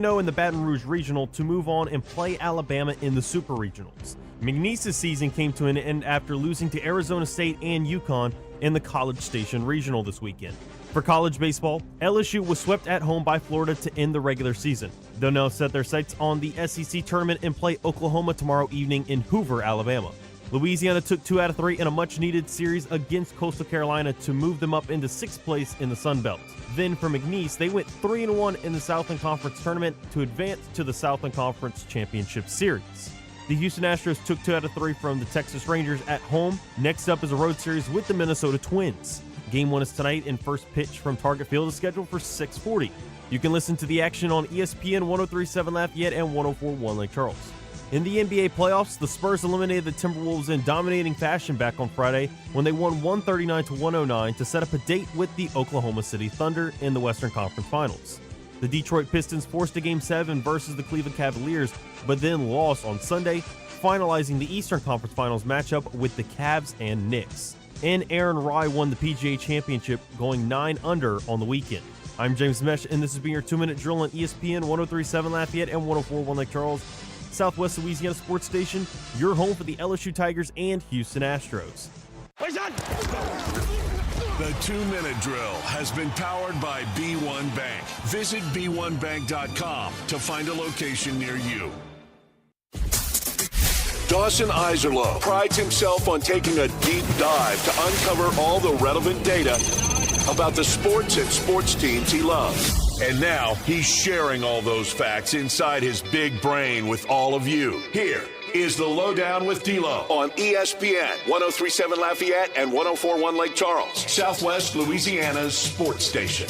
In the Baton Rouge Regional to move on and play Alabama in the Super Regionals. McNeese's season came to an end after losing to Arizona State and UConn in the College Station Regional this weekend. For college baseball, LSU was swept at home by Florida to end the regular season. They'll now set their sights on the SEC tournament and play Oklahoma tomorrow evening in Hoover, Alabama. Louisiana took 2 out of 3 in a much-needed series against Coastal Carolina to move them up into 6th place in the Sun Belt. Then for McNeese, they went 3-1 in the Southland Conference tournament to advance to the Southland Conference Championship Series. The Houston Astros took 2 out of 3 from the Texas Rangers at home. Next up is a road series with the Minnesota Twins. Game 1 is tonight, and first pitch from Target Field is scheduled for 6:40. You can listen to the action on ESPN 103.7 Lafayette and 104.1 Lake Charles. In the NBA playoffs, the Spurs eliminated the Timberwolves in dominating fashion back on Friday when they won 139-109 to set up a date with the Oklahoma City Thunder in the Western Conference Finals. The Detroit Pistons forced a Game 7 versus the Cleveland Cavaliers, but then lost on Sunday, finalizing the Eastern Conference Finals matchup with the Cavs and Knicks. And Aaron Rai won the PGA Championship, going 9 under on the weekend. I'm James Mesh, and this has been your 2-minute drill on ESPN 103.7 Lafayette and 104.1 Lake Charles. Southwest Louisiana Sports Station, your home for the LSU Tigers and Houston Astros. The 2-minute drill has been powered by B1 Bank. Visit b1bank.com to find a location near you. Dawson Iserloh prides himself on taking a deep dive to uncover all the relevant data about the sports and sports teams he loves. And now he's sharing all those facts inside his big brain with all of you. Here is the LohDown with D-Loh on ESPN 103.7 Lafayette and 104.1 Lake Charles, Southwest Louisiana's sports station.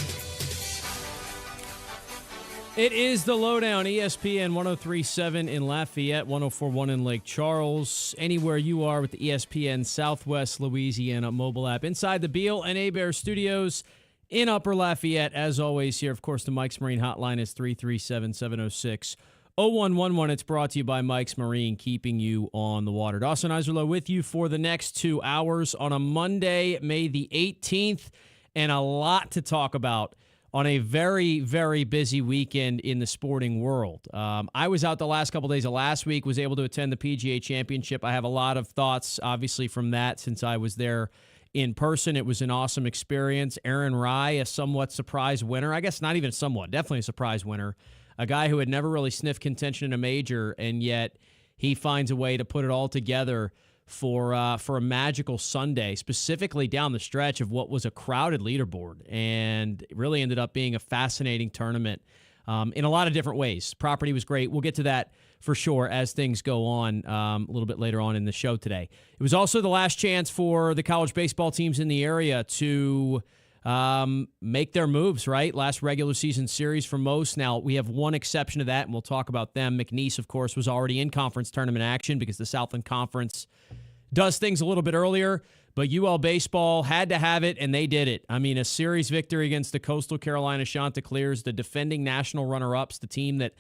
It is the LohDown, ESPN 103.7 in Lafayette, 104.1 in Lake Charles. Anywhere you are with the ESPN Southwest Louisiana mobile app. Inside the Beal and Hebert studios in Upper Lafayette, as always, here, of course, the Mike's Marine hotline is 337-706-0111. It's brought to you by Mike's Marine, keeping you on the water. Dawson Iserloh with you for the next 2 hours on a Monday, May the 18th, and a lot to talk about on a very, very busy weekend in the sporting world. I was out the last couple days of last week, was able to attend the PGA Championship. I have a lot of thoughts, obviously, from that since I was there in person. It was an awesome experience. Aaron Rai, a somewhat surprise winner. I guess not even somewhat, definitely a surprise winner. A guy who had never really sniffed contention in a major, and yet he finds a way to put it all together for a magical Sunday, specifically down the stretch of what was a crowded leaderboard, and it really ended up being a fascinating tournament in a lot of different ways. Property was great. We'll get to that for sure as things go on a little bit later on in the show today. It was also the last chance for the college baseball teams in the area to make their moves, right? Last regular season series for most. Now, we have one exception to that, and we'll talk about them. McNeese, of course, was already in conference tournament action because the Southland Conference does things a little bit earlier, but UL baseball had to have it, and they did it. I mean, a series victory against the Coastal Carolina Chanticleers, the defending national runner-ups, the team that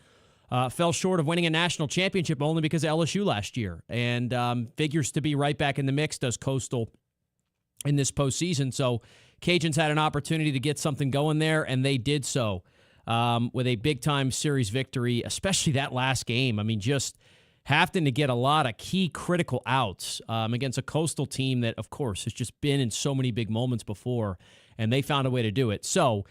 fell short of winning a national championship only because of LSU last year, and figures to be right back in the mix, does Coastal in this postseason. So Cajuns had an opportunity to get something going there, and they did so with a big-time series victory, especially that last game. I mean, just having to get a lot of key critical outs against a Coastal team that, of course, has just been in so many big moments before, and they found a way to do it. So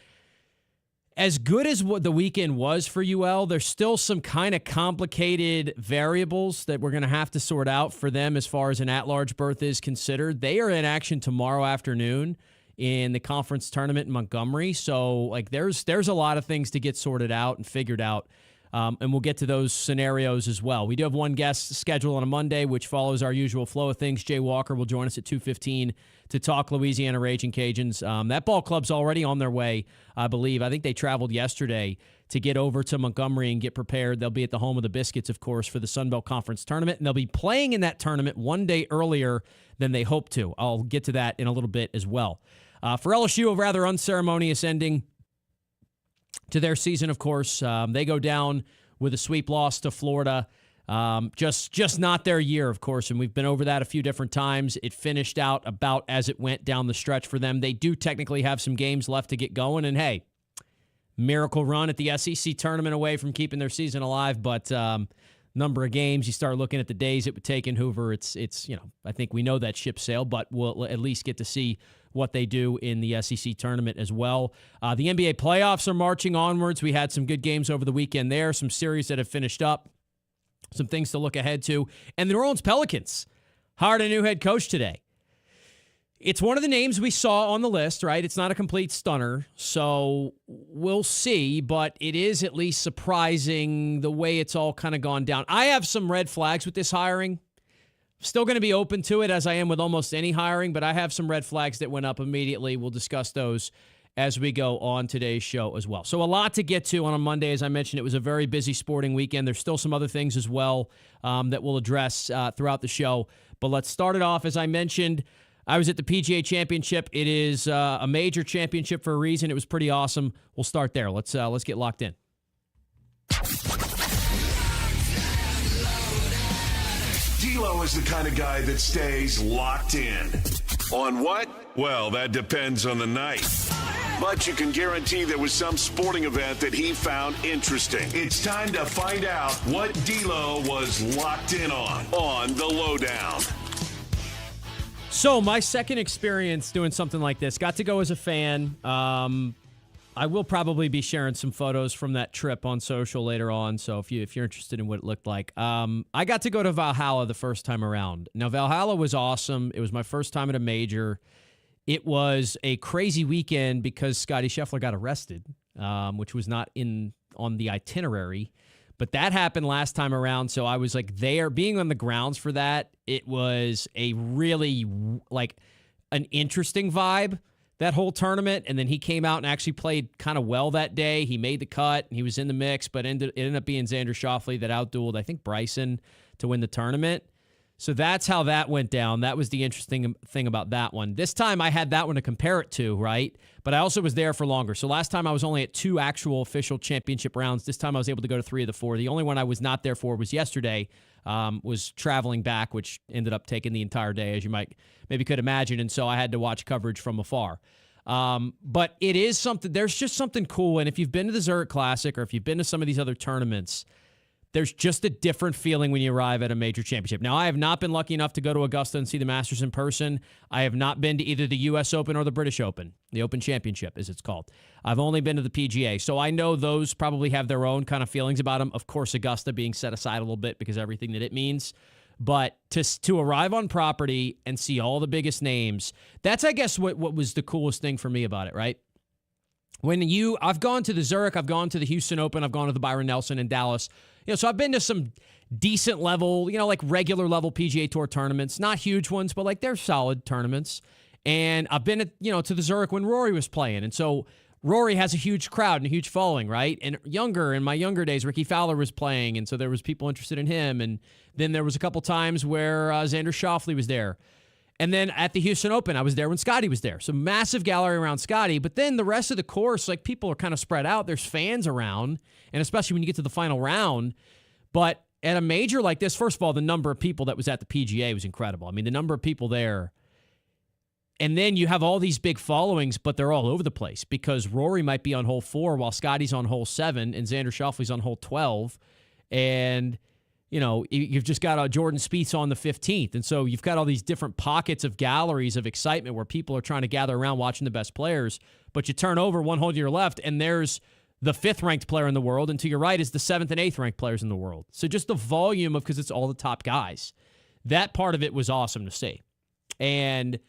as good as what the weekend was for UL, there's still some kind of complicated variables that we're going to have to sort out for them as far as an at-large berth is considered. They are in action tomorrow afternoon in the conference tournament in Montgomery. So, like, there's a lot of things to get sorted out and figured out. And we'll get to those scenarios as well. We do have one guest scheduled on a Monday, which follows our usual flow of things. Jay Walker will join us at 2:15 to talk Louisiana Raging Cajuns. That ball club's already on their way, I believe. I think they traveled yesterday to get over to Montgomery and get prepared. They'll be at the home of the Biscuits, of course, for the Sun Belt Conference Tournament, and they'll be playing in that tournament one day earlier than they hope to. I'll get to that in a little bit as well. For LSU, a rather unceremonious ending to their season, of course. They go down with a sweep loss to Florida. Just not their year, of course, and we've been over that a few different times. It finished out about as it went down the stretch for them. They do technically have some games left to get going, and hey, miracle run at the SEC tournament away from keeping their season alive, but number of games, you start looking at the days it would take in Hoover. It's I think we know that ship sailed, but we'll at least get to see what they do in the SEC tournament as well. The NBA playoffs are marching onwards. We had some good games over the weekend there, some series that have finished up, some things to look ahead to. And the New Orleans Pelicans hired a new head coach today. It's one of the names we saw on the list, right? It's not a complete stunner, so we'll see, but it is at least surprising the way it's all kind of gone down. I have some red flags with this hiring. Still going to be open to it as I am with almost any hiring, but I have some red flags that went up immediately. We'll discuss those as we go on today's show as well. So a lot to get to on a Monday. As I mentioned, it was a very busy sporting weekend. There's still some other things as well that we'll address throughout the show. But let's start it off. As I mentioned, I was at the PGA Championship. It is a major championship for a reason. It was pretty awesome. We'll start there. Let's get locked in. D-Loh is the kind of guy that stays locked in. On what? Well, that depends on the night. But you can guarantee there was some sporting event that he found interesting. It's time to find out what D-Loh was locked in on the LohDown. So my second experience doing something like this, got to go as a fan. I will probably be sharing some photos from that trip on social later on, so if you're interested in what it looked like. I got to go to Valhalla the first time around. Now, Valhalla was awesome. It was my first time at a major. It was a crazy weekend because Scottie Scheffler got arrested, which was not on the itinerary. But that happened last time around, so I was like there, being on the grounds for that. It was a really an interesting vibe, that whole tournament. And then he came out and actually played kind of well that day. He made the cut, and he was in the mix, but it ended up being Xander Schauffele that outdueled, I think, Bryson to win the tournament. So that's how that went down. That was the interesting thing about that one. This time I had that one to compare it to, right? But I also was there for longer. So last time I was only at 2 actual official championship rounds. This time I was able to go to 3 of the 4. The only one I was not there for was yesterday, was traveling back, which ended up taking the entire day, as you maybe could imagine. And so I had to watch coverage from afar. But it is something, there's just something cool. And if you've been to the Zurich Classic or if you've been to some of these other tournaments, there's just a different feeling when you arrive at a major championship. Now, I have not been lucky enough to go to Augusta and see the Masters in person. I have not been to either the U.S. Open or the British Open, the Open Championship, as it's called. I've only been to the PGA. So I know those probably have their own kind of feelings about them. Of course, Augusta being set aside a little bit because of everything that it means. But to arrive on property and see all the biggest names, that's, I guess, what was the coolest thing for me about it, right? I've gone to the Zurich, I've gone to the Houston Open, I've gone to the Byron Nelson in Dallas. So I've been to some decent level, like regular level PGA Tour tournaments, not huge ones, but they're solid tournaments. And I've been to the Zurich when Rory was playing. And so Rory has a huge crowd and a huge following, right? And in my younger days, Ricky Fowler was playing, and so there was people interested in him. And then there was a couple times where Xander Schauffele was there. And then at the Houston Open, I was there when Scottie was there. So massive gallery around Scottie. But then the rest of the course, people are kind of spread out. There's fans around, and especially when you get to the final round. But at a major like this, first of all, the number of people that was at the PGA was incredible. I mean, the number of people there. And then you have all these big followings, but they're all over the place because Rory might be on hole 4 while Scottie's on hole 7 and Xander Schauffele's on hole 12. And you've just got Jordan Spieth on the 15th. And so you've got all these different pockets of galleries of excitement where people are trying to gather around watching the best players. But you turn over one hole to your left, and there's the 5th-ranked player in the world, and to your right is the 7th and 8th-ranked players in the world. So just the volume because it's all the top guys. That part of it was awesome to see. And,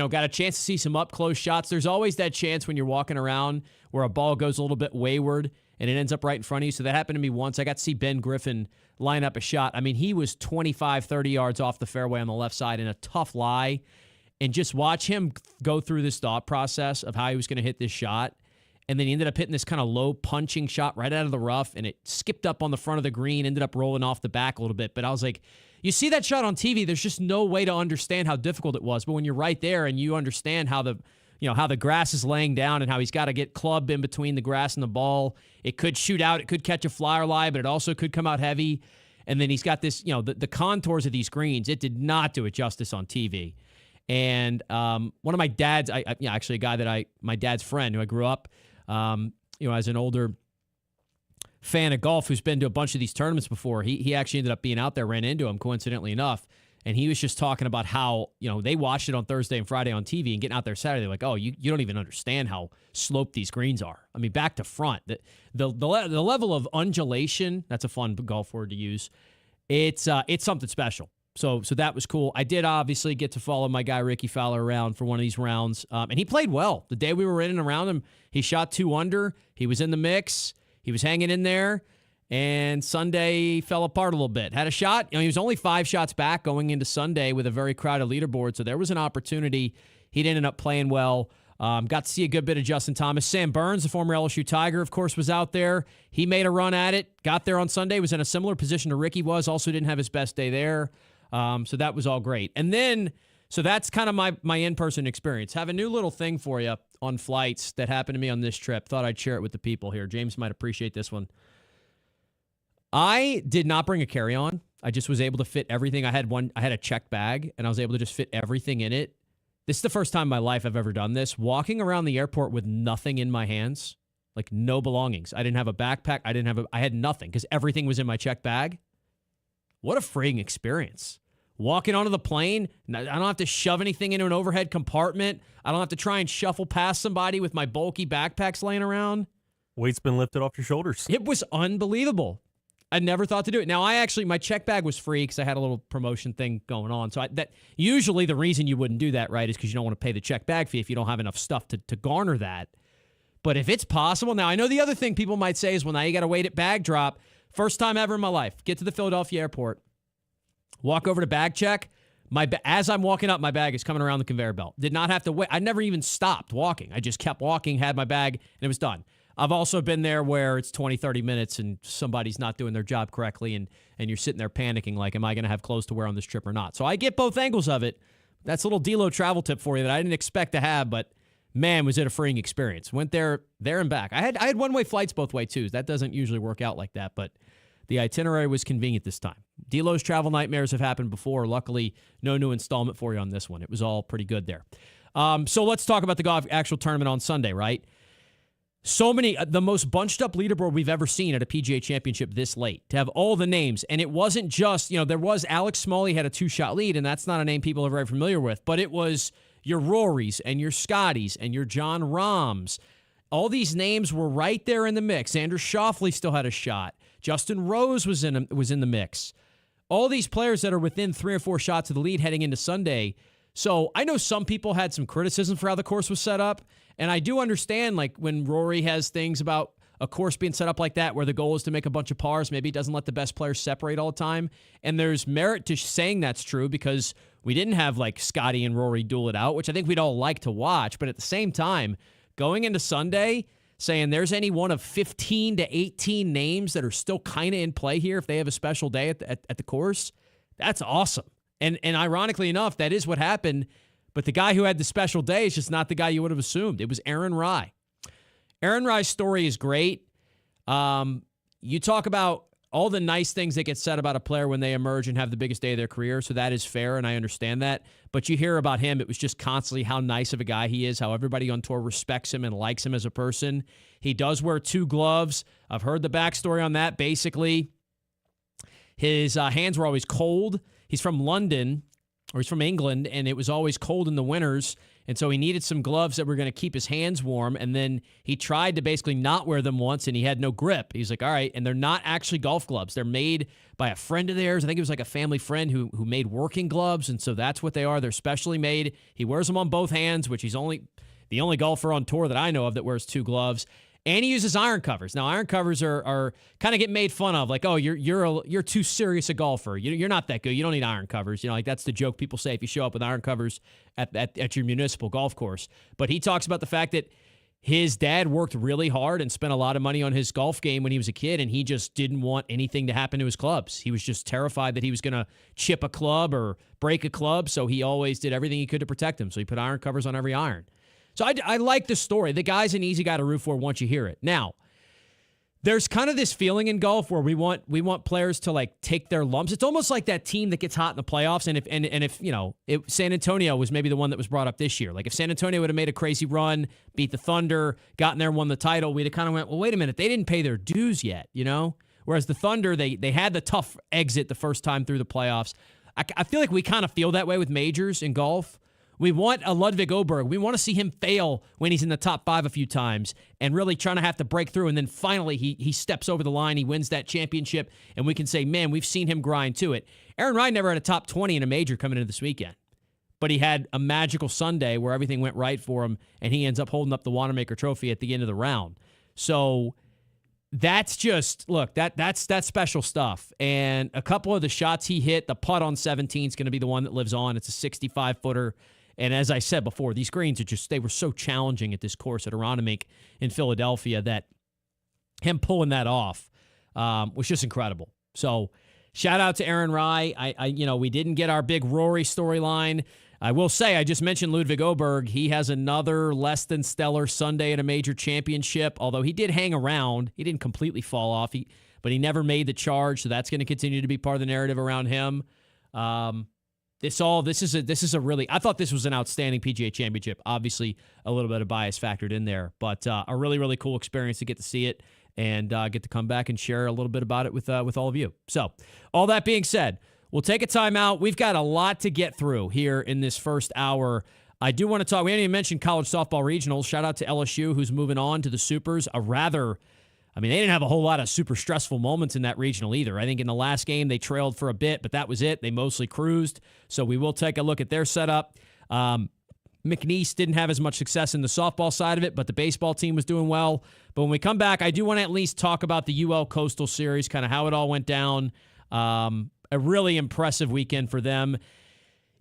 got a chance to see some up-close shots. There's always that chance when you're walking around where a ball goes a little bit wayward and it ends up right in front of you. So that happened to me once. I got to see Ben Griffin line up a shot. I mean, he was 25, 30 yards off the fairway on the left side in a tough lie. And just watch him go through this thought process of how he was going to hit this shot. And then he ended up hitting this kind of low punching shot right out of the rough, and it skipped up on the front of the green, ended up rolling off the back a little bit. But I was like, you see that shot on TV, there's just no way to understand how difficult it was. But when you're right there and you understand how the grass is laying down and how he's got to get clubbed in between the grass and the ball, it could shoot out, it could catch a flyer lie, but it also could come out heavy. And then he's got this, the contours of these greens, it did not do it justice on TV. And one of my dad's, actually a guy my dad's friend who I grew up, as an older fan of golf who's been to a bunch of these tournaments before, he actually ended up being out there, ran into him, coincidentally enough. And he was just talking about how, they watched it on Thursday and Friday on TV and getting out there Saturday, like, oh, you don't even understand how sloped these greens are. I mean, back to front. The level of undulation, that's a fun golf word to use, it's something special. So that was cool. I did obviously get to follow my guy Ricky Fowler around for one of these rounds, and he played well. The day we were in and around him, he shot 2 under. He was in the mix. He was hanging in there. And Sunday fell apart a little bit. Had a shot. He was only 5 shots back going into Sunday with a very crowded leaderboard, so there was an opportunity. He ended up playing well. Got to see a good bit of Justin Thomas. Sam Burns, the former LSU Tiger, of course, was out there. He made a run at it. Got there on Sunday. Was in a similar position to Ricky was. Also didn't have his best day there. So that was all great. And then, so that's kind of my in-person experience. Have a new little thing for you on flights that happened to me on this trip. Thought I'd share it with the people here. James might appreciate this one. I did not bring a carry-on. I just was able to fit everything. I had a check bag, and I was able to just fit everything in it. This is the first time in my life I've ever done this. Walking around the airport with nothing in my hands, like no belongings. I didn't have a backpack. I had nothing because everything was in my check bag. What a freeing experience. Walking onto the plane, I don't have to shove anything into an overhead compartment. I don't have to try and shuffle past somebody with my bulky backpacks laying around. Weight's been lifted off your shoulders. It was unbelievable. I never thought to do it. Now, my check bag was free because I had a little promotion thing going on. So that usually the reason you wouldn't do that, right, is because you don't want to pay the check bag fee if you don't have enough stuff to garner that. But if it's possible, now I know the other thing people might say is, well, now you got to wait at bag drop. First time ever in my life. Get to the Philadelphia airport. Walk over to bag check. As I'm walking up, my bag is coming around the conveyor belt. Did not have to wait. I never even stopped walking. I just kept walking, had my bag, and it was done. I've also been there where it's 20, 30 minutes and somebody's not doing their job correctly and you're sitting there panicking like, am I going to have clothes to wear on this trip or not? So I get both angles of it. That's a little D-Loh travel tip for you that I didn't expect to have, but man, was it a freeing experience. Went there and back. I had one-way flights both way too. That doesn't usually work out like that, but the itinerary was convenient this time. D-Loh's travel nightmares have happened before. Luckily, no new installment for you on this one. It was all pretty good there. So let's talk about the golf actual tournament on Sunday, right? So many, the most bunched up leaderboard we've ever seen at a PGA championship this late, to have all the names. And it wasn't just, there was Alex Smalley had a 2-shot lead, and that's not a name people are very familiar with, but it was your Rorys and your Scotties and your John Rahms. All these names were right there in the mix. Andrew Schauffele still had a shot. Justin Rose was in the mix. All these players that are within 3 or 4 shots of the lead heading into Sunday. So I know some people had some criticism for how the course was set up. And I do understand, like, when Rory has things about a course being set up like that where the goal is to make a bunch of pars, maybe it doesn't let the best players separate all the time. And there's merit to saying that's true because we didn't have, like, Scotty and Rory duel it out, which I think we'd all like to watch. But at the same time, going into Sunday, saying there's any one of 15 to 18 names that are still kind of in play here if they have a special day at the course, that's awesome. And ironically enough, that is what happened. But the guy who had the special day is just not the guy you would have assumed. It was Aaron Rai. Aaron Rai's story is great. You talk about all the nice things that get said about a player when they emerge and have the biggest day of their career, so that is fair, and I understand that. But you hear about him, it was just constantly how nice of a guy he is, how everybody on tour respects him and likes him as a person. He does wear 2 gloves. I've heard the backstory on that. Basically, his hands were always cold. He's from London, or he's from England, and it was always cold in the winters, and so he needed some gloves that were going to keep his hands warm, and then he tried to basically not wear them once, and he had no grip. He's like, all right, and they're not actually golf gloves. They're made by a friend of theirs. I think it was like a family friend who made working gloves, and so that's what they are. They're specially made. He wears them on both hands, which he's the only golfer on tour that I know of that wears 2 gloves. And he uses iron covers. Now, iron covers are kind of get made fun of, like, oh, you're too serious a golfer. You're not that good. You don't need iron covers. Like that's the joke people say if you show up with iron covers at your municipal golf course. But he talks about the fact that his dad worked really hard and spent a lot of money on his golf game when he was a kid, and he just didn't want anything to happen to his clubs. He was just terrified that he was going to chip a club or break a club, so he always did everything he could to protect him. So he put iron covers on every iron. So I like the story. The guy's an easy guy to root for once you hear it. Now, There's kind of this feeling in golf where we want players to like take their lumps. It's almost like that team that gets hot in the playoffs. And if if San Antonio was maybe the one that was brought up this year, like if San Antonio would have made a crazy run, beat the Thunder, gotten there and won the title, we'd have kind of went, well, wait a minute, they didn't pay their dues yet, Whereas the Thunder, they had the tough exit the first time through the playoffs. I feel like we kind of feel that way with majors in golf. We want a Ludwig Åberg. We want to see him fail when he's in the top 5 a few times and really trying to have to break through. And then finally he steps over the line. He wins that championship. And we can say, man, we've seen him grind to it. Aaron Ryan never had a top 20 in a major coming into this weekend. But he had a magical Sunday where everything went right for him. And he ends up holding up the Wanamaker Trophy at the end of the round. So that's just, look, that's special stuff. And a couple of the shots he hit, the putt on 17 is going to be the one that lives on. It's a 65-footer. And as I said before, these greens they were so challenging at this course at Aronimink in Philadelphia that him pulling that off was just incredible. So shout out to Aaron Rai. We didn't get our big Rory storyline. I will say, I just mentioned Ludwig Åberg. He has another less than stellar Sunday at a major championship, although he did hang around. He didn't completely fall off, but he never made the charge, so that's going to continue to be part of the narrative around him. This is a really, I thought this was an outstanding PGA Championship. Obviously, a little bit of bias factored in there, but a really, really cool experience to get to see it and get to come back and share a little bit about it with all of you. So, all that being said, we'll take a timeout. We've got a lot to get through here in this first hour. I do want to talk. We haven't even mentioned college softball regionals. Shout out to LSU, who's moving on to the Supers. They didn't have a whole lot of super stressful moments in that regional either. I think in the last game they trailed for a bit, but that was it. They mostly cruised. So we will take a look at their setup. McNeese didn't have as much success in the softball side of it, but the baseball team was doing well. But when we come back, I do want to at least talk about the UL Coastal Series, kind of how it all went down. A really impressive weekend for them.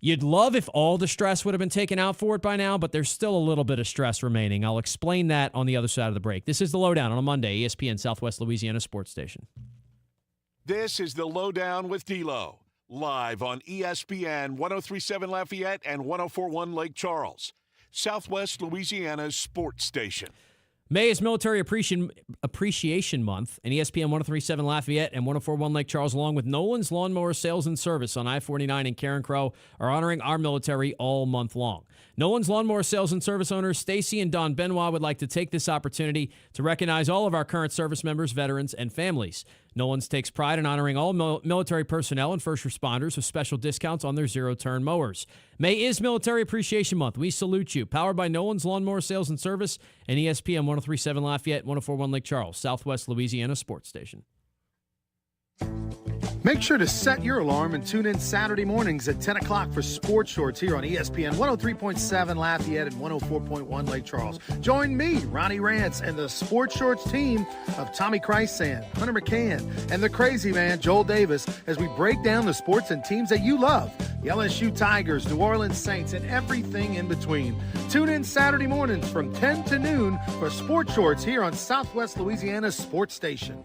You'd love if all the stress would have been taken out for it by now, but there's still a little bit of stress remaining. I'll explain that on the other side of the break. This is the LohDown on a Monday, ESPN Southwest Louisiana Sports Station. This is the LohDown with D-Loh, live on ESPN 103.7 Lafayette and 104.1 Lake Charles, Southwest Louisiana's sports station. May is Military Appreciation Month, and ESPN 103.7 Lafayette and 104.1 Lake Charles, along with Nolan's Lawnmower Sales and Service on I-49 in Karen Crow, are honoring our military all month long. Nolan's Lawnmower Sales and Service owners Stacy and Don Benoit would like to take this opportunity to recognize all of our current service members, veterans, and families. Nolan's takes pride in honoring all military personnel and first responders with special discounts on their zero-turn mowers. May is Military Appreciation Month. We salute you. Powered by Nolan's Lawnmower Sales and Service and ESPN 103.7 Lafayette, 104.1 Lake Charles, Southwest Louisiana Sports Station. Make sure to set your alarm and tune in Saturday mornings at 10 o'clock for Sports Shorts here on ESPN 103.7 Lafayette and 104.1 Lake Charles. Join me, Ronnie Rance, and the Sports Shorts team of Tommy Christsan, Hunter McCann, and the crazy man, Joel Davis, as we break down the sports and teams that you love. The LSU Tigers, New Orleans Saints, and everything in between. Tune in Saturday mornings from 10 to noon for Sports Shorts here on Southwest Louisiana's Sports Station.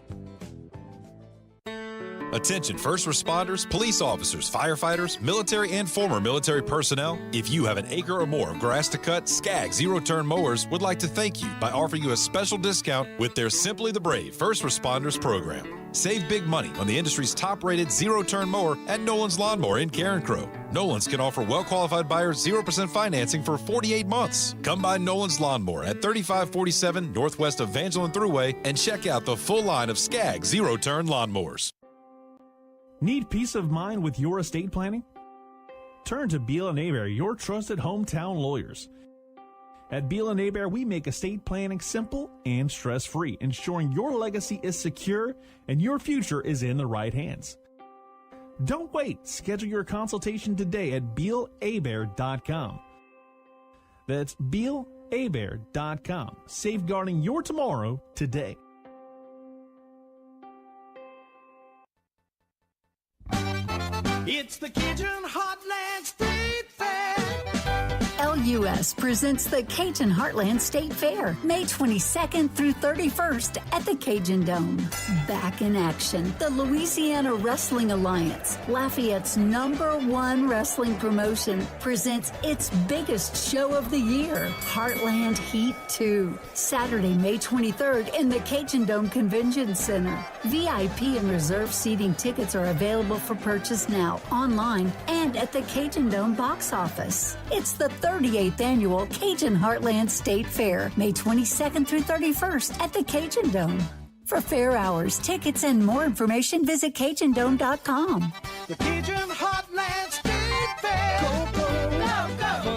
Attention first responders, police officers, firefighters, military and former military personnel. If you have an acre or more of grass to cut, Skag Zero-Turn Mowers would like to thank you by offering you a special discount with their Simply the Brave First Responders program. Save big money on the industry's top-rated zero-turn mower at Nolan's Lawnmower in Karen Crow. Nolan's can offer well-qualified buyers 0% financing for 48 months. Come by Nolan's Lawnmower at 3547 Northwest Evangeline Thruway and check out the full line of Skag Zero-Turn Lawnmowers. Need peace of mind with your estate planning? Turn to Beal & Aber, your trusted hometown lawyers. At Beal & Aber, we make estate planning simple and stress-free, ensuring your legacy is secure and your future is in the right hands. Don't wait. Schedule your consultation today at BealAbear.com. That's BealAbear.com. Safeguarding your tomorrow today. It's the Cajun Heartland State Fair. U.S. presents the Cajun Heartland State Fair, May 22nd through 31st at the Cajun Dome. Back in action, the Louisiana Wrestling Alliance, Lafayette's #1 wrestling promotion, presents its biggest show of the year, Heartland Heat 2, Saturday, May 23rd in the Cajun Dome Convention Center. VIP and reserve seating tickets are available for purchase now, online, and at the Cajun Dome box office. It's the 38th annual Cajun Heartland State Fair, May 22nd through 31st at the Cajun Dome. For fair hours, tickets, and more information, visit CajunDome.com. The Cajun Heartland State Fair. Go, go, go, go.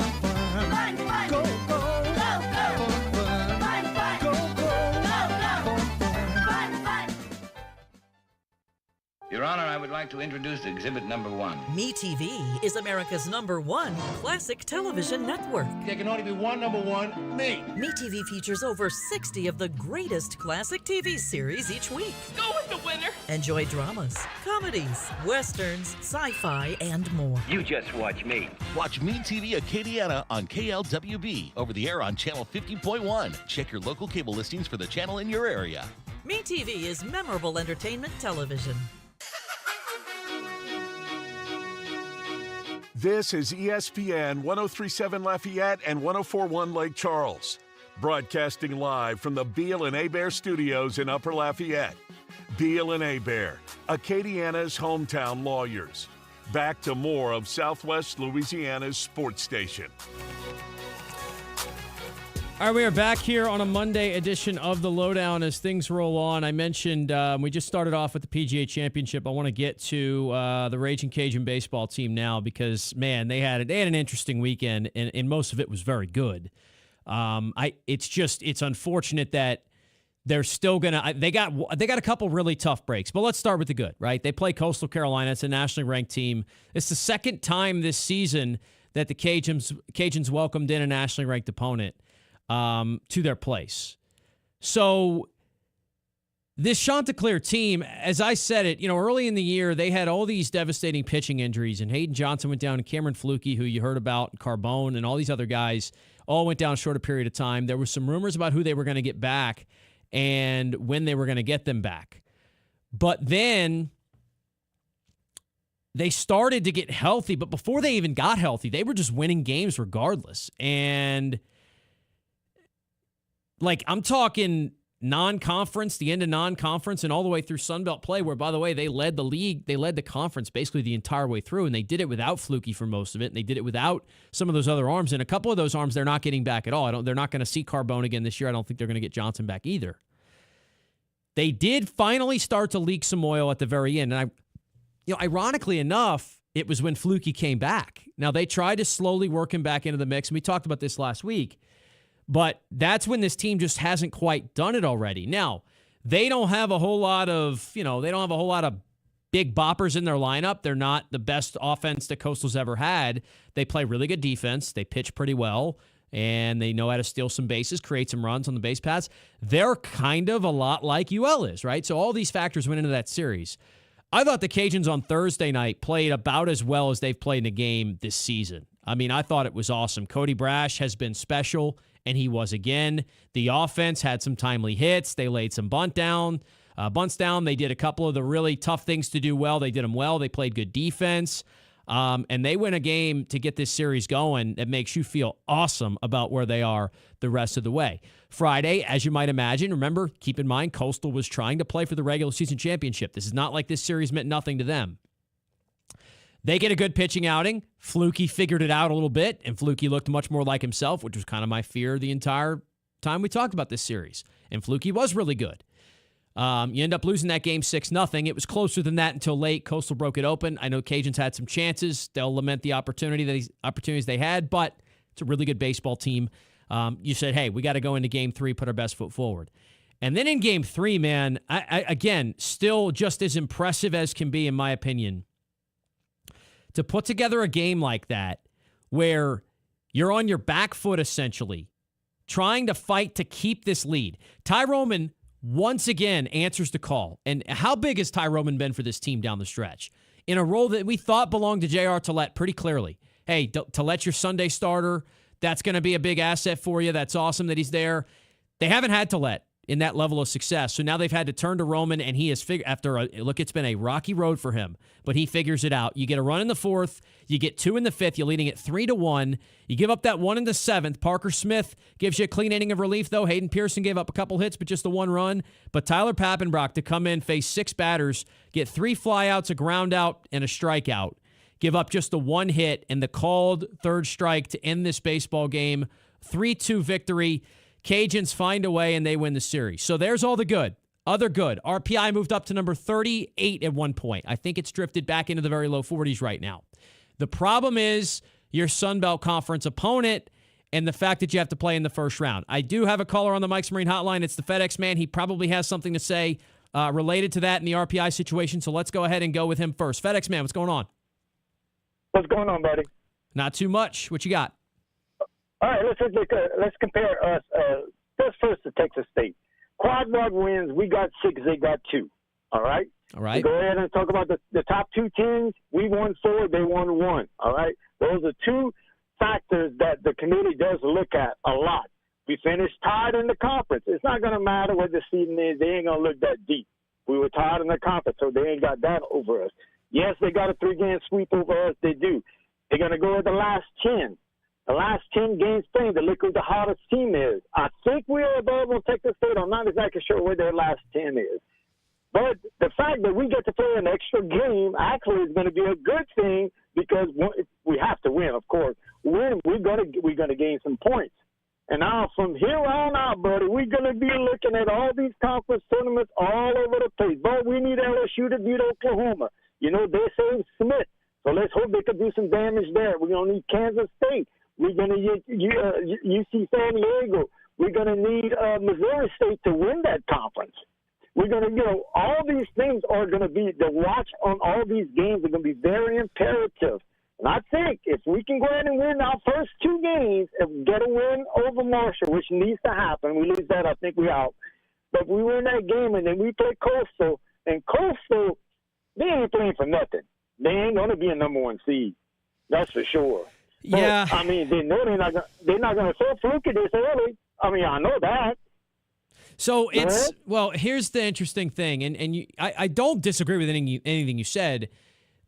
Fun, fun. Go, go, go, go. Fun, fun. Go, go, go, go. Fun, fun. Your Honor, I would like to introduce exhibit number 1. MeTV is America's #1 classic television network. There can only be one #1, me. MeTV features over 60 of the greatest classic TV series each week. Go with the winner. Enjoy dramas, comedies, westerns, sci-fi, and more. You just watch me. Watch MeTV Acadiana on KLWB, over the air on channel 50.1. Check your local cable listings for the channel in your area. MeTV is memorable entertainment television. This is ESPN 1037 Lafayette and 1041 Lake Charles, broadcasting live from the Beal and Hebert studios in Upper Lafayette. Beal and Hebert, Acadiana's hometown lawyers. Back to more of Southwest Louisiana's sports station. All right, we are back here on a Monday edition of the LohDown as things roll on. I mentioned we just started off with the PGA Championship. I want to get to the Raging Cajun baseball team now because, man, they had an interesting weekend, and most of it was very good. It's unfortunate that they're still gonna. They got a couple really tough breaks, but let's start with the good. Right, they play Coastal Carolina. It's a nationally ranked team. It's the second time this season that the Cajuns welcomed in a nationally ranked opponent to their place. So this Chanticleer team, as I said it, early in the year, they had all these devastating pitching injuries, and Hayden Johnson went down, and Cameron Flukie, who you heard about, and Carbone, and all these other guys all went down a shorter period of time. There were some rumors about who they were going to get back and when they were going to get them back. But then they started to get healthy, but before they even got healthy, they were just winning games regardless. And I'm talking non-conference, the end of non-conference, and all the way through Sun Belt play, where, by the way, they led the league, they led the conference basically the entire way through, and they did it without Flukie for most of it, and they did it without some of those other arms, and a couple of those arms they're not getting back at all. They're not going to see Carbone again this year. I don't think they're going to get Johnson back either. They did finally start to leak some oil at the very end, and ironically enough, it was when Flukie came back. Now, they tried to slowly work him back into the mix, and we talked about this last week. But that's when this team just hasn't quite done it already. Now, they don't have a whole lot of, big boppers in their lineup. They're not the best offense that Coastal's ever had. They play really good defense. They pitch pretty well, and they know how to steal some bases, create some runs on the base paths. They're kind of a lot like UL is, right? So all these factors went into that series. I thought the Cajuns on Thursday night played about as well as they've played in a game this season. I mean, I thought it was awesome. Cody Brash has been special, and he was again. The offense had some timely hits. They laid some bunts down. They did a couple of the really tough things to do well. They did them well. They played good defense. And they win a game to get this series going that makes you feel awesome about where they are the rest of the way. Friday, as you might imagine, remember, keep in mind, Coastal was trying to play for the regular season championship. This is not like this series meant nothing to them. They get a good pitching outing. Flukie figured it out a little bit, and Flukie looked much more like himself, which was kind of my fear the entire time we talked about this series. And Flukie was really good. You end up losing that game 6-0. It was closer than that until late. Coastal broke it open. I know Cajuns had some chances. They'll lament the opportunities they had, but it's a really good baseball team. You said, hey, we got to go into game 3, put our best foot forward. And then in game 3, man, again, still just as impressive as can be, in my opinion, to put together a game like that where you're on your back foot, essentially, trying to fight to keep this lead. Ty Roman, once again, answers the call. And how big has Ty Roman been for this team down the stretch? In a role that we thought belonged to J.R. Tillett pretty clearly. Hey, Tillet's your Sunday starter. That's going to be a big asset for you. That's awesome that he's there. They haven't had to let in that level of success. So now they've had to turn to Roman, and he has figured, it's been a rocky road for him, but he figures it out. You get a run in the fourth, you get 2 in the fifth, you're leading it 3-1. You give up that 1 in the seventh. Parker Smith gives you a clean inning of relief, though. Hayden Pearson gave up a couple hits, but just the 1 run. But Tyler Pappenbrock to come in, face 6 batters, get 3 flyouts, a ground out, and a strikeout. Give up just the 1 hit and the called third strike to end this baseball game. 3-2 victory. Cajuns find a way, and they win the series. So there's all the good. Other good. RPI moved up to number 38 at one point. I think it's drifted back into the very low 40s right now. The problem is your Sun Belt Conference opponent and the fact that you have to play in the first round. I do have a caller on the Mike's Marine Hotline. It's the FedEx man. He probably has something to say related to that in the RPI situation, so let's go ahead and go with him first. FedEx man, what's going on? What's going on, buddy? Not too much. What you got? All right, let's compare us. Let's first to Texas State. Quad one wins. We got 6. They got 2. All right. All right. We go ahead and talk about the top 2 teams. We won 4. They won 1. All right. Those are 2 factors that the committee does look at a lot. We finished tied in the conference. It's not going to matter what the season is. They ain't going to look that deep. We were tied in the conference, so they ain't got that over us. Yes, they got a 3-game sweep over us. They do. They're going to go with the last 10. The last 10 games playing to look who the hottest team is. I think we are above on Texas State. I'm not exactly sure where their last 10 is. But the fact that we get to play an extra game actually is going to be a good thing because we have to win, of course. We're going to gain some points. And now from here on out, buddy, we're going to be looking at all these conference tournaments all over the place. But we need LSU to beat Oklahoma. You know, they say Smith. So let's hope they can do some damage there. We're going to need Kansas State. We're going to need UC San Diego. We're going to need Missouri State to win that conference. We're going to, all these things are going to be, the watch on all these games are going to be very imperative. And I think if we can go ahead and win our first 2 games and get a win over Marshall, which needs to happen, we lose that, I think we're out. But we win that game and then we play Coastal, and Coastal, they ain't playing for nothing. They ain't going to be a number 1 seed. That's for sure. Yeah. But, I mean, they know they're not going to so fluke it this early. I mean, I know that. So here's the interesting thing, and I don't disagree with anything you said.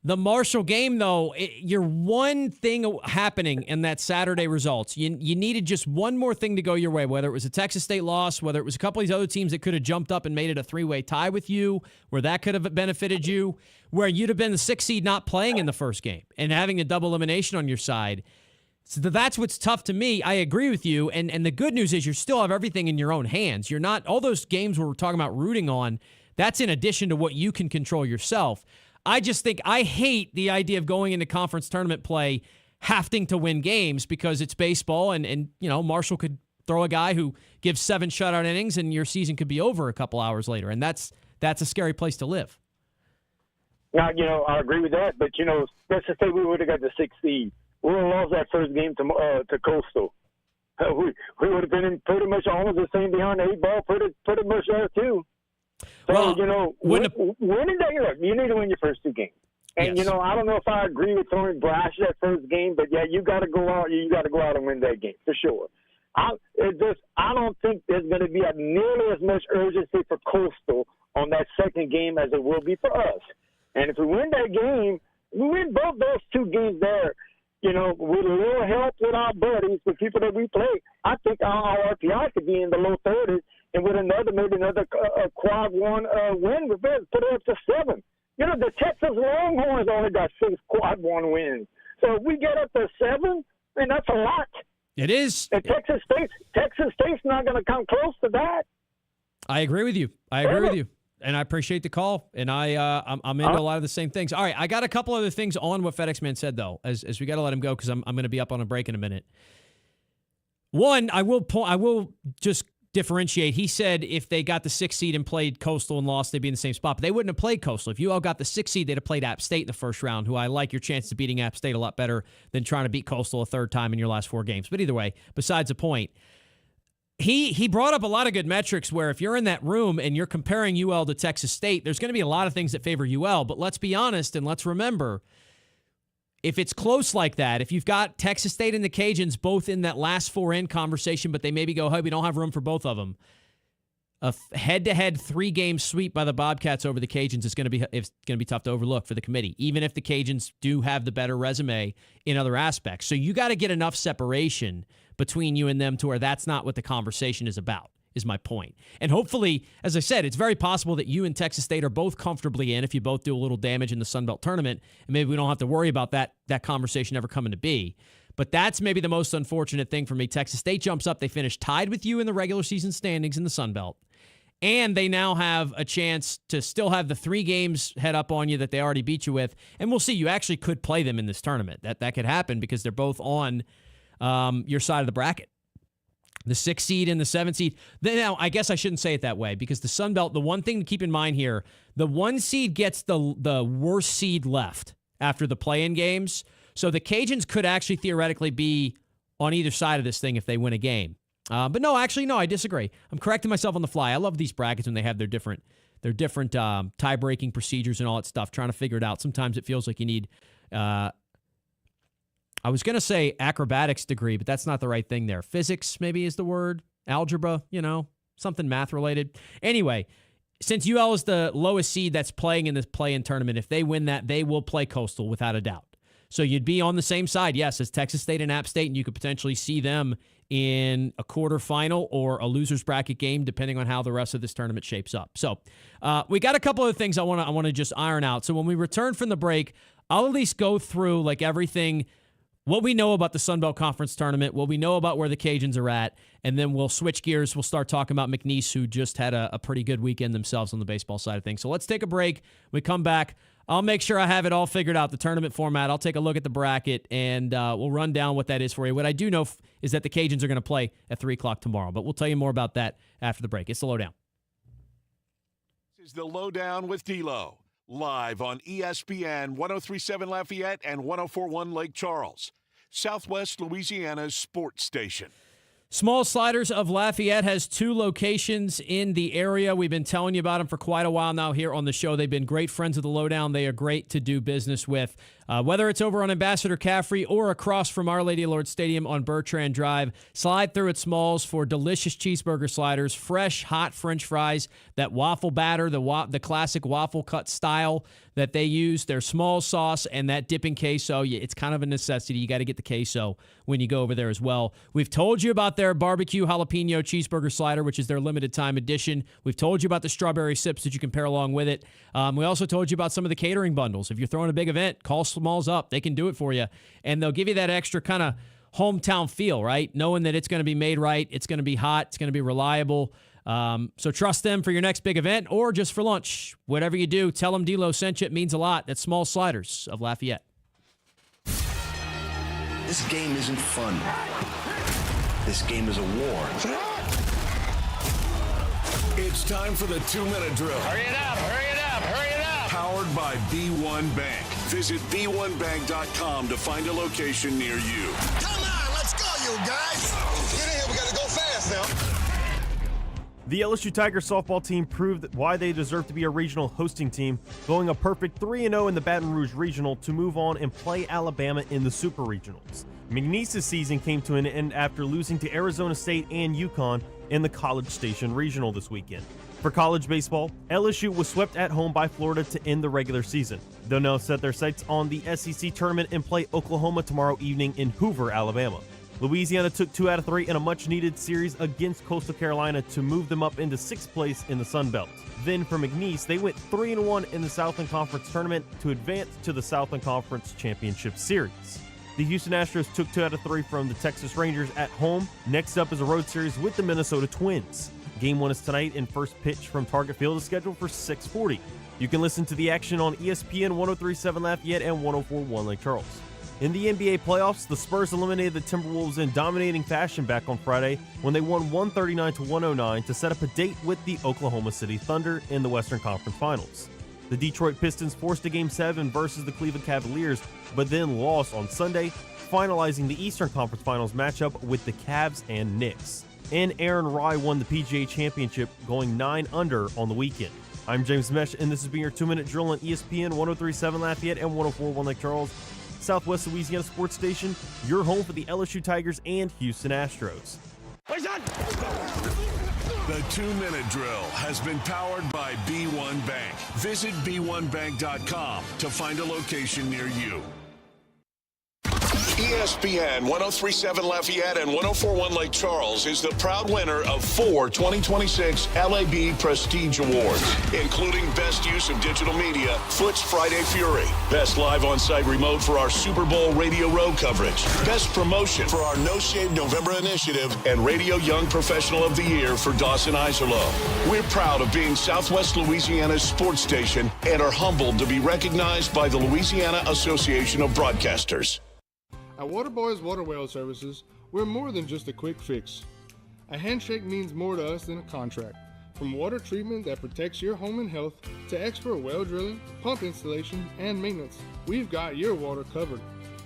The Marshall game, though, you're one thing happening in that Saturday results. You needed just one more thing to go your way, whether it was a Texas State loss, whether it was a couple of these other teams that could have jumped up and made it a 3-way tie with you, where that could have benefited you, where you'd have been the 6th seed not playing in the first game and having a double elimination on your side. So that's what's tough to me. I agree with you. And the good news is you still have everything in your own hands. You're not, all those games we're talking about rooting on, that's in addition to what you can control yourself. I just think I hate the idea of going into conference tournament play having to win games because it's baseball and Marshall could throw a guy who gives 7 shutout innings and your season could be over a couple hours later. And that's a scary place to live. Now, I agree with that. But, let's just say we would have got the 6th seed. We would have lost that first game to Coastal. We would have been in pretty much almost the same behind the 8 ball pretty much there, too. So, winning that, you need to win your first 2 games. And, yes. I don't know if I agree with throwing Brash that first game, but, yeah, you got to go out and win that game, for sure. I don't think there's going to be nearly as much urgency for Coastal on that second game as it will be for us. And if we win that game, we win both those 2 games there, with a little help with our buddies, with people that we play, I think our RPI could be in the low 30s. And with maybe another quad 1 win, we're better put it up to 7. The Texas Longhorns only got 6 quad 1 wins. So if we get up to 7, then that's a lot. It is. And Texas State's not going to come close to that. I agree with you. And I appreciate the call. And I'm into a lot of the same things. All right, I got a couple other things on what FedEx Man said, though, as we got to let him go because I'm going to be up on a break in a minute. One, I will just differentiate. He said if they got the 6th seed and played Coastal and lost, they'd be in the same spot. But they wouldn't have played Coastal. If you all got the 6th seed, they'd have played App State in the first round, who I like your chances of beating App State a lot better than trying to beat Coastal a 3rd time in your last 4 games. But either way, besides the point, he brought up a lot of good metrics where if you're in that room and you're comparing UL to Texas State, there's going to be a lot of things that favor UL. But let's be honest and let's remember, if it's close like that, if you've got Texas State and the Cajuns both in that last 4-in conversation, but they maybe go, hey, we don't have room for both of them, a head-to-head 3-game sweep by the Bobcats over the Cajuns is going to be tough to overlook for the committee, even if the Cajuns do have the better resume in other aspects. So you got to get enough separation between you and them to where that's not what the conversation is about, is my point. And hopefully, as I said, it's very possible that you and Texas State are both comfortably in if you both do a little damage in the Sun Belt tournament, and maybe we don't have to worry about that conversation ever coming to be. But that's maybe the most unfortunate thing for me. Texas State jumps up. They finish tied with you in the regular season standings in the Sun Belt. And they now have a chance to still have the 3 games head up on you that they already beat you with. And we'll see. You actually could play them in this tournament. That could happen because they're both on your side of the bracket. The 6th seed and the 7th seed. Now, I guess I shouldn't say it that way because the Sun Belt, the one thing to keep in mind here, the 1 seed gets the worst seed left after the play-in games. So the Cajuns could actually theoretically be on either side of this thing if they win a game. But no, actually, no, I disagree. I'm correcting myself on the fly. I love these brackets when they have their different tie-breaking procedures and all that stuff, trying to figure it out. Sometimes it feels like you need, I was going to say acrobatics degree, but that's not the right thing there. Physics maybe is the word. Algebra, something math-related. Anyway, since UL is the lowest seed that's playing in this play-in tournament, if they win that, they will play Coastal without a doubt. So you'd be on the same side, yes, as Texas State and App State, and you could potentially see them in a quarterfinal or a loser's bracket game, depending on how the rest of this tournament shapes up. So we got a couple of things I want to just iron out. So when we return from the break, I'll at least go through like everything, what we know about the Sun Belt Conference tournament, what we know about where the Cajuns are at, and then we'll switch gears. We'll start talking about McNeese, who just had a pretty good weekend themselves on the baseball side of things. So let's take a break. We come back. I'll make sure I have it all figured out, the tournament format. I'll take a look at the bracket, and we'll run down what that is for you. What I do know is that the Cajuns are going to play at 3 o'clock tomorrow, but we'll tell you more about that after the break. It's the LohDown. This is the LohDown with D-Loh, live on ESPN 103.7 Lafayette and 104.1 Lake Charles, Southwest Louisiana's sports station. Small Sliders of Lafayette has 2 locations in the area. We've been telling you about them for quite a while now here on the show. They've been great friends of the LohDown. They are great to do business with. Whether it's over on Ambassador Caffrey or across from Our Lady of Lord Stadium on Bertrand Drive, slide through at Smalls for delicious cheeseburger sliders, fresh, hot French fries, that waffle batter, the classic waffle cut style that they use, their small sauce, and that dipping queso. It's kind of a necessity. You got to get the queso when you go over there as well. We've told you about their barbecue jalapeno cheeseburger slider, which is their limited time edition. We've told you about the strawberry sips that you can pair along with it. We also told you about some of the catering bundles. If you're throwing a big event, call Smalls up. They can do it for you, and they'll give you that extra kind of hometown feel, right? Knowing that it's going to be made right, it's going to be hot, it's going to be reliable. So trust them for your next big event or just for lunch. Whatever you do, tell them D-Loh sent you. It means a lot. That's Small Sliders of Lafayette. This game isn't fun. This game is a war. It's time for the 2-minute drill. Hurry it up, hurry it up, hurry it up. Powered by B1 Bank. Visit B1Bank.com to find a location near you. Come on, let's go, you guys. Get in here, we got to go fast now. The LSU Tigers softball team proved why they deserve to be a regional hosting team, going a perfect 3-0 in the Baton Rouge Regional to move on and play Alabama in the Super Regionals. McNeese's season came to an end after losing to Arizona State and UConn in the College Station Regional this weekend. For college baseball, LSU was swept at home by Florida to end the regular season. They'll now set their sights on the SEC tournament and play Oklahoma tomorrow evening in Hoover, Alabama. Louisiana took 2 out of 3 in a much-needed series against Coastal Carolina to move them up into 6th place in the Sun Belt. Then for McNeese, they went 3-1 in the Southland Conference tournament to advance to the Southland Conference Championship Series. The Houston Astros took 2 out of 3 from the Texas Rangers at home. Next up is a road series with the Minnesota Twins. Game 1 is tonight, and first pitch from Target Field is scheduled for 6:40. You can listen to the action on ESPN 103.7 Lafayette and 104.1 Lake Charles. In the NBA playoffs, the Spurs eliminated the Timberwolves in dominating fashion back on Friday when they won 139-109 to set up a date with the Oklahoma City Thunder in the Western Conference Finals. The Detroit Pistons forced a Game 7 versus the Cleveland Cavaliers, but then lost on Sunday, finalizing the Eastern Conference Finals matchup with the Cavs and Knicks. And Aaron Rye won the PGA Championship, going 9 under on the weekend. I'm James Mesh, and this has been your 2-minute drill on ESPN 103.7 Lafayette and 104.1 Lake Charles, Southwest Louisiana Sports Station, your home for the LSU Tigers and Houston Astros. The 2-minute drill has been powered by B1 Bank. Visit b1bank.com to find a location near you. ESPN 1037 Lafayette and 1041 Lake Charles is the proud winner of 4 2026 LAB Prestige Awards, including Best Use of Digital Media, Foot's Friday Fury, Best Live On-Site Remote for our Super Bowl Radio Road coverage, Best Promotion for our No Shave November initiative, and Radio Young Professional of the Year for Dawson Iserloh. We're proud of being Southwest Louisiana's sports station and are humbled to be recognized by the Louisiana Association of Broadcasters. At Waterboys Water Well Services, we're more than just a quick fix. A handshake means more to us than a contract. From water treatment that protects your home and health to expert well drilling, pump installation, and maintenance, we've got your water covered.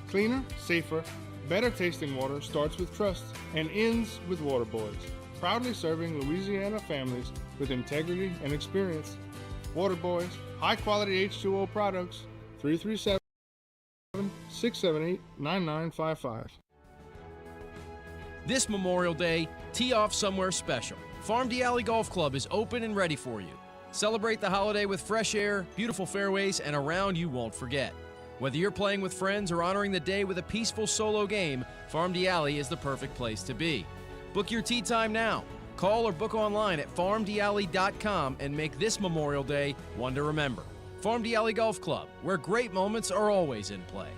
Cleaner, safer, better tasting water starts with trust and ends with Waterboys. Proudly serving Louisiana families with integrity and experience. Waterboys, high quality H2O products, 337-678-9955. This Memorial Day, tee off somewhere special. Farm D Alley Golf Club is open and ready for you. Celebrate the holiday with fresh air, beautiful fairways, and a round you won't forget. Whether you're playing with friends or honoring the day with a peaceful solo game, Farm D Alley is the perfect place to be. Book your tee time now. Call or book online at farmdalley.com and make this Memorial Day one to remember. Farm D Alley Golf Club, where great moments are always in play.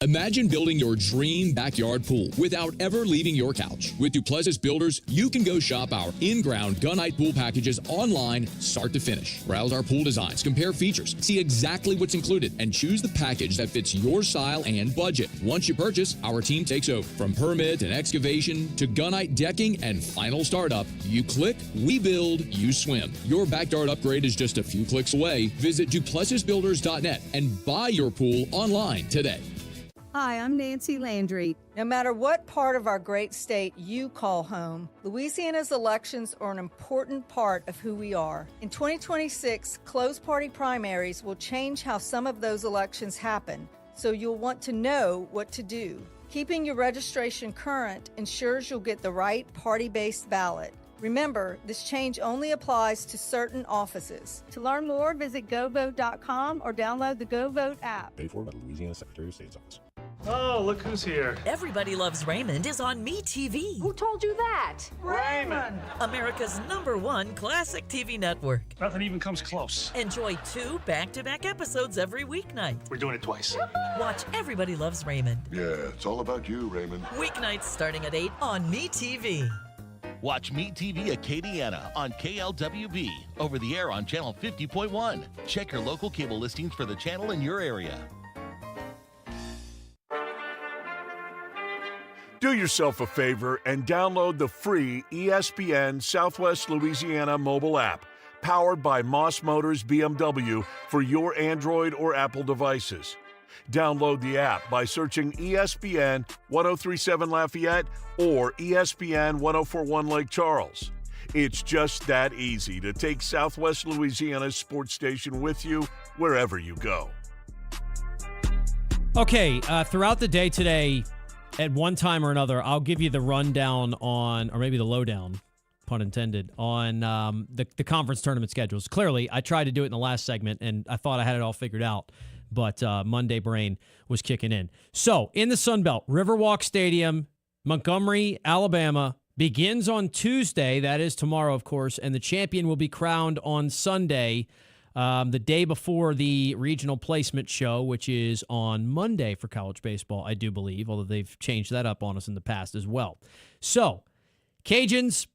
Imagine building your dream backyard pool without ever leaving your couch. With Duplessis Builders, you can go shop our in-ground gunite pool packages online, start to finish. Browse our pool designs, compare features, see exactly what's included, and choose the package that fits your style and budget. Once you purchase, our team takes over. From permit and excavation to gunite decking and final startup, you click, we build, you swim. Your backyard upgrade is just a few clicks away. Visit duplessisbuilders.net and buy your pool online today. Hi, I'm Nancy Landry. No matter what part of our great state you call home, Louisiana's elections are an important part of who we are. In 2026, closed party primaries will change how some of those elections happen, so you'll want to know what to do. Keeping your registration current ensures you'll get the right party-based ballot. Remember, this change only applies to certain offices. To learn more, visit govote.com or download the GoVote app. Paid for by the Louisiana Secretary of State's office. Oh, look who's here. Everybody Loves Raymond is on MeTV. Who told you that? Raymond! America's #1 classic TV network. Nothing even comes close. Enjoy 2 back-to-back episodes every weeknight. We're doing it twice. Watch Everybody Loves Raymond. Yeah, it's all about you, Raymond. Weeknights starting at 8 on MeTV. Watch MeTV Acadiana on KLWB, over the air on channel 50.1. Check your local cable listings for the channel in your area. Do yourself a favor and download the free ESPN Southwest Louisiana mobile app, powered by Moss Motors BMW for your Android or Apple devices. Download the app by searching ESPN 1037 Lafayette or ESPN 1041 Lake Charles. It's just that easy to take Southwest Louisiana's sports station with you wherever you go. Okay, throughout the day today, at one time or another, I'll give you the rundown on, or maybe the lowdown, pun intended, on the conference tournament schedules. Clearly, I tried to do it in the last segment, and I thought I had it all figured out, but Monday brain was kicking in. So, in the Sun Belt, Riverwalk Stadium, Montgomery, Alabama, begins on Tuesday. That is tomorrow, of course, and the champion will be crowned on Sunday, the day before the regional placement show, which is on Monday for college baseball, I do believe, although they've changed that up on us in the past as well. So, Cajuns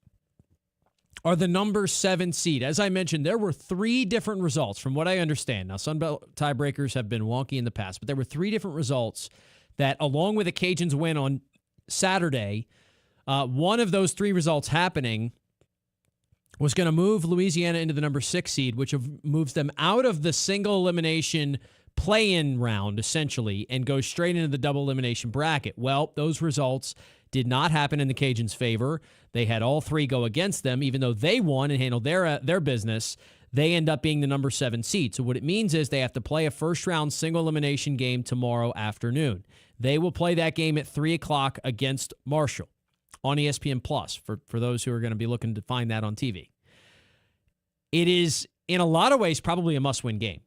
are the number 7 seed. As I mentioned, there were 3 different results from what I understand. Now, Sunbelt tiebreakers have been wonky in the past, but there were 3 different results that, along with the Cajuns win on Saturday, one of those 3 results happening was going to move Louisiana into the number 6 seed, which moves them out of the single elimination play-in round, essentially, and goes straight into the double elimination bracket. Well, those results did not happen in the Cajuns' favor. They had all 3 go against them, even though they won and handled their business. they end up being the number 7 seed. So what it means is they have to play a first-round single-elimination game tomorrow afternoon. They will play that game at 3 o'clock against Marshall on ESPN Plus for those who are going to be looking to find that on TV. It is, in a lot of ways, probably a must-win game.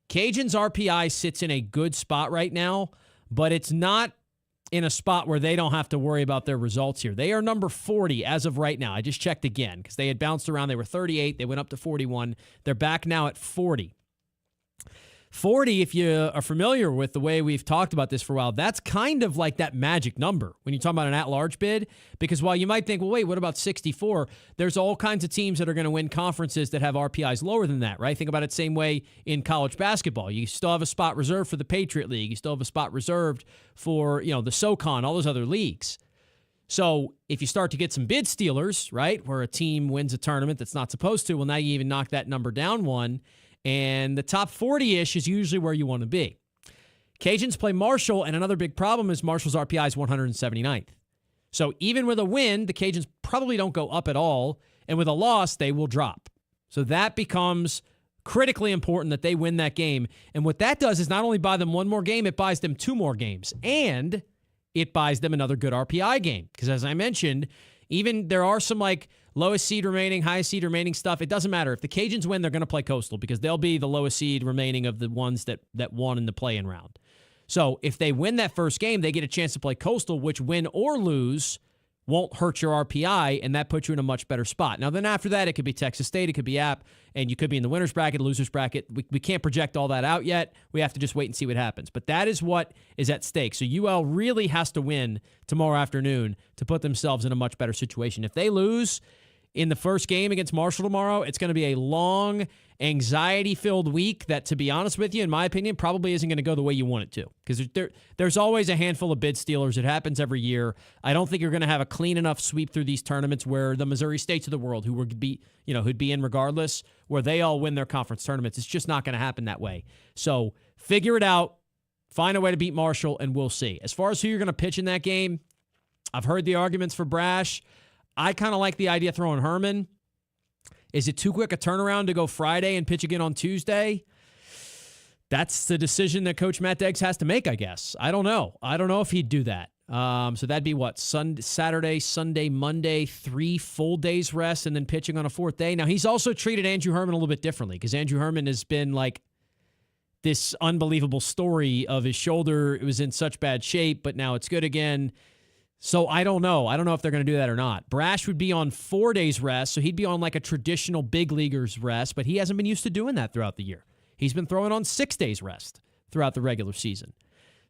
Cajuns' RPI sits in a good spot right now, but it's not in a spot where they don't have to worry about their results here. They are number 40 as of right now. I just checked again because they had bounced around. They were 38. They went up to 41. They're back now at 40. 40, if you are familiar with the way we've talked about this for a while, that's kind of like that magic number when you talk about an at-large bid, because while you might think, well, wait, what about 64? There's all kinds of teams that are going to win conferences that have RPIs lower than that, right? Think about it same way in college basketball. You still have a spot reserved for the Patriot League. You still have a spot reserved for, the SoCon, all those other leagues. So if you start to get some bid stealers, right, where a team wins a tournament that's not supposed to, well, now you even knock that number down one. And the top 40-ish is usually where you want to be. Cajuns play Marshall, and another big problem is Marshall's RPI is 179th. So even with a win, the Cajuns probably don't go up at all, and with a loss, they will drop. So that becomes critically important that they win that game. And what that does is not only buy them one more game, it buys them 2 more games, and it buys them another good RPI game. Because as I mentioned, even there are some lowest seed remaining, highest seed remaining stuff. It doesn't matter. If the Cajuns win, they're going to play Coastal because they'll be the lowest seed remaining of the ones that won in the play-in round. So if they win that first game, they get a chance to play Coastal, which win or lose won't hurt your RPI, and that puts you in a much better spot. Now, then after that, it could be Texas State, it could be App, and you could be in the winner's bracket, loser's bracket. We can't project all that out yet. We have to just wait and see what happens. But that is what is at stake. So UL really has to win tomorrow afternoon to put themselves in a much better situation. If they lose in the first game against Marshall tomorrow, it's going to be a long, anxiety-filled week that, to be honest with you, in my opinion, probably isn't going to go the way you want it to. Because there's always a handful of bid stealers. It happens every year. I don't think you're going to have a clean enough sweep through these tournaments where the Missouri States of the world, who would be, who'd be in regardless, where they all win their conference tournaments. It's just not going to happen that way. So figure it out. Find a way to beat Marshall, and we'll see. As far as who you're going to pitch in that game, I've heard the arguments for Brash. I kind of like the idea of throwing Herman. Is it too quick a turnaround to go Friday and pitch again on Tuesday? That's the decision that Coach Matt Deggs has to make, I guess. I don't know. I don't know if he'd do that. So that'd be what? Saturday, Sunday, Monday, 3 full days rest, and then pitching on a 4th day. Now, he's also treated Andrew Herman a little bit differently because Andrew Herman has been this unbelievable story of his shoulder. It was in such bad shape, but now it's good again. So I don't know. I don't know if they're going to do that or not. Brash would be on 4 days rest, so he'd be on a traditional big leaguer's rest, but he hasn't been used to doing that throughout the year. He's been throwing on 6 days rest throughout the regular season.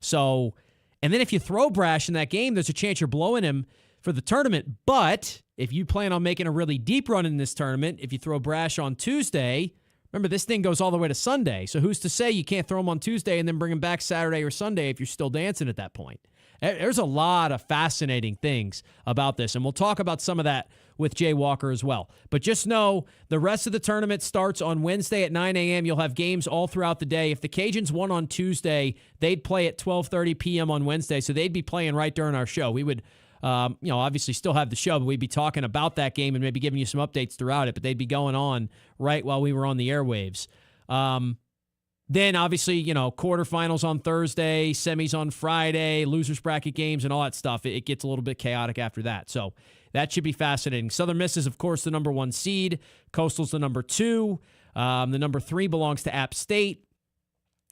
So, and then if you throw Brash in that game, there's a chance you're blowing him for the tournament. But if you plan on making a really deep run in this tournament, if you throw Brash on Tuesday, remember this thing goes all the way to Sunday. So who's to say you can't throw him on Tuesday and then bring him back Saturday or Sunday if you're still dancing at that point? There's a lot of fascinating things about this, and we'll talk about some of that with Jay Walker as well. But just know the rest of the tournament starts on Wednesday at 9 a.m. You'll have games all throughout the day. If the Cajuns won on Tuesday, they'd play at 12:30 p.m. on Wednesday, so they'd be playing right during our show. We would obviously still have the show, but we'd be talking about that game and maybe giving you some updates throughout it, but they'd be going on right while we were on the airwaves. Then, obviously, quarterfinals on Thursday, semis on Friday, losers bracket games, and all that stuff. It gets a little bit chaotic after that. So that should be fascinating. Southern Miss is, of course, the number 1 seed. Coastal's the number 2. The number 3 belongs to App State.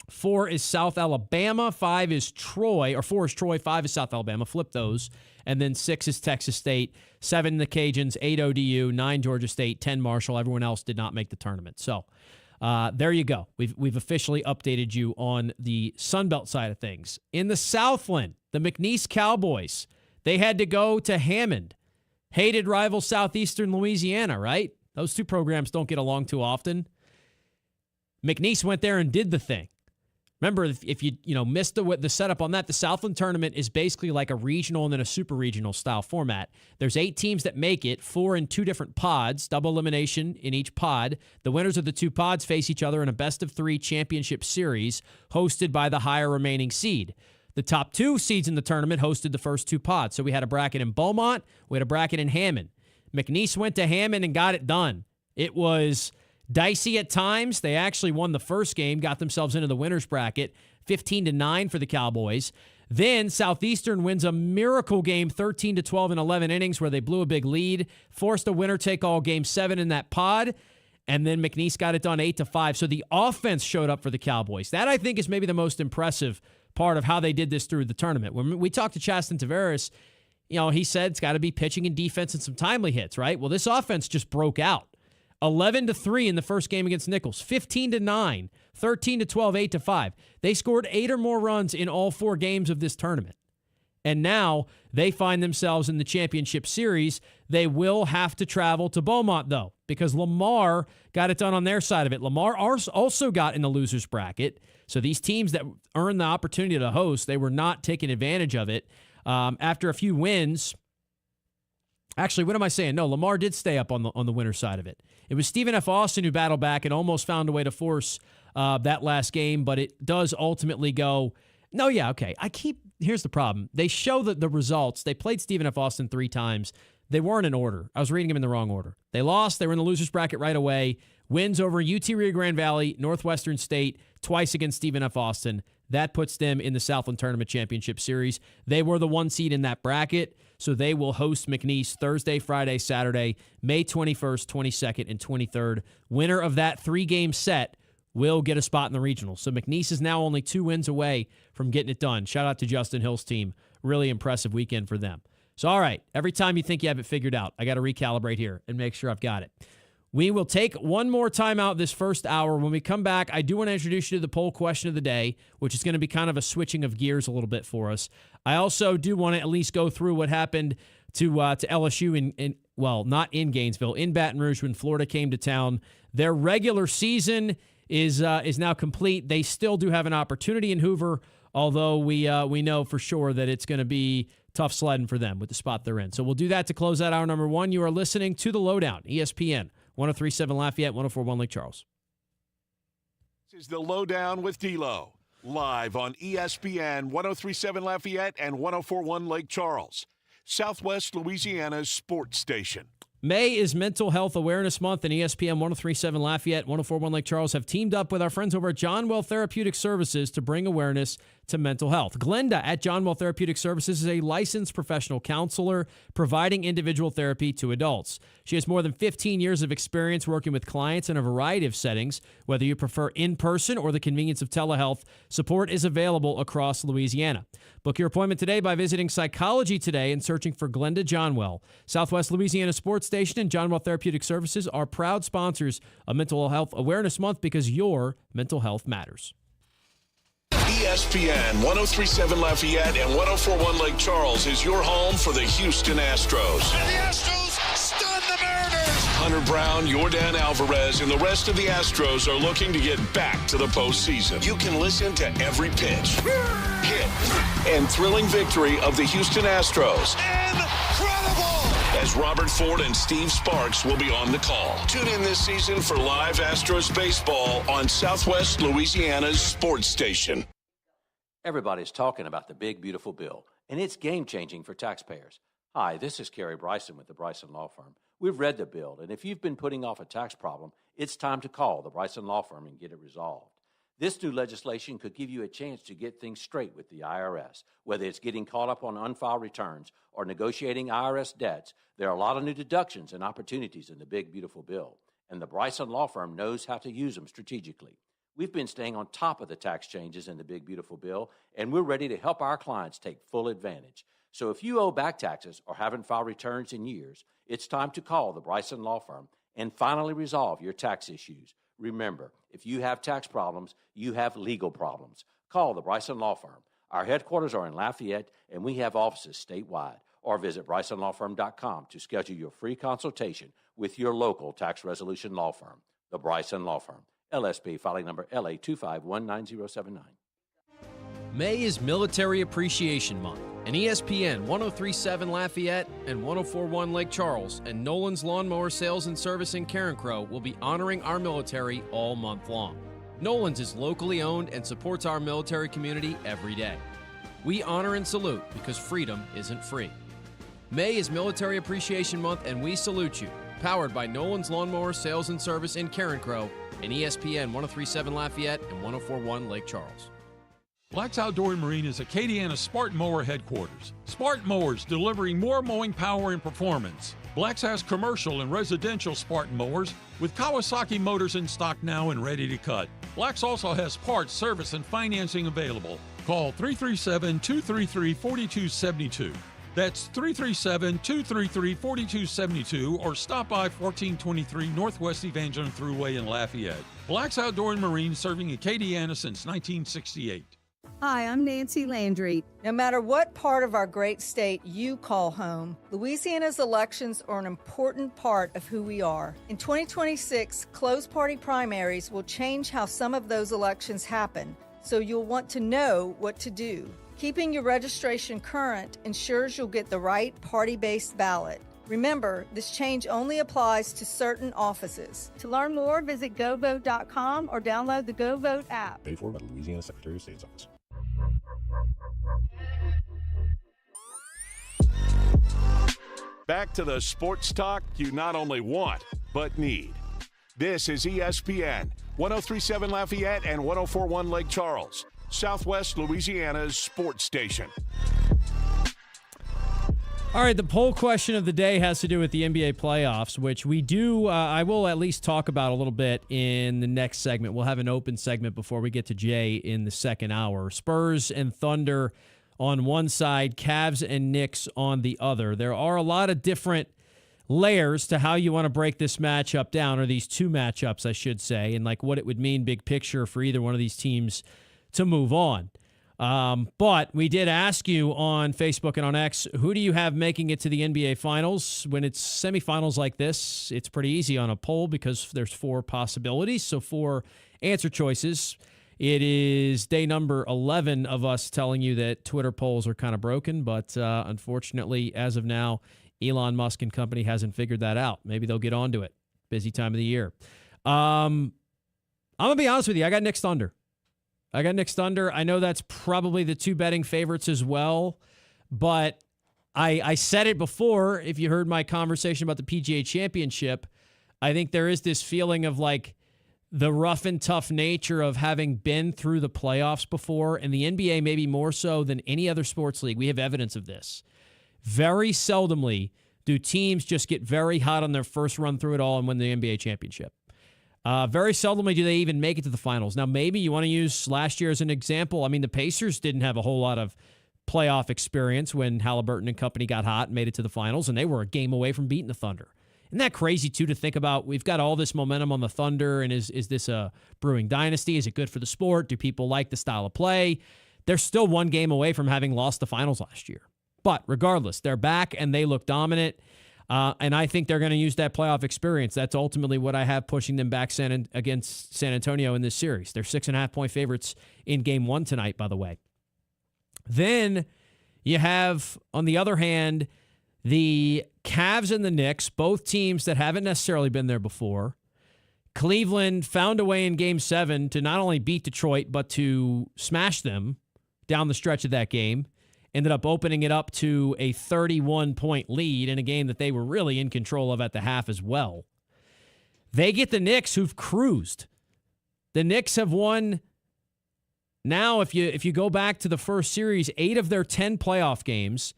4 is South Alabama. 5 is Troy, or 4 is Troy. 5 is South Alabama. Flip those. And then 6 is Texas State. 7 the Cajuns. 8 ODU. 9 Georgia State. 10 Marshall. Everyone else did not make the tournament. So there you go. We've officially updated you on the Sunbelt side of things. In the Southland, the McNeese Cowboys, they had to go to Hammond. Hated rival Southeastern Louisiana, right? Those two programs don't get along too often. McNeese went there and did the thing. Remember, if you missed the setup on that, the Southland tournament is basically like a regional and then a super regional style format. There's 8 teams that make it, 4 in 2 different pods, double elimination in each pod. The winners of the 2 pods face each other in a best-of-3 championship series hosted by the higher remaining seed. The top 2 seeds in the tournament hosted the first 2 pods. So we had a bracket in Beaumont, we had a bracket in Hammond. McNeese went to Hammond and got it done. It was Dicey at times. They actually won the first game, got themselves into the winner's bracket, 15-9 for the Cowboys. Then Southeastern wins a miracle game, 13-12 in 11 innings, where they blew a big lead, forced a winner-take-all game 7 in that pod, and then McNeese got it done 8-5. So the offense showed up for the Cowboys. That, I think, is maybe the most impressive part of how they did this through the tournament. When we talked to Chasten Tavares, he said it's got to be pitching and defense and some timely hits, right? Well, this offense just broke out. 11-3 in the first game against Nichols, 15-9, 13-12, 8-5. They scored 8 or more runs in all 4 games of this tournament. And now they find themselves in the championship series. They will have to travel to Beaumont, though, because Lamar got it done on their side of it. Lamar also got in the loser's bracket. So these teams that earned the opportunity to host, they were not taking advantage of it. After a few wins, actually, what am I saying? No, Lamar did stay up on the winner's side of it. It was Stephen F. Austin who battled back and almost found a way to force that last game, but it does ultimately go, no, yeah, okay. Here's the problem. They show the results. They played Stephen F. Austin 3 times. They weren't in order. I was reading them in the wrong order. They lost. They were in the loser's bracket right away. Wins over UT Rio Grande Valley, Northwestern State, twice against Stephen F. Austin. That puts them in the Southland Tournament Championship Series. They were the 1 seed in that bracket, so they will host McNeese Thursday, Friday, Saturday, May 21st, 22nd, and 23rd. Winner of that 3-game set will get a spot in the regional. So McNeese is now only 2 wins away from getting it done. Shout out to Justin Hill's team. Really impressive weekend for them. So, all right, every time you think you have it figured out, I got to recalibrate here and make sure I've got it. We will take one more time out this first hour. When we come back, I do want to introduce you to the poll question of the day, which is going to be kind of a switching of gears a little bit for us. I also do want to at least go through what happened to LSU not in Gainesville, in Baton Rouge when Florida came to town. Their regular season is now complete. They still do have an opportunity in Hoover, although we know for sure that it's going to be tough sledding for them with the spot they're in. So we'll do that to close out hour number 1. You are listening to the LohDown, ESPN. 103.7 Lafayette, 104.1 Lake Charles. This is the LohDown with D-Loh, live on ESPN 103.7 Lafayette and 104.1 Lake Charles, Southwest Louisiana's sports station. May is Mental Health Awareness Month, and ESPN 103.7 Lafayette, 104.1 Lake Charles have teamed up with our friends over at John Well Therapeutic Services to bring awareness to mental health. Glenda at John Well Therapeutic Services is a licensed professional counselor providing individual therapy to adults. She has more than 15 years of experience working with clients in a variety of settings. Whether you prefer in-person or the convenience of telehealth, support is available across Louisiana. Book your appointment today by visiting Psychology Today and searching for Glenda Johnwell. Southwest Louisiana Sports Station and John Well Therapeutic Services are proud sponsors of Mental Health Awareness Month because your mental health matters. ESPN 103.7 Lafayette and 104.1 Lake Charles is your home for the Houston Astros. And the Astros stun the Mariners. Hunter Brown, Yordan Alvarez, and the rest of the Astros are looking to get back to the postseason. You can listen to every pitch, hit, and thrilling victory of the Houston Astros. Incredible! As Robert Ford and Steve Sparks will be on the call. Tune in this season for live Astros baseball on Southwest Louisiana's sports station. Everybody's talking about the big, beautiful bill, and it's game-changing for taxpayers. Hi, this is Kerry Bryson with the Bryson Law Firm. We've read the bill, and if you've been putting off a tax problem, it's time to call the Bryson Law Firm and get it resolved. This new legislation could give you a chance to get things straight with the IRS. Whether it's getting caught up on unfiled returns or negotiating IRS debts, there are a lot of new deductions and opportunities in the big, beautiful bill, and the Bryson Law Firm knows how to use them strategically. We've been staying on top of the tax changes in the big, beautiful bill, and we're ready to help our clients take full advantage. So if you owe back taxes or haven't filed returns in years, it's time to call the Bryson Law Firm and finally resolve your tax issues. Remember, if you have tax problems, you have legal problems. Call the Bryson Law Firm. Our headquarters are in Lafayette, and we have offices statewide. Or visit BrysonLawFirm.com to schedule your free consultation with your local tax resolution law firm. The Bryson Law Firm. LSP filing number LA2519079. May is Military Appreciation Month, and ESPN 103.7 Lafayette and 104.1 Lake Charles and Nolan's Lawnmower Sales and Service in Carencro will be honoring our military all month long. Nolan's is locally owned and supports our military community every day. We honor and salute because freedom isn't free. May is Military Appreciation Month, and we salute you powered by Nolan's Lawnmower Sales and Service in Karen Crow and ESPN 103.7 Lafayette and 104.1 Lake Charles. Black's Outdoor and Marine is Acadiana's Spartan Mower headquarters. Spartan Mowers, delivering more mowing power and performance. Black's has commercial and residential Spartan mowers with Kawasaki motors in stock now and ready to cut. Black's also has parts, service, and financing available. Call 337-233-4272. That's 337-233-4272 or stop by 1423 Northwest Evangeline Thruway in Lafayette. Black's Outdoor and Marine, serving Acadiana since 1968. Hi, I'm Nancy Landry. No matter what part of our great state you call home, Louisiana's elections are an important part of who we are. In 2026, closed party primaries will change how some of those elections happen, so you'll want to know what to do. Keeping your registration current ensures you'll get the right party-based ballot. Remember, this change only applies to certain offices. To learn more, visit GoVote.com or download the GoVote app. Paid for by the Louisiana Secretary of State's office. Back to the sports talk you not only want, but need. This is ESPN, 103.7 Lafayette and 104.1 Lake Charles, Southwest Louisiana's sports station. All right, the poll question of the day has to do with the NBA playoffs, which we do, I will at least talk about a little bit in the next segment. We'll have an open segment before we get to Jay in the second hour. Spurs and Thunder on one side, Cavs and Knicks on the other. There are a lot of different layers to how you want to break this matchup down, or these two matchups, I should say, and like what it would mean big picture for either one of these teams to move on. But we did ask you on Facebook and on X, who do you have making it to the NBA Finals? When it's semifinals like this, it's pretty easy on a poll because there's 4 possibilities, so 4 answer choices. It is day number 11 of us telling you that Twitter polls are kind of broken, but unfortunately, as of now, Elon Musk and company hasn't figured that out. Maybe they'll get onto it. Busy time of the year. I'm going to be honest with you. I got Knicks Thunder. I know that's probably the 2 betting favorites as well, but I said it before. If you heard my conversation about the PGA Championship, I think there is this feeling of like the rough and tough nature of having been through the playoffs before, and the NBA maybe more so than any other sports league. We have evidence of this. Very seldomly do teams just get very hot on their first run through it all and win the NBA championship. Very seldomly do they even make it to the finals. Now, maybe you want to use last year as an example. I mean, the Pacers didn't have a whole lot of playoff experience when Halliburton and company got hot and made it to the finals, and they were a game away from beating the Thunder. Isn't that crazy, too, to think about? We've got all this momentum on the Thunder, and is this a brewing dynasty? Is it good for the sport? Do people like the style of play? They're still 1 game away from having lost the finals last year. But regardless, they're back, and they look dominant. And I think they're going to use that playoff experience. That's ultimately what I have pushing them back against San Antonio in this series. They're 6.5-point favorites in Game 1 tonight, by the way. Then you have, on the other hand, the Cavs and the Knicks, both teams that haven't necessarily been there before. Cleveland found a way in Game 7 to not only beat Detroit, but to smash them down the stretch of that game. Ended up opening it up to a 31-point lead in a game that they were really in control of at the half as well. They get the Knicks, who've cruised. The Knicks have won, now if you go back to the first series, 8 of their 10 playoff games.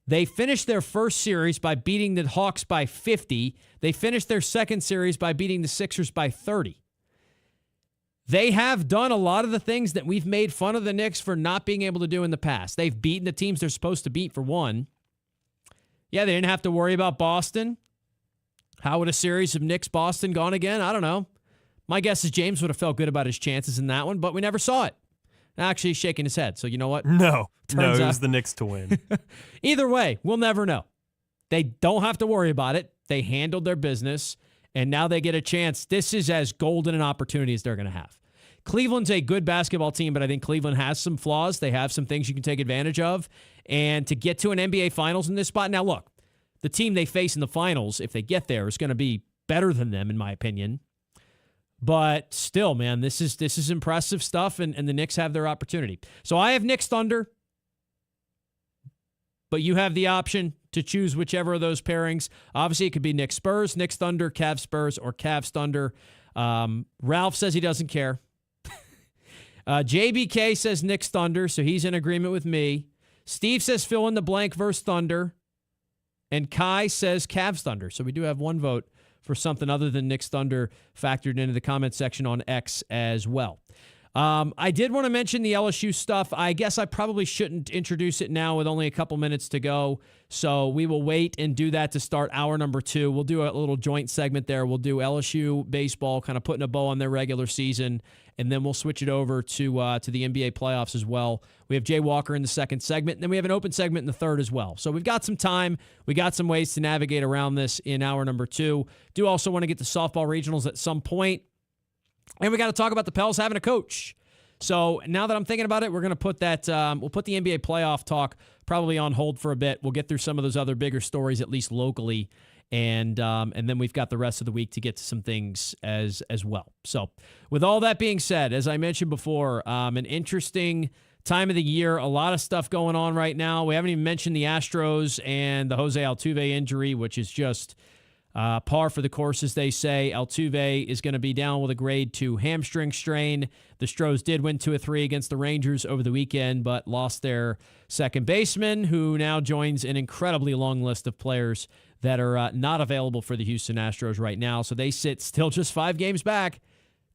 They finished their first series by beating the Hawks by 50. They finished their second series by beating the Sixers by 30. They have done a lot of the things that we've made fun of the Knicks for not being able to do in the past. They've beaten the teams they're supposed to beat, for one. Yeah, they didn't have to worry about Boston. How would a series of Knicks-Boston gone again? I don't know. My guess is James would have felt good about his chances in that one, but we never saw it. Actually, he's shaking his head, so you know what? No, it was out the Knicks to win. Either way, we'll never know. They don't have to worry about it. They handled their business, and now they get a chance. This is as golden an opportunity as they're going to have. Cleveland's a good basketball team, but I think Cleveland has some flaws. They have some things you can take advantage of. And to get to an NBA Finals in this spot, now look, the team they face in the finals, if they get there, is going to be better than them, in my opinion. But still, man, this is impressive stuff, and the Knicks have their opportunity. So I have Knicks Thunder. but you have the option to choose whichever of those pairings. Obviously, it could be Knicks Spurs, Knicks Thunder, Cavs Spurs, or Cavs Thunder. Ralph says he doesn't care. JBK says Knicks Thunder, so he's in agreement with me. Steve says fill in the blank versus Thunder. And Kai says Cavs Thunder. So we do have one vote for something other than Knicks Thunder factored into the comment section on X as well. I did want to mention the LSU stuff. I guess I probably shouldn't introduce it now with only a couple minutes to go. So we will wait and do that to start hour number 2. We'll do a little joint segment there. We'll do LSU baseball, kind of putting a bow on their regular season, and then we'll switch it over to the NBA playoffs as well. We have Jay Walker in the second segment, and then we have an open segment in the third as well. So we've got some time. We got some ways to navigate around this in hour number 2. Do also want to get to softball regionals at some point. And we got to talk about the Pels having a coach. So now that I'm thinking about it, we're going to put that, we'll put the NBA playoff talk probably on hold for a bit. We'll get through some of those other bigger stories, at least locally. And then we've got the rest of the week to get to some things as well. So with all that being said, as I mentioned before, an interesting time of the year, a lot of stuff going on right now. We haven't even mentioned the Astros and the Jose Altuve injury, which is just par for the course, as they say. Altuve is going to be down with a grade 2 hamstring strain. The Stros did win 2-3 against the Rangers over the weekend, but lost their second baseman, who now joins an incredibly long list of players that are not available for the Houston Astros right now. So they sit still just 5 games back,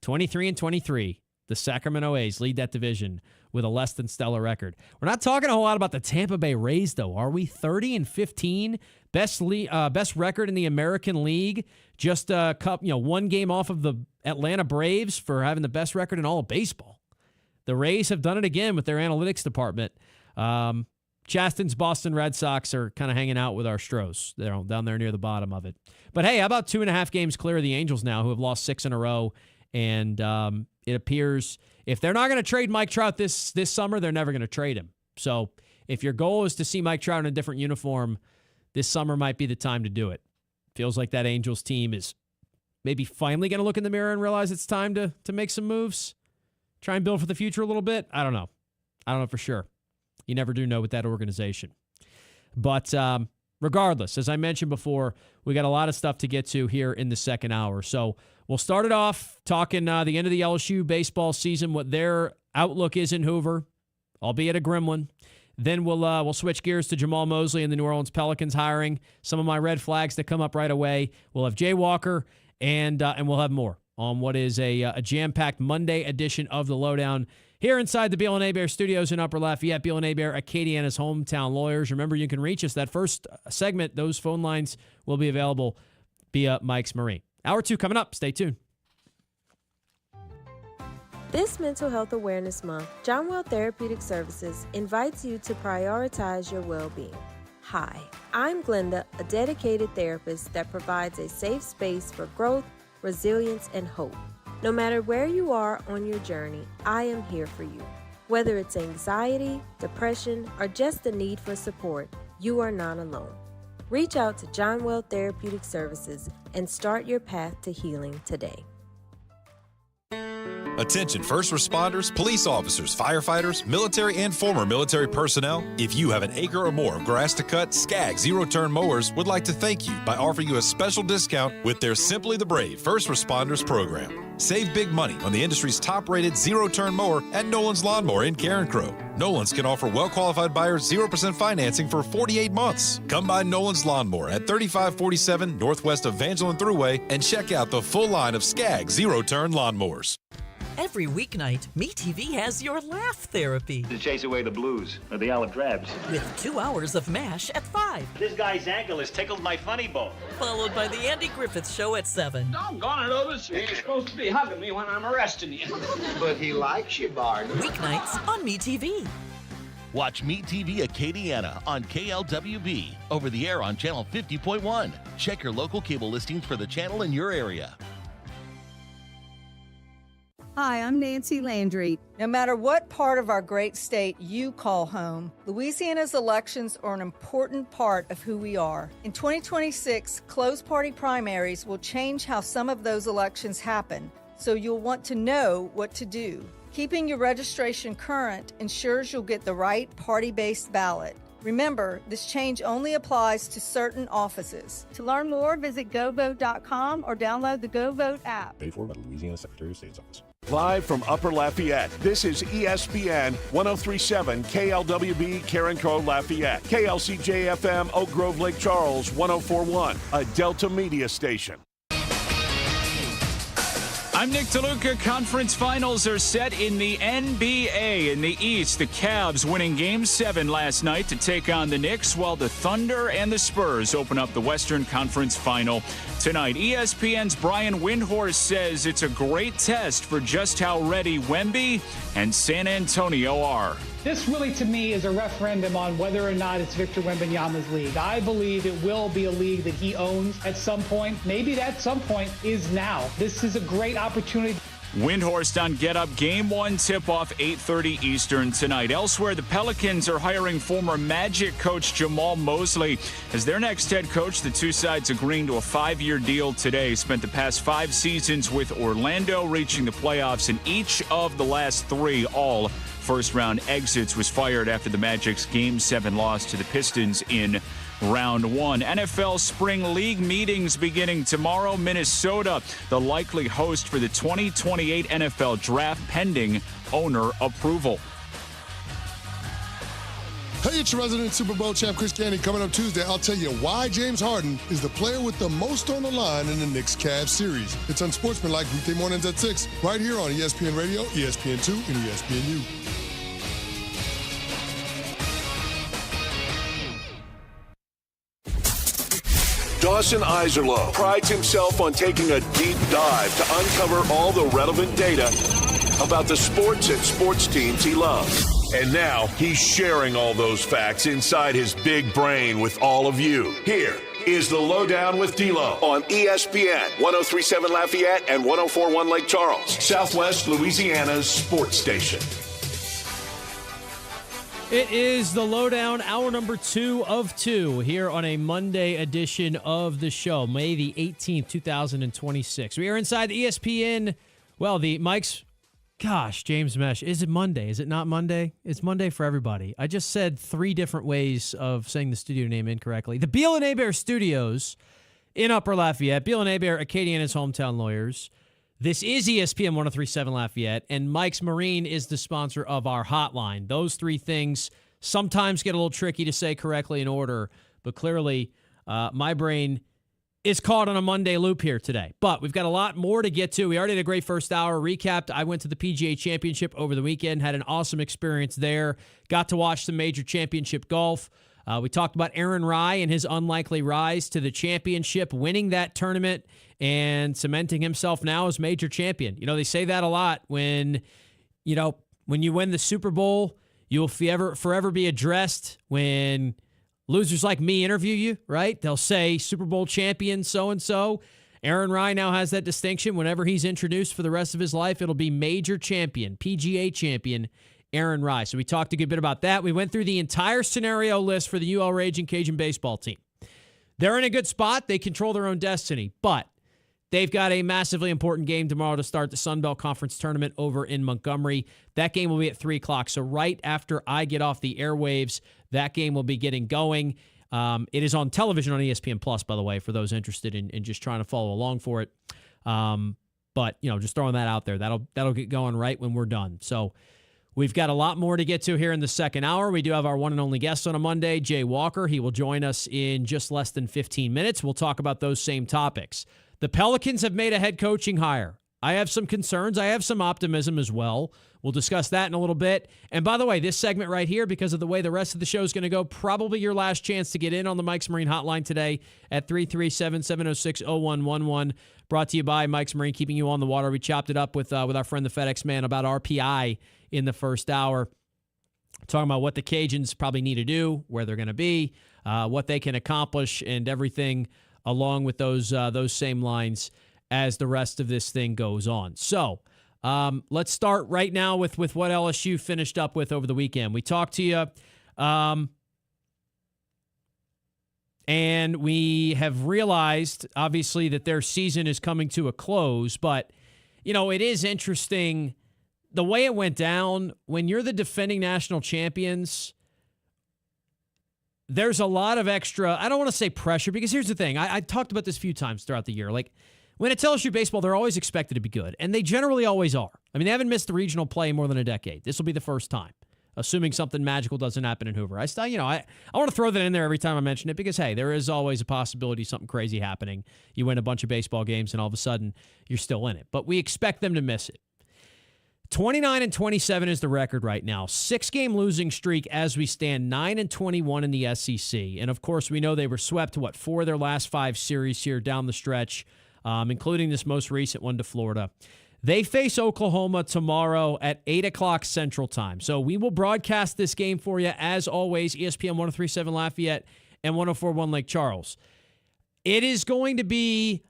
23-23. The Sacramento A's lead that division with a less than stellar record. We're not talking a whole lot about the Tampa Bay Rays, though, are we? 30-15, best record in the American League, just one game off of the Atlanta Braves for having the best record in all of baseball. The Rays have done it again with their analytics department. Chasten's Boston Red Sox are kind of hanging out with our Stros. They're down there near the bottom of it. But hey, how about 2.5 games clear of the Angels now, who have lost 6 in a row? And it appears if they're not going to trade Mike Trout this summer, they're never going to trade him. So if your goal is to see Mike Trout in a different uniform, this summer might be the time to do it. Feels like that Angels team is maybe finally going to look in the mirror and realize it's time to make some moves, try and build for the future a little bit. I don't know. I don't know for sure. You never do know with that organization. But regardless, as I mentioned before, we got a lot of stuff to get to here in the second hour. So we'll start it off talking the end of the LSU baseball season, what their outlook is in Hoover, albeit a grim one. Then we'll switch gears to Jamal Mosley and the New Orleans Pelicans hiring. Some of my red flags that come up right away. We'll have Jay Walker, and we'll have more on what is a jam-packed Monday edition of the LohDown here inside the Beal and Hebert studios in Upper Lafayette. Beal and Hebert, Acadiana's hometown lawyers. Remember, you can reach us. That first segment, those phone lines will be available via Mike's Marine. Hour 2 coming up. Stay tuned. This Mental Health Awareness Month, John Well Therapeutic Services invites you to prioritize your well-being. Hi, I'm Glenda, a dedicated therapist that provides a safe space for growth, resilience, and hope. No matter where you are on your journey, I am here for you. Whether it's anxiety, depression, or just the need for support, you are not alone. Reach out to John Well Therapeutic Services and start your path to healing today. Attention first responders, police officers, firefighters, military and former military personnel. If you have an acre or more of grass to cut, Skag Zero-Turn Mowers would like to thank you by offering you a special discount with their Simply the Brave First Responders program. Save big money on the industry's top-rated zero-turn mower at Nolan's Lawnmower in Carencro. Nolan's can offer well-qualified buyers 0% financing for 48 months. Come by Nolan's Lawnmower at 3547 Northwest Evangeline Thruway and check out the full line of Skag zero-turn lawnmowers. Every weeknight, MeTV has your laugh therapy. To chase away the blues or the olive drabs. With 2 hours of MASH at 5. This guy's ankle has tickled my funny bone. Followed by the Andy Griffith Show at 7. Doggone it, Otis. You're supposed to be hugging me when I'm arresting you. But he likes you, Bart. Weeknights on MeTV. Watch MeTV Acadiana on KLWB. Over the air on Channel 50.1. Check your local cable listings for the channel in your area. Hi, I'm Nancy Landry. No matter what part of our great state you call home, Louisiana's elections are an important part of who we are. In 2026, closed party primaries will change how some of those elections happen, so you'll want to know what to do. Keeping your registration current ensures you'll get the right party-based ballot. Remember, this change only applies to certain offices. To learn more, visit GoVote.com or download the GoVote app. Paid for by the Louisiana Secretary of State's office. Live from Upper Lafayette, this is ESPN 1037 KLWB Carencro Lafayette, KLCJ-FM Oak Grove Lake Charles 1041, a Delta Media station. I'm Nick DeLuca. Conference finals are set in the NBA. In the East, the Cavs winning Game 7 last night to take on the Knicks, while the Thunder and the Spurs open up the Western Conference final tonight. ESPN's Brian Windhorst says it's a great test for just how ready Wemby and San Antonio are. This really, to me, is a referendum on whether or not it's Victor Wembanyama's league. I believe it will be a league that he owns at some point. Maybe that some point is now. This is a great opportunity. Windhorst on Get Up. Game 1 tip-off 8:30 Eastern tonight. Elsewhere, the Pelicans are hiring former Magic coach Jamal Mosley as their next head coach. The two sides agreeing to a 5-year deal today. Spent the past 5 seasons with Orlando, reaching the playoffs in each of the last 3. All first-round exits. Was fired after the Magic's Game 7 loss to the Pistons in Round 1. NFL Spring League meetings beginning tomorrow. Minnesota, the likely host for the 2028 NFL Draft, pending owner approval. Hey, it's your resident Super Bowl champ, Chris Candy. Coming up Tuesday, I'll tell you why James Harden is the player with the most on the line in the Knicks-Cavs series. It's Unsportsmanlike weekday mornings at 6, right here on ESPN Radio, ESPN2, and ESPNU. Dawson Iserloh prides himself on taking a deep dive to uncover all the relevant data about the sports and sports teams he loves. And now he's sharing all those facts inside his big brain with all of you. Here is the LohDown with D-Loh on ESPN 1037 Lafayette and 1041 Lake Charles, Southwest Louisiana's sports station. It is the LohDown, hour number 2 of 2 here on a Monday edition of the show, May the 18th, 2026. We are inside the ESPN, well, the Mike's, gosh, James Mesh, is it Monday? Is it not Monday? It's Monday for everybody. I just said 3 different ways of saying the studio name incorrectly. The Beal and Hebert Studios in Upper Lafayette. Beal and Hebert, Acadiana's hometown lawyers. This is ESPN 1037 Lafayette, and Mike's Marine is the sponsor of our hotline. Those 3 things sometimes get a little tricky to say correctly in order, but clearly my brain is caught on a Monday loop here today. But we've got a lot more to get to. We already had a great first hour recapped. I went to the PGA Championship over the weekend, had an awesome experience there, got to watch some major championship golf. We talked about Aaron Rai and his unlikely rise to the championship, winning that tournament and cementing himself now as major champion. You know, they say that a lot when you win the Super Bowl, you'll forever be addressed. When losers like me interview you, right? They'll say Super Bowl champion so-and-so. Aaron Rai now has that distinction. Whenever he's introduced for the rest of his life, it'll be major champion, PGA champion, Aaron Rai. So we talked a good bit about that. We went through the entire scenario list for the UL Raging Cajun baseball team. They're in a good spot. They control their own destiny, but they've got a massively important game tomorrow to start the Sun Belt Conference tournament over in Montgomery. That game will be at 3 o'clock. So right after I get off the airwaves, that game will be getting going. It is on television on ESPN Plus, by the way, for those interested in just trying to follow along for it. But, just throwing that out there. That'll get going right when we're done. So we've got a lot more to get to here in the second hour. We do have our one and only guest on a Monday, Jay Walker. He will join us in just less than 15 minutes. We'll talk about those same topics. The Pelicans have made a head coaching hire. I have some concerns. I have some optimism as well. We'll discuss that in a little bit. And by the way, this segment right here, because of the way the rest of the show is going to go, probably your last chance to get in on the Mike's Marine hotline today at 337-706-0111. Brought to you by Mike's Marine, keeping you on the water. We chopped it up with our friend the FedEx man about RPI in the first hour. Talking about what the Cajuns probably need to do, where they're going to be, what they can accomplish, and everything along with those same lines as the rest of this thing goes on. So let's start right now with what LSU finished up with over the weekend. We talked to you, and we have realized, obviously, that their season is coming to a close. But, it is interesting the way it went down. When you're the defending national champions, there's a lot of extra, I don't want to say pressure, because here's the thing. I talked about this a few times throughout the year. Like, when it's LSU baseball, they're always expected to be good, and they generally always are. I mean, they haven't missed the regional play in more than a decade. This will be the first time, assuming something magical doesn't happen in Hoover. I want to throw that in there every time I mention it because, hey, there is always a possibility something crazy happening. You win a bunch of baseball games, and all of a sudden, you're still in it. But we expect them to miss it. 29-27 is the record right now. 6-game losing streak as we stand, 9-21 in the SEC. And, of course, we know they were swept, 4 of their last 5 series here down the stretch, including this most recent one to Florida. They face Oklahoma tomorrow at 8 o'clock Central Time. So we will broadcast this game for you, as always, ESPN 103.7 Lafayette and 104.1 Lake Charles. It is going to be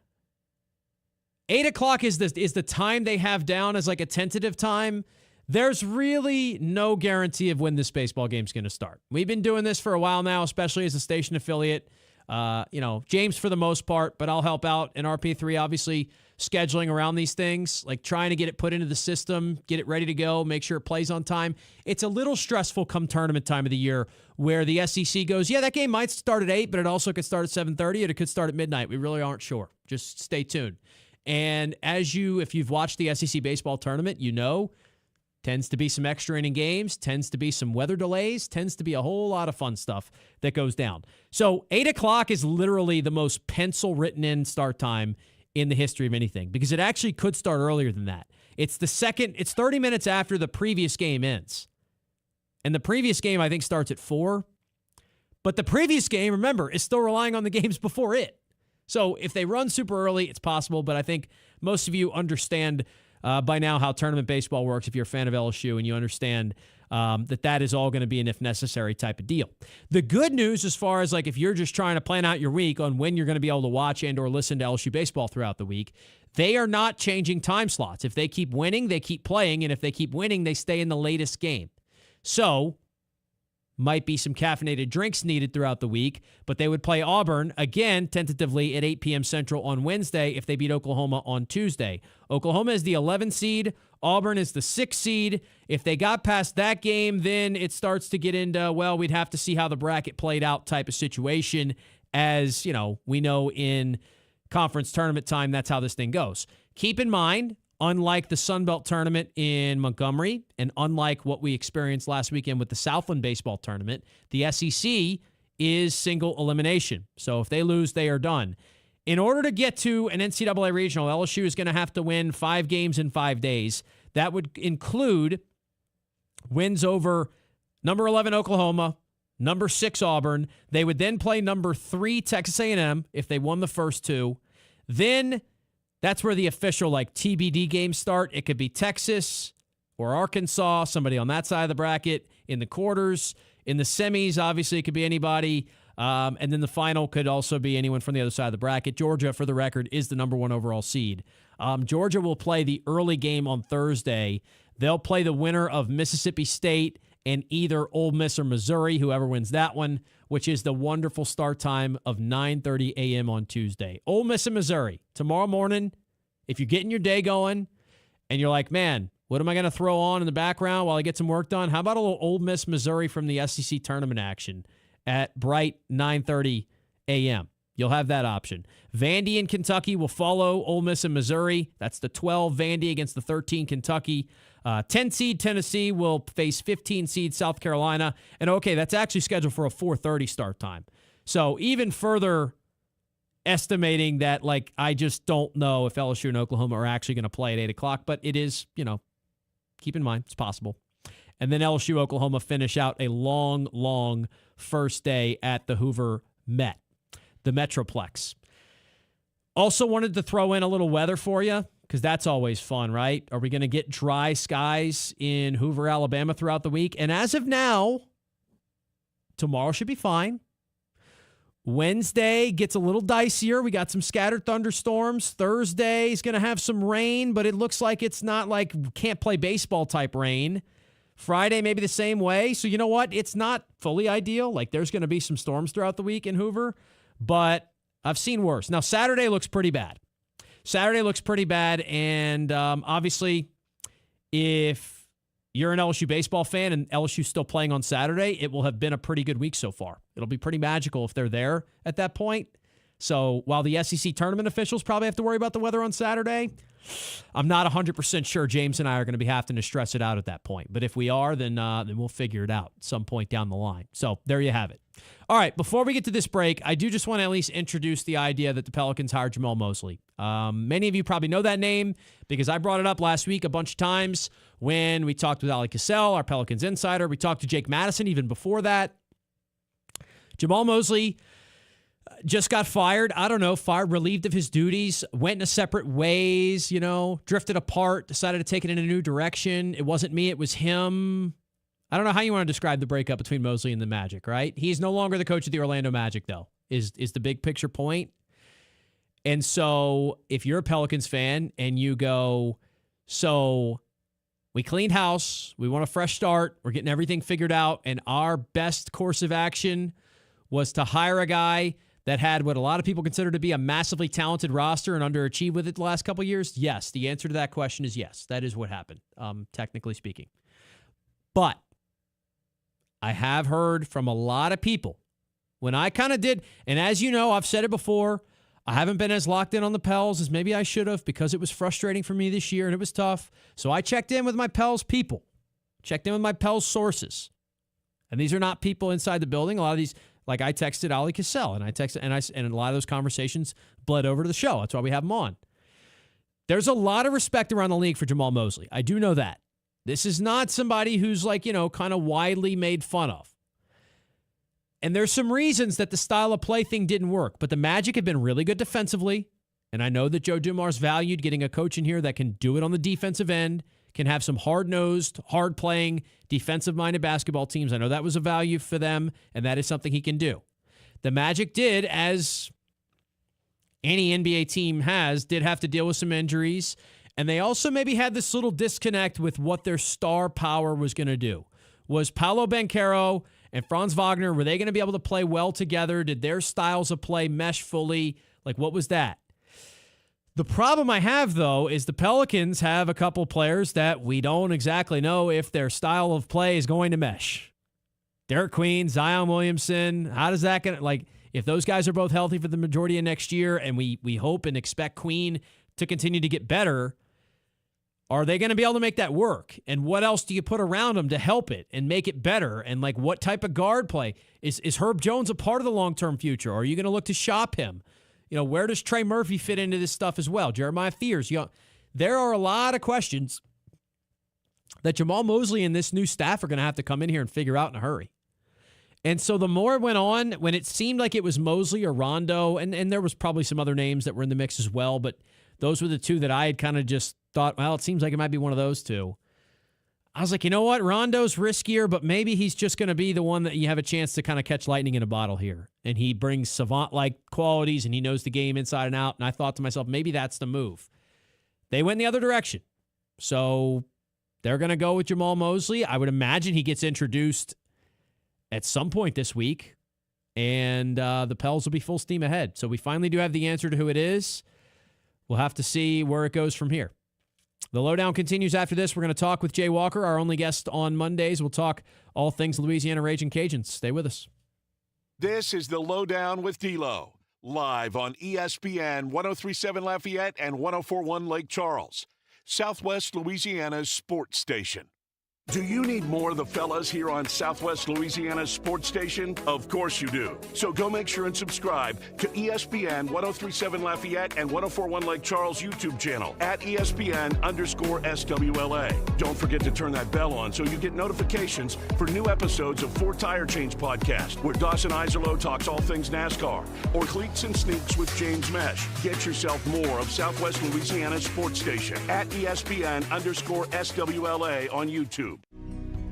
8 o'clock is the time they have down as like a tentative time. There's really no guarantee of when this baseball game's going to start. We've been doing this for a while now, especially as a station affiliate. James for the most part, but I'll help out. And RP3, obviously, scheduling around these things, like trying to get it put into the system, get it ready to go, make sure it plays on time. It's a little stressful come tournament time of the year where the SEC goes, yeah, that game might start at 8, but it also could start at 7:30 and it could start at midnight. We really aren't sure. Just stay tuned. And if you've watched the SEC baseball tournament, tends to be some extra inning games, tends to be some weather delays, tends to be a whole lot of fun stuff that goes down. So 8 o'clock is literally the most pencil written in start time in the history of anything, because it actually could start earlier than that. It's 30 minutes after the previous game ends. And the previous game, I think, starts at 4. But the previous game, remember, is still relying on the games before it. So if they run super early, it's possible, but I think most of you understand by now how tournament baseball works if you're a fan of LSU and you understand that is all going to be an if necessary type of deal. The good news as far as like if you're just trying to plan out your week on when you're going to be able to watch and or listen to LSU baseball throughout the week, they are not changing time slots. If they keep winning, they keep playing, and if they keep winning, they stay in the latest game. So might be some caffeinated drinks needed throughout the week, but they would play Auburn, again, tentatively at 8 p.m. Central on Wednesday if they beat Oklahoma on Tuesday. Oklahoma is the 11th seed. Auburn is the 6th seed. If they got past that game, then it starts to get into, well, we'd have to see how the bracket played out type of situation. As, we know in conference tournament time, that's how this thing goes. Keep in mind, unlike the Sun Belt tournament in Montgomery, and unlike what we experienced last weekend with the Southland baseball tournament, the SEC is single elimination. So if they lose, they are done. In order to get to an NCAA regional, LSU is going to have to win 5 games in 5 days. That would include wins over number 11 Oklahoma, number 6 Auburn. They would then play number 3 Texas A&M if they won the first 2. Then that's where the official TBD games start. It could be Texas or Arkansas, somebody on that side of the bracket in the quarters. In the semis, obviously, it could be anybody. And then the final could also be anyone from the other side of the bracket. Georgia, for the record, is the number 1 overall seed. Georgia will play the early game on Thursday. They'll play the winner of Mississippi State and either Ole Miss or Missouri, whoever wins that one, which is the wonderful start time of 9:30 a.m. on Tuesday. Ole Miss and Missouri. Tomorrow morning, if you're getting your day going and you're like, man, what am I going to throw on in the background while I get some work done? How about a little Ole Miss, Missouri from the SEC tournament action at bright 9:30 a.m.? You'll have that option. Vandy and Kentucky will follow Ole Miss and Missouri. That's the 12 Vandy against the 13 Kentucky. 10 seed Tennessee will face 15 seed South Carolina. And okay, that's actually scheduled for a 4:30 start time. So even further estimating that, I just don't know if LSU and Oklahoma are actually going to play at 8 o'clock, but it is, keep in mind, it's possible. And then LSU, Oklahoma finish out a long, long first day at the Hoover Met, the Metroplex. Also wanted to throw in a little weather for you, because that's always fun, right? Are we going to get dry skies in Hoover, Alabama throughout the week? And as of now, tomorrow should be fine. Wednesday gets a little dicier. We got some scattered thunderstorms. Thursday is going to have some rain, but it looks like it's not can't play baseball type rain. Friday, maybe the same way. So you know what? It's not fully ideal. There's going to be some storms throughout the week in Hoover, but I've seen worse. Now, Saturday looks pretty bad. And obviously, if you're an LSU baseball fan and LSU's still playing on Saturday, it will have been a pretty good week so far. It'll be pretty magical if they're there at that point. So while the SEC tournament officials probably have to worry about the weather on Saturday, I'm not 100% sure James and I are going to be having to stress it out at that point. But if we are, then we'll figure it out at some point down the line. So there you have it. All right, before we get to this break, I do just want to at least introduce the idea that the Pelicans hired Jamal Mosley. Many of you probably know that name because I brought it up last week a bunch of times when we talked with Ali Cassell, our Pelicans insider. We talked to Jake Madison even before that. Jamal Mosley just got fired. I don't know, relieved of his duties, went in separate ways, drifted apart, decided to take it in a new direction. It wasn't me, it was him. I don't know how you want to describe the breakup between Mosley and the Magic, right? He's no longer the coach of the Orlando Magic, though, is the big picture point. And so if you're a Pelicans fan and you go, so we cleaned house, we want a fresh start, we're getting everything figured out, and our best course of action was to hire a guy that had what a lot of people consider to be a massively talented roster and underachieved with it the last couple of years? Yes, the answer to that question is yes. That is what happened, technically speaking. But I have heard from a lot of people when I kind of did, and as you know, I've said it before, I haven't been as locked in on the Pels as maybe I should have because it was frustrating for me this year and it was tough. So I checked in with my Pels people, checked in with my Pels sources. And these are not people inside the building. A lot of these, like I texted Ali Cassell and and a lot of those conversations bled over to the show. That's why we have them on. There's a lot of respect around the league for Jamal Mosley. I do know that. This is not somebody who's kind of widely made fun of. And there's some reasons that the style of play thing didn't work, but the Magic have been really good defensively. And I know that Joe Dumars valued getting a coach in here that can do it on the defensive end, can have some hard-nosed, hard-playing, defensive-minded basketball teams. I know that was a value for them, and that is something he can do. The Magic did, as any NBA team did have to deal with some injuries. And they also maybe had this little disconnect with what their star power was going to do. Was Paolo Banchero and Franz Wagner, were they going to be able to play well together? Did their styles of play mesh fully? What was that? The problem I have, though, is the Pelicans have a couple players that we don't exactly know if their style of play is going to mesh. Derek Queen, Zion Williamson, how does that get, if those guys are both healthy for the majority of next year and we hope and expect Queen to continue to get better, are they going to be able to make that work? And what else do you put around them to help it and make it better? And what type of guard play? Is Herb Jones a part of the long-term future? Or are you going to look to shop him? Where does Trey Murphy fit into this stuff as well? Jeremiah Fears. There are a lot of questions that Jamal Mosley and this new staff are going to have to come in here and figure out in a hurry. And so the more it went on, when it seemed like it was Mosley or Rondo, and there was probably some other names that were in the mix as well, but those were the two that I had kind of just thought, well, it seems like it might be one of those two. I was like, you know what? Rondo's riskier, but maybe he's just going to be the one that you have a chance to kind of catch lightning in a bottle here. And he brings savant-like qualities, and he knows the game inside and out. And I thought to myself, maybe that's the move. They went in the other direction. So they're going to go with Jamal Mosley. I would imagine he gets introduced at some point this week, and the Pels will be full steam ahead. So we finally do have the answer to who it is. We'll have to see where it goes from here. The Lowdown continues after this. We're going to talk with Jay Walker, our only guest on Mondays. We'll talk all things Louisiana Raging Cajuns. Stay with us. This is the Lowdown with D-Loh, live on ESPN 103.7 Lafayette and 104.1 Lake Charles, Southwest Louisiana's sports station. Do you need more of the fellas here on Southwest Louisiana's sports station? Of course you do. So go make sure and subscribe to ESPN 103.7 Lafayette and 104.1 Lake Charles YouTube channel at ESPN_SWLA. Don't forget to turn that bell on so you get notifications for new episodes of Four Tire Change Podcast, where Dawson Iserloh talks all things NASCAR, or Cleats and Sneaks with James Mesh. Get yourself more of Southwest Louisiana's sports station at ESPN_SWLA on YouTube.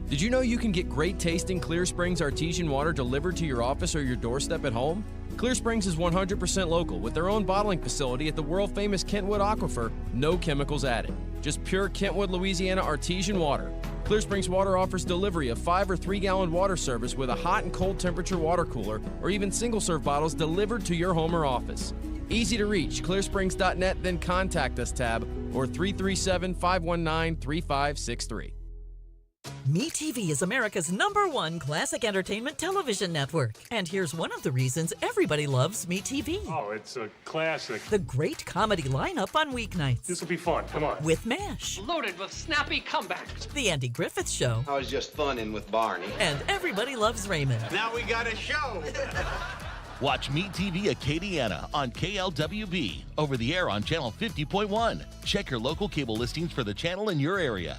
Did you know you can get great tasting Clear Springs artesian water delivered to your office or your doorstep at home? Clear Springs is 100% local with their own bottling facility at the world-famous Kentwood Aquifer, no chemicals added. Just pure Kentwood, Louisiana artesian water. Clear Springs Water offers delivery of 5 or 3-gallon water service with a hot and cold temperature water cooler or even single-serve bottles delivered to your home or office. Easy to reach, clearsprings.net, then contact us tab or 337-519-3563. MeTV is America's #1 classic entertainment television network. And here's one of the reasons everybody loves MeTV. Oh, it's a classic. The great comedy lineup on weeknights. This will be fun. Come on. With MASH. Loaded with snappy comebacks. The Andy Griffith Show. I was just funning with Barney. And Everybody Loves Raymond. Now we got a show. Watch Meet TV Acadiana on KLWB, over the air on Channel 50.1. Check your local cable listings for the channel in your area.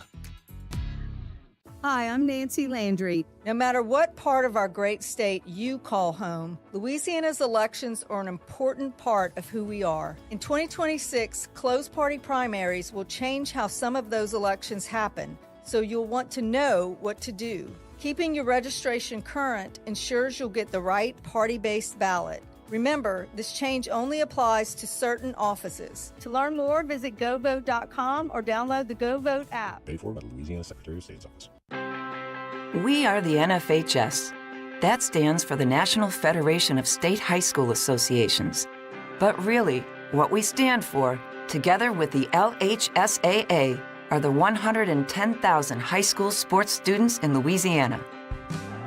Hi, I'm Nancy Landry. No matter what part of our great state you call home, Louisiana's elections are an important part of who we are. In 2026, closed party primaries will change how some of those elections happen, so you'll want to know what to do. Keeping your registration current ensures you'll get the right party-based ballot. Remember, this change only applies to certain offices. To learn more, visit GoVote.com or download the GoVote app. Paid for by the Louisiana Secretary of State's office. We are the NFHS. That stands for the National Federation of State High School Associations. But really, what we stand for, together with the LHSAA, are the 110,000 high school sports students in Louisiana.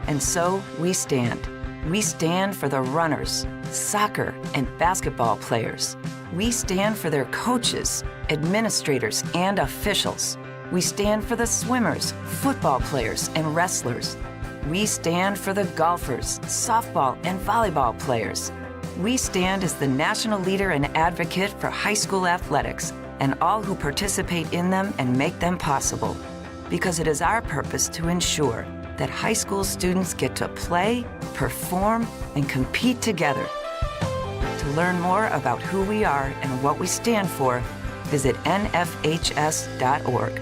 And so we stand. We stand for the runners, soccer and basketball players. We stand for their coaches, administrators, and officials. We stand for the swimmers, football players, and wrestlers. We stand for the golfers, softball, and volleyball players. We stand as the national leader and advocate for high school athletics and all who participate in them and make them possible. Because it is our purpose to ensure that high school students get to play, perform, and compete together. To learn more about who we are and what we stand for, visit nfhs.org.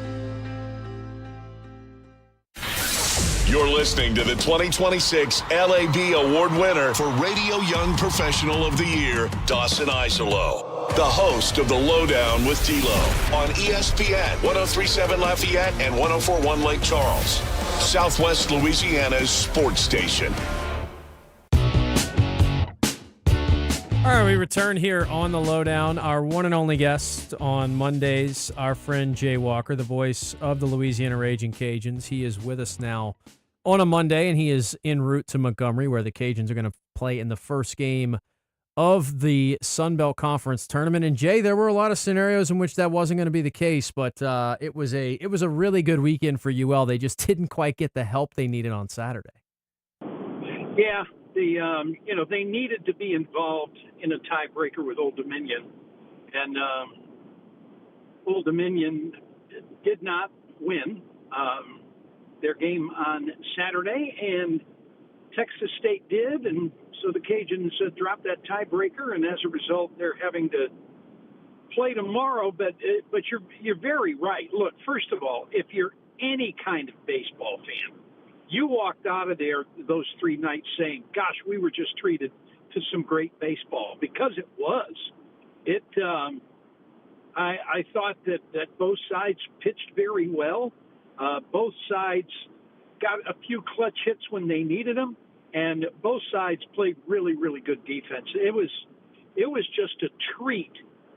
You're listening to the 2026 LAB Award winner for Radio Young Professional of the Year, Dawson Iserloh, the host of the LohDown with D-Loh on ESPN 103.7 Lafayette and 104.1 Lake Charles, Southwest Louisiana's sports station. All right, we return here on the LohDown. Our one and only guest on Mondays, our friend Jay Walker, the voice of the Louisiana Raging Cajuns. He is with us now on a Monday, and he is en route to Montgomery, where the Cajuns are going to play in the first game of the Sun Belt Conference tournament. And Jay, there were a lot of scenarios in which that wasn't going to be the case, but it was a really good weekend for UL. They just didn't quite get the help they needed on Saturday. Yeah, they needed to be involved in a tiebreaker with Old Dominion, and Old Dominion did not win their game on Saturday, and Texas State did, and so the Cajuns dropped that tiebreaker, and as a result, they're having to play tomorrow. But you're very right. Look, first of all, if you're any kind of baseball fan, you walked out of there those 3 nights saying, gosh, we were just treated to some great baseball, because it was. I thought that both sides pitched very well. Both sides got a few clutch hits when they needed them, and both sides played really, really good defense. It was just a treat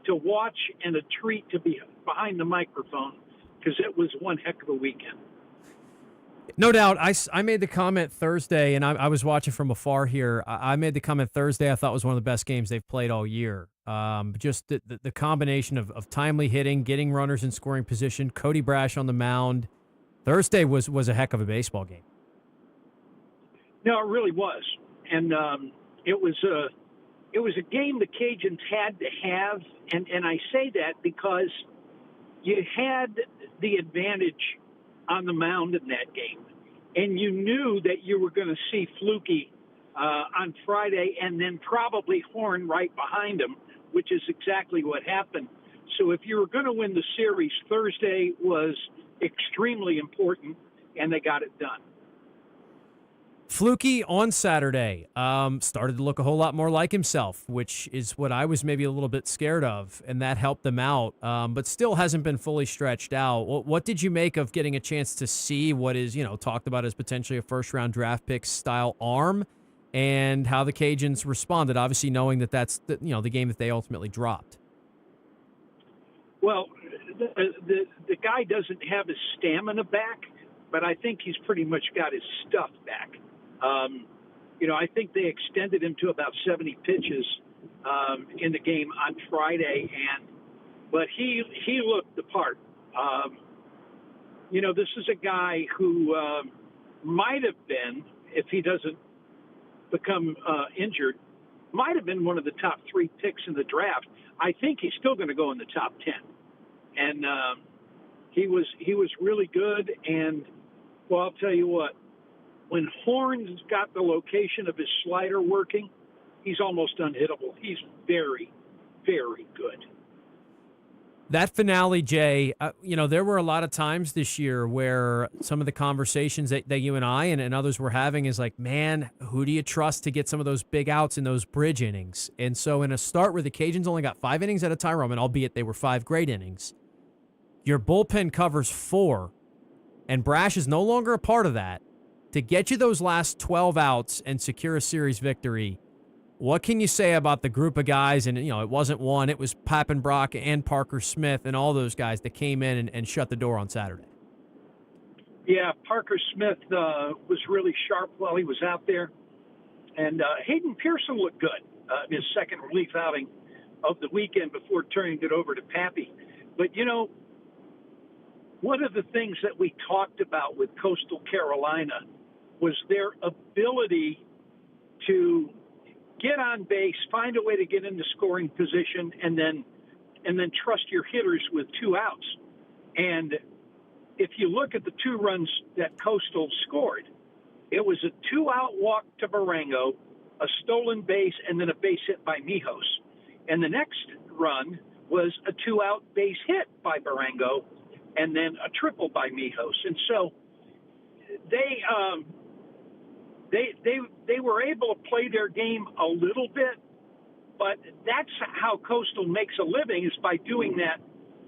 to watch and a treat to be behind the microphone, because it was one heck of a weekend. No doubt. I made the comment Thursday, and I was watching from afar here. I made the comment Thursday I thought was one of the best games they've played all year. Just the combination of timely hitting, getting runners in scoring position, Cody Brash on the mound. Thursday was a heck of a baseball game. No, it really was. And it was a game the Cajuns had to have, and I say that because you had the advantage on the mound in that game, and you knew that you were going to see Fluky on Friday, and then probably Horn right behind him, which is exactly what happened. So if you were going to win the series, Thursday was extremely important, and they got it done. Fluky on Saturday started to look a whole lot more like himself, which is what I was maybe a little bit scared of, and that helped them out, but still hasn't been fully stretched out. What did you make of getting a chance to see what is, talked about as potentially a first-round draft pick style arm, and how the Cajuns responded, obviously knowing that that's the game that they ultimately dropped? Well, the guy doesn't have his stamina back, but I think he's pretty much got his stuff back. I think they extended him to about 70 pitches in the game on Friday, but he looked the part. This is a guy who might have been, if he doesn't become injured, might have been one of the top 3 picks in the draft. I think he's still going to go in the top 10. And he was really good. And, well, I'll tell you what, when Horn's got the location of his slider working, he's almost unhittable. He's very, very good. That finale, Jay, there were a lot of times this year where some of the conversations that you and I and others were having is like, man, who do you trust to get some of those big outs in those bridge innings? And so in a start where the Cajuns only got 5 innings out of Ty Roman, albeit they were 5 great innings, your bullpen covers 4, and Brash is no longer a part of that. To get you those last 12 outs and secure a series victory, what can you say about the group of guys? And, it wasn't one. It was Pappenbrock and Parker Smith and all those guys that came in and shut the door on Saturday. Yeah, Parker Smith was really sharp while he was out there. And Hayden Pearson looked good in his second relief outing of the weekend before turning it over to Pappy. But, one of the things that we talked about with Coastal Carolina was their ability to get on base, find a way to get into scoring position, and then trust your hitters with 2 outs. And if you look at the 2 runs that Coastal scored, it was a 2-out walk to Barango, a stolen base, and then a base hit by Mijos. And the next run was a 2-out base hit by Barango, and then a triple by Mijos. And so they were able to play their game a little bit, but that's how Coastal makes a living, is by doing that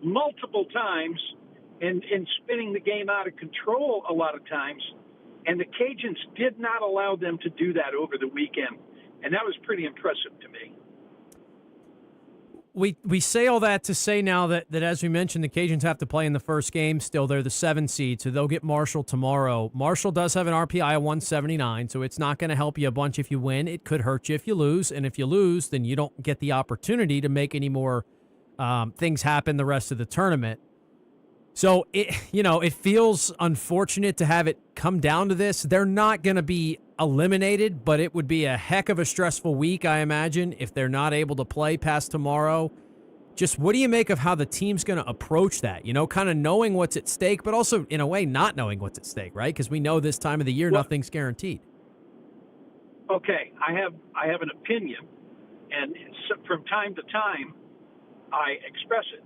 multiple times and spinning the game out of control a lot of times. And the Cajuns did not allow them to do that over the weekend, and that was pretty impressive to me. We say all that to say now that as we mentioned, the Cajuns have to play in the first game still. They're the 7 seed, so they'll get Marshall tomorrow. Marshall does have an RPI of 179, so it's not going to help you a bunch if you win. It could hurt you if you lose, and if you lose, then you don't get the opportunity to make any more things happen the rest of the tournament. So, it feels unfortunate to have it come down to this. They're not going to be eliminated, but it would be a heck of a stressful week, I imagine, if they're not able to play past tomorrow. Just what do you make of how the team's going to approach that? Kind of knowing what's at stake, but also, in a way, not knowing what's at stake, right? Because we know this time of the year, nothing's guaranteed. Okay, I have an opinion, and from time to time, I express it.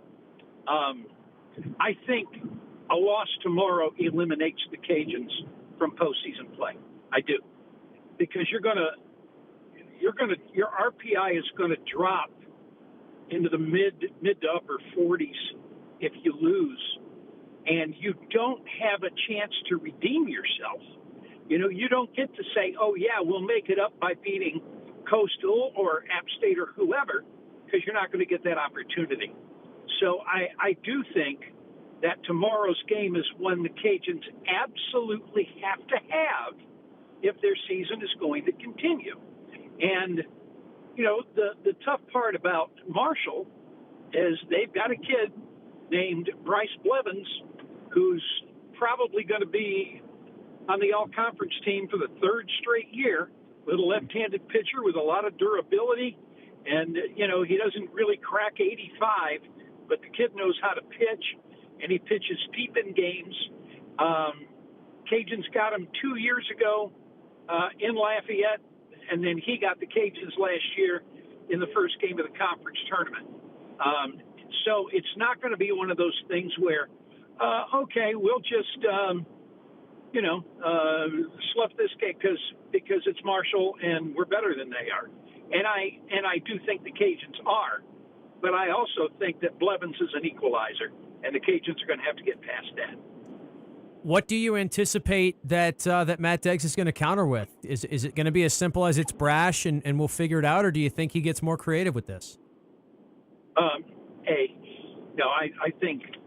I think a loss tomorrow eliminates the Cajuns from postseason play. I do, because your RPI is going to drop into the mid to upper 40s if you lose, and you don't have a chance to redeem yourself. You don't get to say, oh yeah, we'll make it up by beating Coastal or App State or whoever, because you're not going to get that opportunity. So I do think that tomorrow's game is one the Cajuns absolutely have to have if their season is going to continue. And, the tough part about Marshall is they've got a kid named Bryce Blevins who's probably going to be on the all-conference team for the 3rd straight year, with a left-handed pitcher with a lot of durability. And, he doesn't really crack 85, but the kid knows how to pitch, and he pitches deep in games. Cajuns got him 2 years ago in Lafayette, and then he got the Cajuns last year in the first game of the conference tournament. So it's not going to be one of those things where, okay, we'll just, slough this cake because it's Marshall and we're better than they are. And I do think the Cajuns are. But I also think that Blevins is an equalizer, and the Cajuns are going to have to get past that. What do you anticipate that Matt Deggs is going to counter with? Is it going to be as simple as it's brash and we'll figure it out, or do you think he gets more creative with this? I think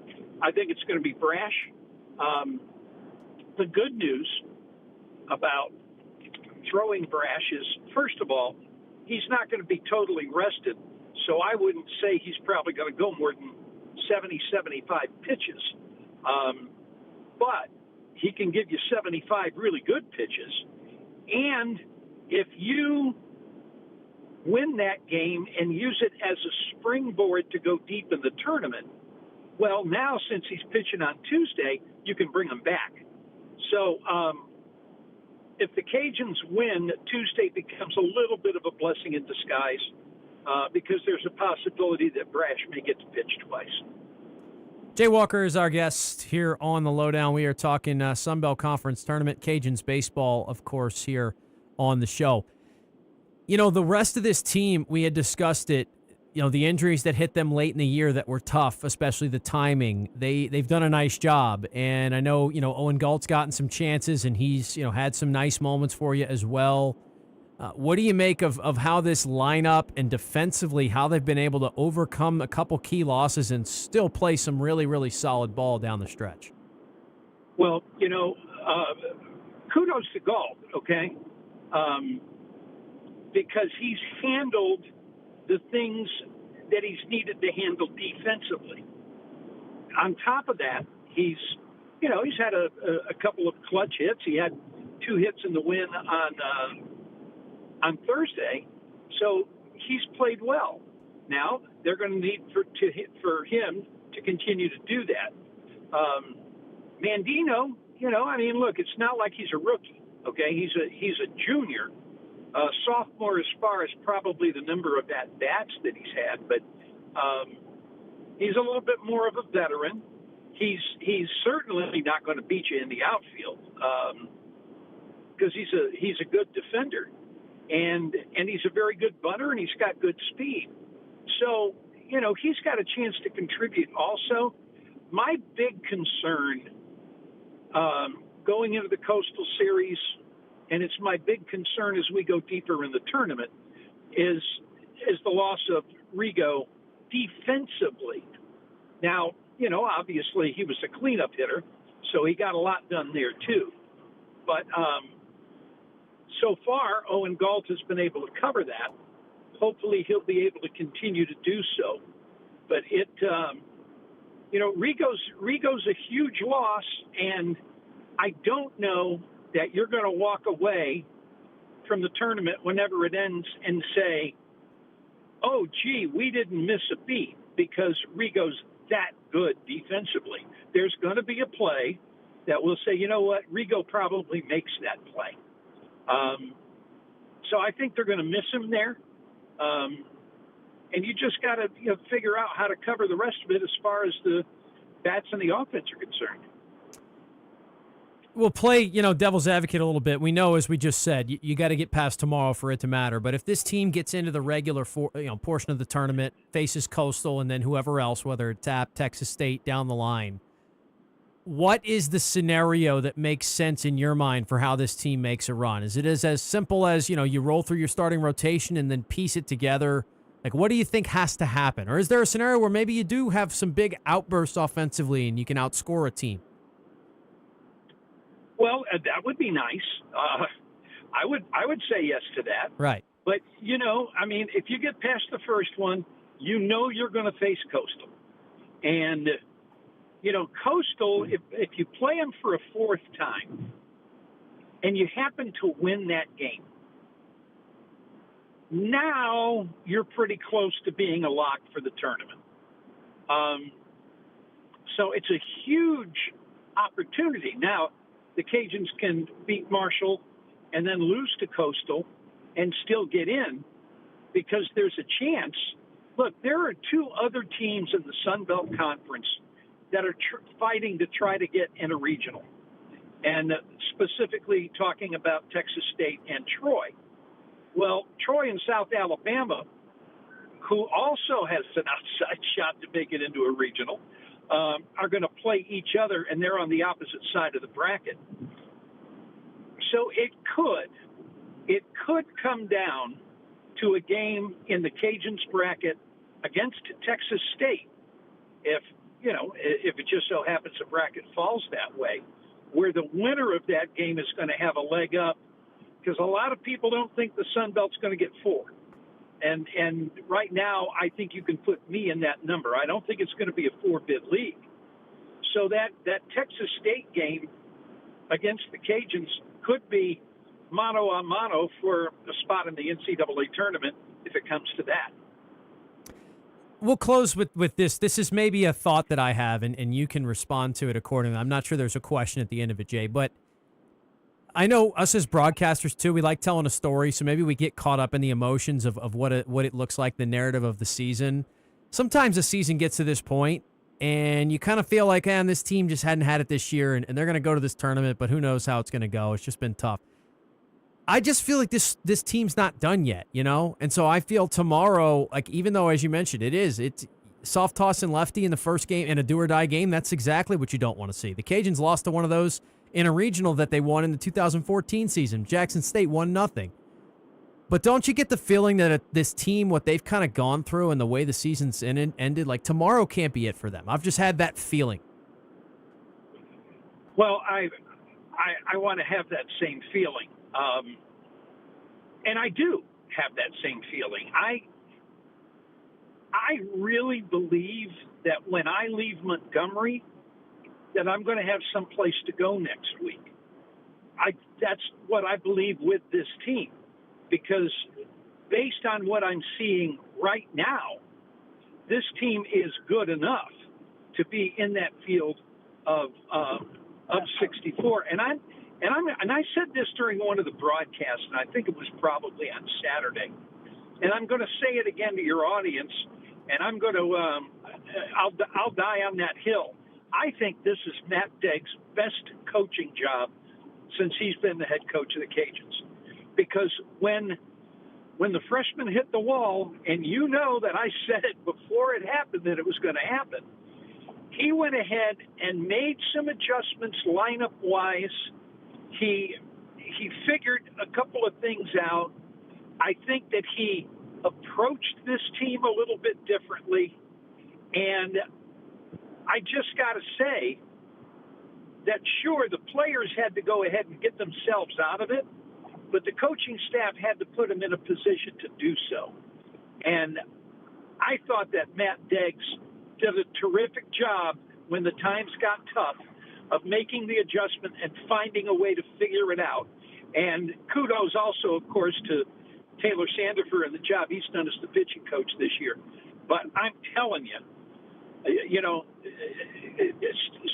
it's going to be brash. the good news about throwing Brash is, first of all, he's not going to be totally rested, so I wouldn't say he's probably going to go more than 70, 75 pitches. But he can give you 75 really good pitches. And if you win that game and use it as a springboard to go deep in the tournament, well, now since he's pitching on Tuesday, you can bring him back. So if the Cajuns win, Tuesday becomes a little bit of a blessing in disguise because there's a possibility that Brash may get to pitch twice. Jay Walker is our guest here on the LohDown. We are talking Sun Belt Conference Tournament, Cajuns baseball, of course, here on the show. You know, the rest of this team, we had discussed it, you know, the injuries that hit them late in the year that were tough, especially the timing. They've done a nice job. And I know, you know, Owen Galt's gotten some chances, and he's, you know, had some nice moments for you as well. What do you make of how this lineup and defensively, how they've been able to overcome a couple key losses and still play some really, really solid ball down the stretch? Well, you know, kudos to Galt, okay? Because he's handled the things that he's needed to handle defensively. On top of that, he's had a couple of clutch hits. He had 2 hits in the win on Thursday, so he's played well. Now they're going to need for him to continue to do that. Mandino, you know, I mean, look, it's not like he's a rookie. Okay, he's a junior. Sophomore as far as probably the number of at-bats that he's had, but he's a little bit more of a veteran. He's certainly not going to beat you in the outfield because he's a good defender, and he's a very good bunter, and he's got good speed. So, you know, he's got a chance to contribute also. My big concern going into the Coastal Series, and it's my big concern as we go deeper in the tournament, is the loss of Rigo defensively. Now, you know, obviously he was a cleanup hitter, so he got a lot done there too. But so far, Owen Galt has been able to cover that. Hopefully he'll be able to continue to do so. But you know, Rigo's a huge loss, and I don't know that you're going to walk away from the tournament whenever it ends and say, oh, gee, we didn't miss a beat because Rigo's that good defensively. There's going to be a play that will say, you know what, Rigo probably makes that play. So I think they're going to miss him there. And you just got to figure out how to cover the rest of it as far as the bats and the offense are concerned. We'll play, devil's advocate a little bit. We know, as we just said, you got to get past tomorrow for it to matter. But if this team gets into the regular portion of the tournament, faces Coastal, and then whoever else, whether it's App, Texas State, down the line, what is the scenario that makes sense in your mind for how this team makes a run? Is it as simple as, you roll through your starting rotation and then piece it together? Like, what do you think has to happen? Or is there a scenario where maybe you do have some big outbursts offensively and you can outscore a team? Well, that would be nice. I would say yes to that. Right. But, if you get past the first one, you're going to face Coastal. And, Coastal, if you play them for a fourth time and you happen to win that game, now you're pretty close to being a lock for the tournament. So it's a huge opportunity. Now, the Cajuns can beat Marshall and then lose to Coastal and still get in because there's a chance. Look, there are two other teams in the Sun Belt Conference that are fighting to try to get in a regional, and specifically talking about Texas State and Troy. Well, Troy and South Alabama, who also has an outside shot to make it into a regional, are going to play each other, and they're on the opposite side of the bracket. So it could come down to a game in the Cajuns bracket against Texas State, if it just so happens the bracket falls that way, where the winner of that game is going to have a leg up, because a lot of people don't think the Sun Belt's going to get 4. And right now, I think you can put me in that number. I don't think it's going to be a 4-bid league. So that Texas State game against the Cajuns could be mano a mano for a spot in the NCAA tournament if it comes to that. We'll close with this. This is maybe a thought that I have, and you can respond to it accordingly. I'm not sure there's a question at the end of it, Jay, but I know us as broadcasters, too, we like telling a story, so maybe we get caught up in the emotions of what it looks like, the narrative of the season. Sometimes the season gets to this point, and you kind of feel like, this team just hadn't had it this year, and they're going to go to this tournament, but who knows how it's going to go. It's just been tough. I just feel like this team's not done yet, And so I feel tomorrow, like even though, as you mentioned, it's soft toss and lefty in the first game and a do-or-die game, that's exactly what you don't want to see. The Cajuns lost to one of those in a regional that they won in the 2014 season. Jackson State won 0. But don't you get the feeling that this team, what they've kind of gone through and the way the season's ended, like tomorrow can't be it for them? I've just had that feeling. Well, I want to have that same feeling. And I do have that same feeling. I really believe that when I leave Montgomery, that I'm going to have some place to go next week. That's what I believe with this team, because based on what I'm seeing right now, this team is good enough to be in that field of 64. And I said this during one of the broadcasts, and I think it was probably on Saturday. And I'm going to say it again to your audience, and I'm going to I'll die on that hill. I think this is Matt Degg's best coaching job since he's been the head coach of the Cajuns. Because when the freshmen hit the wall, and you know that I said it before it happened that it was going to happen, he went ahead and made some adjustments lineup-wise. He figured a couple of things out. I think that he approached this team a little bit differently, and I just got to say that, sure, the players had to go ahead and get themselves out of it, but the coaching staff had to put them in a position to do so. And I thought that Matt Deggs did a terrific job when the times got tough of making the adjustment and finding a way to figure it out. And kudos also, of course, to Taylor Sandifer and the job he's done as the pitching coach this year. But I'm telling you,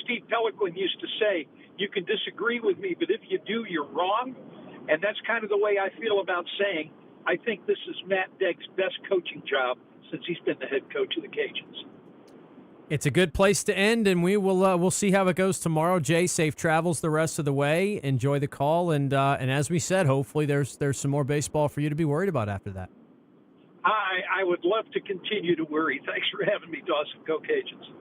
Steve Peliquin used to say, you can disagree with me, but if you do, you're wrong. And that's kind of the way I feel about saying, I think this is Matt Degg's best coaching job since he's been the head coach of the Cajuns. It's a good place to end, and we'll see how it goes tomorrow. Jay, safe travels the rest of the way. Enjoy the call, and as we said, hopefully there's some more baseball for you to be worried about after that. I would love to continue to worry. Thanks for having me, Dawson. Go Cajuns.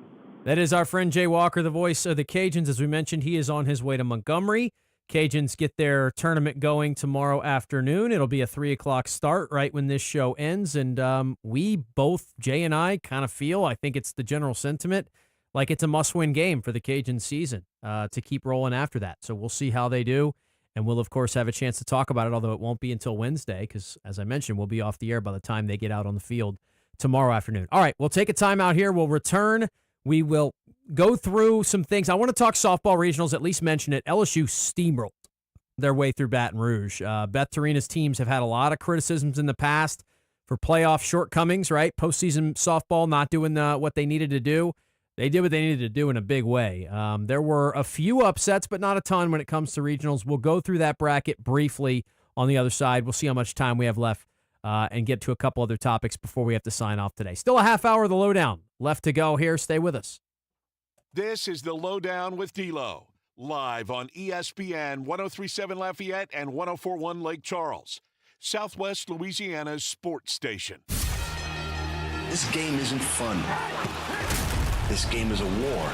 That is our friend Jay Walker, the voice of the Cajuns. As we mentioned, he is on his way to Montgomery. Cajuns get their tournament going tomorrow afternoon. It'll be a 3 o'clock start right when this show ends. And we both, Jay and I, kind of feel, I think it's the general sentiment, like it's a must-win game for the Cajun season to keep rolling after that. So we'll see how they do. And we'll, of course, have a chance to talk about it, although it won't be until Wednesday because, as I mentioned, we'll be off the air by the time they get out on the field tomorrow afternoon. All right, we'll take a time out here. We'll return. We will go through some things. I want to talk softball regionals, at least mention it. LSU steamrolled their way through Baton Rouge. Beth Torina's teams have had a lot of criticisms in the past for playoff shortcomings, right? Postseason softball not doing what they needed to do. They did what they needed to do in a big way. There were a few upsets, but not a ton when it comes to regionals. We'll go through that bracket briefly on the other side. We'll see how much time we have left and get to a couple other topics before we have to sign off today. Still a half hour of the LohDown left to go here. Stay with us. This is the LohDown with D-Loh, live on ESPN 103.7 Lafayette and 104.1 Lake Charles, Southwest Louisiana's sports station. This game isn't fun. This game is a war.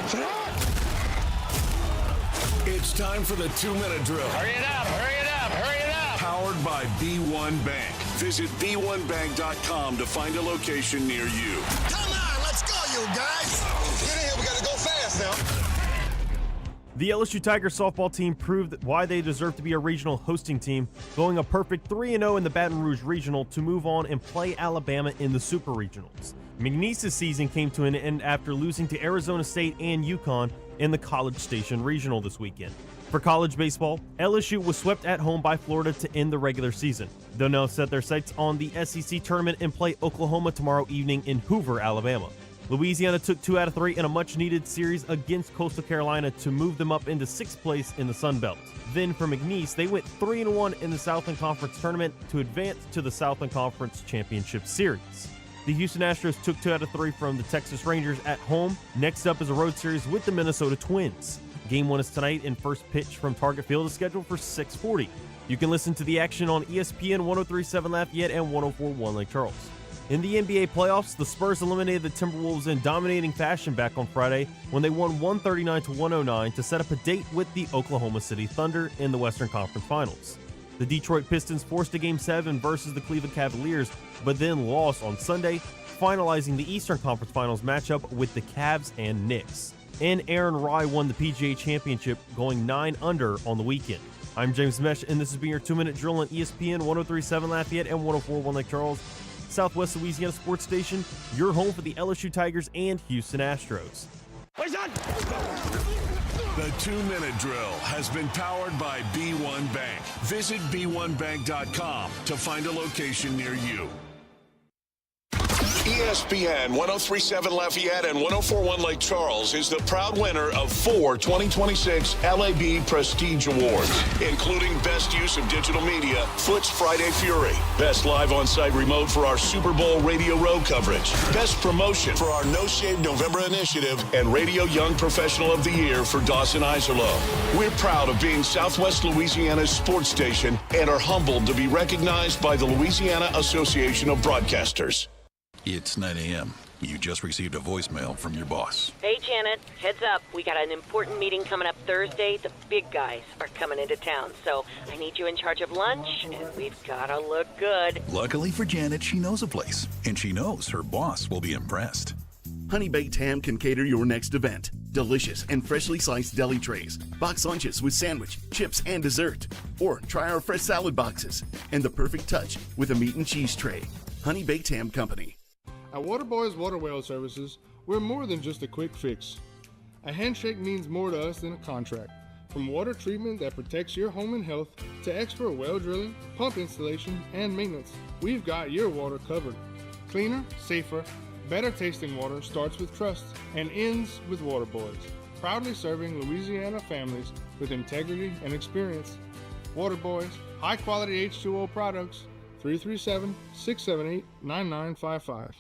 It's time for the 2-minute drill. Hurry it up, hurry it up, hurry it up. Powered by B1 Bank. Visit b1bank.com to find a location near you. Come on, let's go, you guys. Get in here, we gotta go fast now. The LSU Tigers softball team proved why they deserve to be a regional hosting team, going a perfect 3-0 in the Baton Rouge Regional to move on and play Alabama in the Super Regionals. McNeese's season came to an end after losing to Arizona State and UConn in the College Station Regional this weekend. For college baseball, LSU was swept at home by Florida to end the regular season. They'll now set their sights on the SEC tournament and play Oklahoma tomorrow evening in Hoover, Alabama. Louisiana took 2 out of 3 in a much-needed series against Coastal Carolina to move them up into 6th place in the Sun Belt. Then for McNeese, they went 3-1 in the Southland Conference tournament to advance to the Southland Conference Championship Series. The Houston Astros took 2 out of 3 from the Texas Rangers at home. Next up is a road series with the Minnesota Twins. Game 1 is tonight, and first pitch from Target Field is scheduled for 6:40. You can listen to the action on ESPN 103.7 Lafayette and 104.1 Lake Charles. In the NBA playoffs, the Spurs eliminated the Timberwolves in dominating fashion back on Friday when they won 139-109 to set up a date with the Oklahoma City Thunder in the Western Conference Finals. The Detroit Pistons forced a Game 7 versus the Cleveland Cavaliers, but then lost on Sunday, finalizing the Eastern Conference Finals matchup with the Cavs and Knicks. And Aaron Rye won the PGA Championship, going 9 under on the weekend. I'm James Mesh, and this has been your 2-minute drill on ESPN 103.7 Lafayette and 104.1 Lake Charles, Southwest Louisiana Sports Station, your home for the LSU Tigers and Houston Astros. The 2-minute drill has been powered by B1 Bank. Visit b1bank.com to find a location near you. ESPN 103.7 Lafayette and 104.1 Lake Charles is the proud winner of 4 2026 LAB Prestige Awards, including Best Use of Digital Media, Foot's Friday Fury, Best Live On-Site Remote for our Super Bowl Radio Row coverage, Best Promotion for our No Shave November initiative, and Radio Young Professional of the Year for Dawson Iserloh. We're proud of being Southwest Louisiana's sports station and are humbled to be recognized by the Louisiana Association of Broadcasters. It's 9 a.m. You just received a voicemail from your boss. Hey, Janet. Heads up. We got an important meeting coming up Thursday. The big guys are coming into town, so I need you in charge of lunch, and we've got to look good. Luckily for Janet, she knows a place, and she knows her boss will be impressed. Honey Baked Ham can cater your next event. Delicious and freshly sliced deli trays, box lunches with sandwich, chips, and dessert. Or try our fresh salad boxes, and the perfect touch with a meat and cheese tray. Honey Baked Ham Company. At Waterboys Water Well Services, we're more than just a quick fix. A handshake means more to us than a contract. From water treatment that protects your home and health to expert well drilling, pump installation, and maintenance, we've got your water covered. Cleaner, safer, better tasting water starts with trust and ends with Waterboys. Proudly serving Louisiana families with integrity and experience. Waterboys, high quality H2O products, 337-678-9955.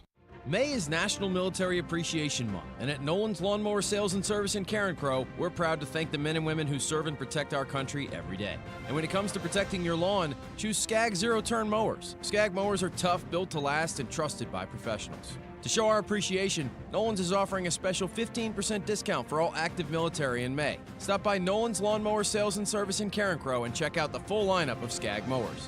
May is National Military Appreciation Month, and at Nolan's Lawnmower Sales and Service in Karen Crow, we're proud to thank the men and women who serve and protect our country every day. And when it comes to protecting your lawn, choose Skag Zero-Turn Mowers. Skag mowers are tough, built to last, and trusted by professionals. To show our appreciation, Nolan's is offering a special 15% discount for all active military in May. Stop by Nolan's Lawnmower Sales and Service in Karen Crow and check out the full lineup of Skag mowers.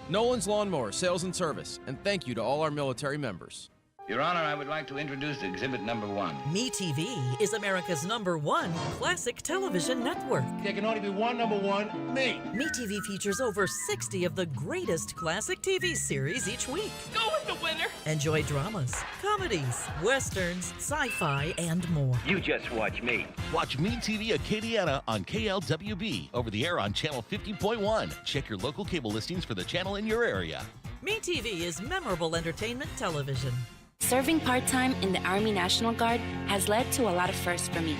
Nolan's Lawnmower Sales and Service, and thank you to all our military members. Your Honor, I would like to introduce exhibit number 1. MeTV is America's #1 classic television network. There can only be one number 1, me. MeTV features over 60 of the greatest classic TV series each week. Go with the winner. Enjoy dramas, comedies, westerns, sci-fi, and more. You just watch me. Watch MeTV Acadiana on KLWB, over the air on channel 50.1. Check your local cable listings for the channel in your area. MeTV is memorable entertainment television. Serving part-time in the Army National Guard has led to a lot of firsts for me.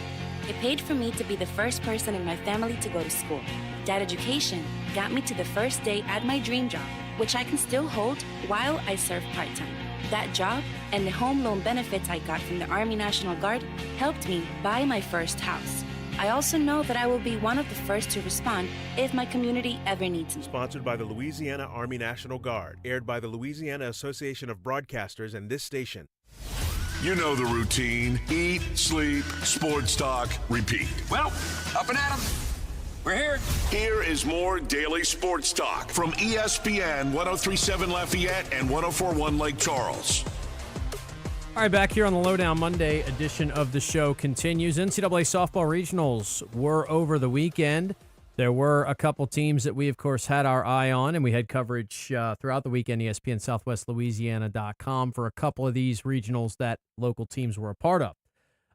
It paid for me to be the first person in my family to go to school. That education got me to the first day at my dream job, which I can still hold while I serve part-time. That job and the home loan benefits I got from the Army National Guard helped me buy my first house. I also know that I will be one of the first to respond if my community ever needs me. Sponsored by the Louisiana Army National Guard, aired by the Louisiana Association of Broadcasters and this station. You know the routine. Eat, sleep, sports talk, repeat. Well, up and at 'em. We're here. Here is more daily sports talk from ESPN 103.7 Lafayette and 104.1 Lake Charles. All right, back here on the LohDown Monday edition of the show continues. NCAA softball regionals were over the weekend. There were a couple teams that we, of course, had our eye on, and we had coverage throughout the weekend, ESPN SouthwestLouisiana.com, for a couple of these regionals that local teams were a part of.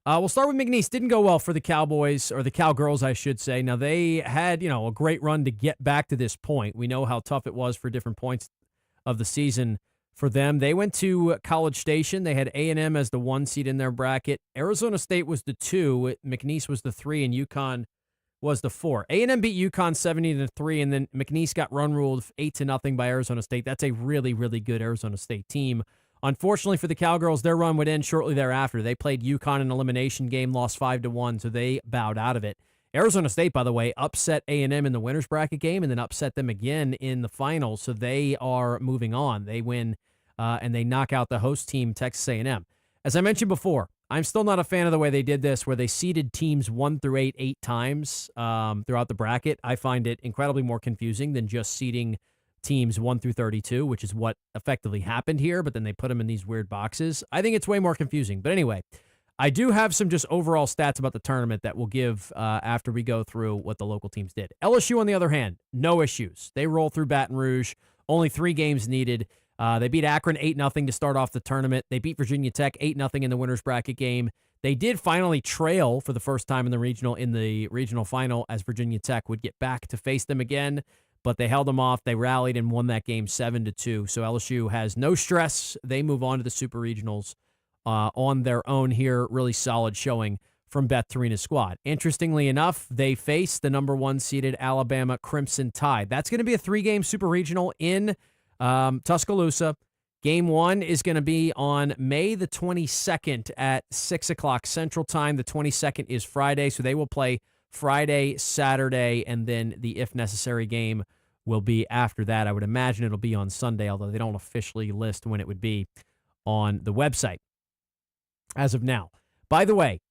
We'll start with McNeese. Didn't go well for the Cowboys, or the Cowgirls, I should say. Now, they had, a great run to get back to this point. We know how tough it was for different points of the season for them. They went to College Station. They had A&M as the 1 seed in their bracket. Arizona State was the 2. McNeese was the 3, and UConn was the 4. A&M beat UConn 70-3, and then McNeese got run ruled 8-0 by Arizona State. That's a really, really good Arizona State team. Unfortunately for the Cowgirls, their run would end shortly thereafter. They played UConn in an elimination game, lost 5-1, so they bowed out of it. Arizona State, by the way, upset A&M in the winner's bracket game and then upset them again in the finals, so they are moving on. They win, and they knock out the host team, Texas A&M. As I mentioned before, I'm still not a fan of the way they did this, where they seeded teams 1 through 8 times throughout the bracket. I find it incredibly more confusing than just seeding teams 1 through 32, which is what effectively happened here, but then they put them in these weird boxes. I think it's way more confusing. But anyway, I do have some just overall stats about the tournament that we'll give after we go through what the local teams did. LSU, on the other hand, no issues. They roll through Baton Rouge, only 3 games needed. They beat Akron 8-0 to start off the tournament. They beat Virginia Tech 8-0 in the winner's bracket game. They did finally trail for the first time in the regional final, as Virginia Tech would get back to face them again, but they held them off. They rallied and won that game 7-2. So LSU has no stress. They move on to the Super Regionals on their own here. Really solid showing from Beth Torina's squad. Interestingly enough, they face the number 1 seeded Alabama Crimson Tide. That's going to be a 3-game Super Regional in Tuscaloosa. Game 1 is going to be on May the 22nd at 6 o'clock Central Time. The 22nd is Friday, so they will play Friday, Saturday, and then the if necessary game will be after that. I would imagine it'll be on Sunday, although they don't officially list when it would be on the website as of now. By the way,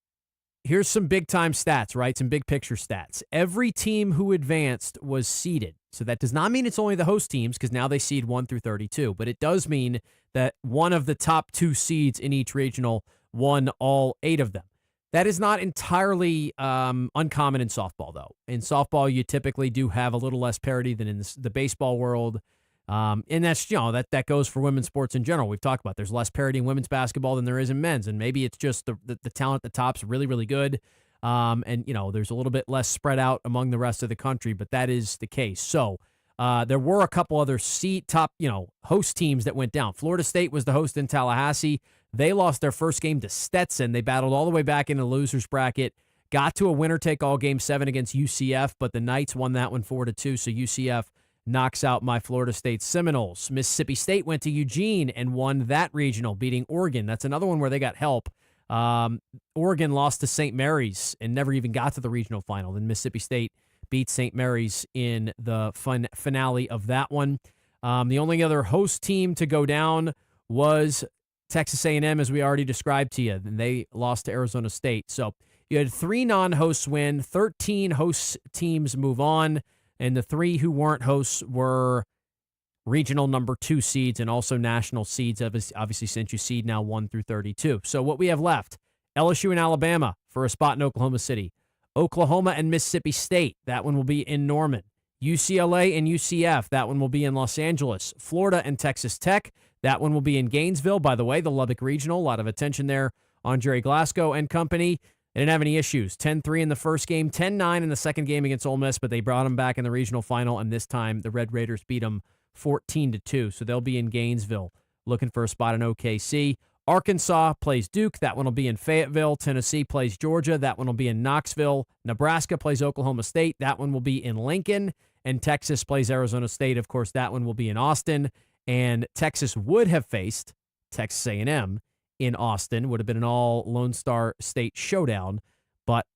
here's some big-time stats, right? Some big-picture stats. Every team who advanced was seeded. So that does not mean it's only the host teams, because now they seed 1 through 32. But it does mean that one of the top 2 seeds in each regional won all 8 of them. That is not entirely uncommon in softball, though. In softball, you typically do have a little less parity than in the baseball world. And that's, that goes for women's sports in general. We've talked about there's less parity in women's basketball than there is in men's. And maybe it's just the talent at the top's really, really good. And there's a little bit less spread out among the rest of the country, but that is the case. So there were a couple other top, host teams that went down. Florida State was the host in Tallahassee. They lost their first game to Stetson. They battled all the way back in the loser's bracket, got to a winner-take-all game 7 against UCF, but the Knights won that one 4-2, so UCF knocks out my Florida State Seminoles. Mississippi State went to Eugene and won that regional, beating Oregon. That's another one where they got help. Oregon lost to St. Mary's and never even got to the regional final. Then Mississippi State beat St. Mary's in the finale of that one. The only other host team to go down was Texas A&M, as we already described to you, and they lost to Arizona State. So you had 3 non-hosts win, 13 host teams move on, and the 3 who weren't hosts were regional number 2 seeds and also national seeds, obviously, since you seed now 1 through 32. So what we have left, LSU and Alabama for a spot in Oklahoma City. Oklahoma and Mississippi State, that one will be in Norman. UCLA and UCF, that one will be in Los Angeles. Florida and Texas Tech, that one will be in Gainesville. By the way, the Lubbock Regional, a lot of attention there on Jerry Glasgow and company. They didn't have any issues. 10-3 in the first game, 10-9 in the second game against Ole Miss, but they brought them back in the regional final, and this time the Red Raiders beat them 14-2. So they'll be in Gainesville looking for a spot in OKC. Arkansas plays Duke. That one will be in Fayetteville. Tennessee plays Georgia. That one will be in Knoxville. Nebraska plays Oklahoma State. That one will be in Lincoln. And Texas plays Arizona State. Of course, that one will be in Austin. And Texas would have faced Texas A&M in Austin. Would have been an all Lone Star State showdown. But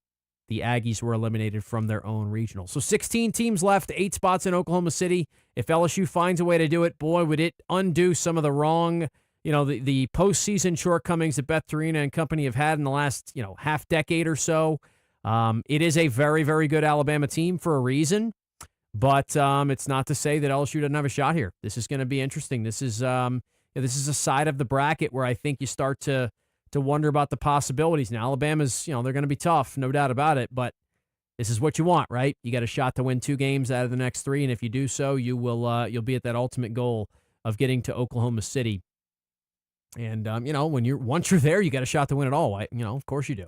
the Aggies were eliminated from their own regional. So 16 teams left, 8 spots in Oklahoma City. If LSU finds a way to do it, boy, would it undo some of the wrong, the postseason shortcomings that Beth Torina and company have had in the last, half decade or so. It is a very, very good Alabama team for a reason, but it's not to say that LSU doesn't have a shot here. This is going to be interesting. This is, this is a side of the bracket where I think you start to wonder about the possibilities. Now, Alabama's, they're going to be tough, no doubt about it, but this is what you want, right? You got a shot to win 2 games out of the next 3, and if you do so, you'll be at that ultimate goal of getting to Oklahoma City. And once you're there, you got a shot to win it all. Of course you do.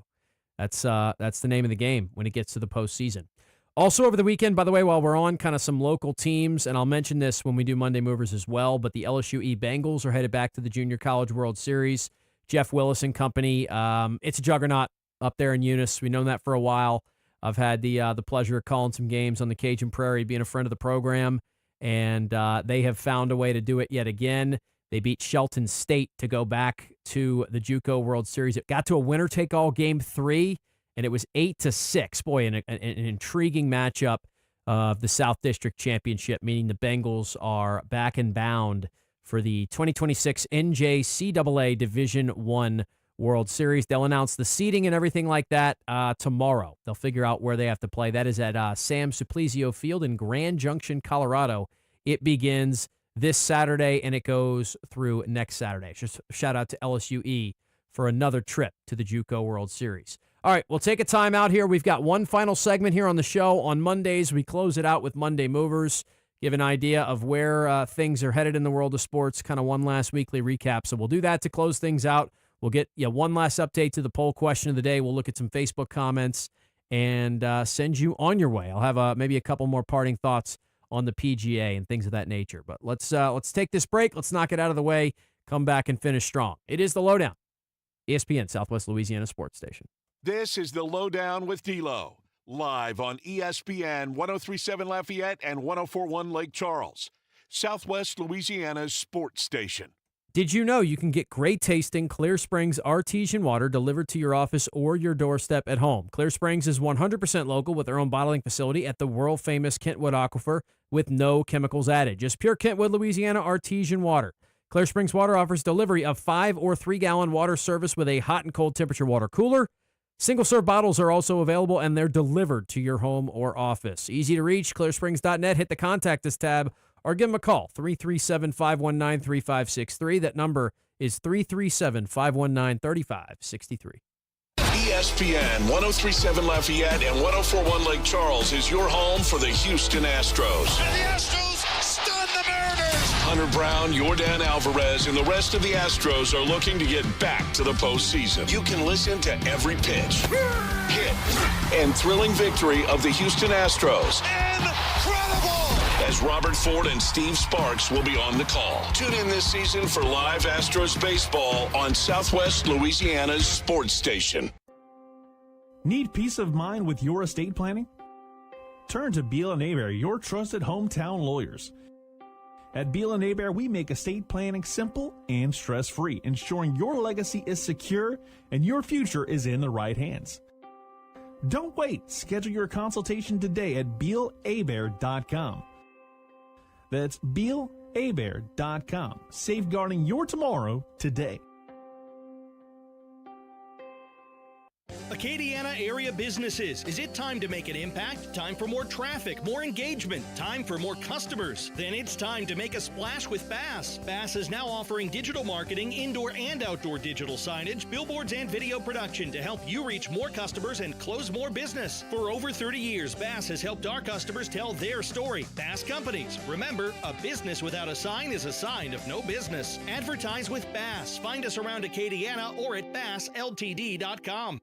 That's the name of the game when it gets to the postseason. Also over the weekend, by the way, while we're on kind of some local teams, and I'll mention this when we do Monday Movers as well, but the LSU Bengals are headed back to the Junior College World Series. Jeff Willis and company. It's a juggernaut up there in Eunice. We've known that for a while. I've had the pleasure of calling some games on the Cajun Prairie, being a friend of the program, and they have found a way to do it yet again. They beat Shelton State to go back to the JUCO World Series. It got to a winner-take-all Game 3, and it was 8-6. Boy, an intriguing matchup of the South District Championship, meaning the Bengals are back and bound for the 2026 NJCAA Division I World Series. They'll announce the seeding and everything like that tomorrow. They'll figure out where they have to play. That is at Sam Suplizio Field in Grand Junction, Colorado. It begins this Saturday, and it goes through next Saturday. Just shout out to LSUE for another trip to the JUCO World Series. All right, we'll take a time out here. We've got one final segment here on the show. On Mondays, we close it out with Monday Movers, give an idea of where things are headed in the world of sports, kind of one last weekly recap. So we'll do that to close things out. We'll get one last update to the poll question of the day. We'll look at some Facebook comments and send you on your way. I'll have maybe a couple more parting thoughts on the PGA and things of that nature. But let's take this break. Let's knock it out of the way. Come back and finish strong. It is the LohDown, ESPN Southwest Louisiana Sports Station. This is the LohDown with D-Loh, live on ESPN 103.7 Lafayette and 104.1 Lake Charles, Southwest Louisiana's sports station. Did you know you can get great tasting Clear Springs artesian water delivered to your office or your doorstep at home? Clear Springs is 100% local with their own bottling facility at the world-famous Kentwood Aquifer with no chemicals added. Just pure Kentwood, Louisiana artesian water. Clear Springs Water offers delivery of 5 or 3-gallon water service with a hot and cold temperature water cooler. Single-serve bottles are also available, and they're delivered to your home or office. Easy to reach, clearsprings.net. Hit the Contact Us tab or give them a call, 337-519-3563. That number is 337-519-3563. ESPN 103.7 Lafayette and 104.1 Lake Charles is your home for the Houston Astros. And the Astros stun the Mariners. Hunter Brown, Yordan Alvarez, and the rest of the Astros are looking to get back to the postseason. You can listen to every pitch, hit, and thrilling victory of the Houston Astros. Incredible! As Robert Ford and Steve Sparks will be on the call. Tune in this season for live Astros baseball on Southwest Louisiana's sports station. Need peace of mind with your estate planning? Turn to Beal & Hebert, your trusted hometown lawyers. At Beal & Hebert, we make estate planning simple and stress-free, ensuring your legacy is secure and your future is in the right hands. Don't wait. Schedule your consultation today at BealHebert.com. That's BealHebert.com. Safeguarding your tomorrow today. Acadiana area businesses. Is it time to make an impact? Time for more traffic, more engagement, time for more customers? Then it's time to make a splash with Bass. Bass is now offering digital marketing, indoor and outdoor digital signage, billboards, and video production to help you reach more customers and close more business. For over 30 years, Bass has helped our customers tell their story. Bass Companies. Remember, a business without a sign is a sign of no business. Advertise with Bass. Find us around Acadiana or at BassLTD.com.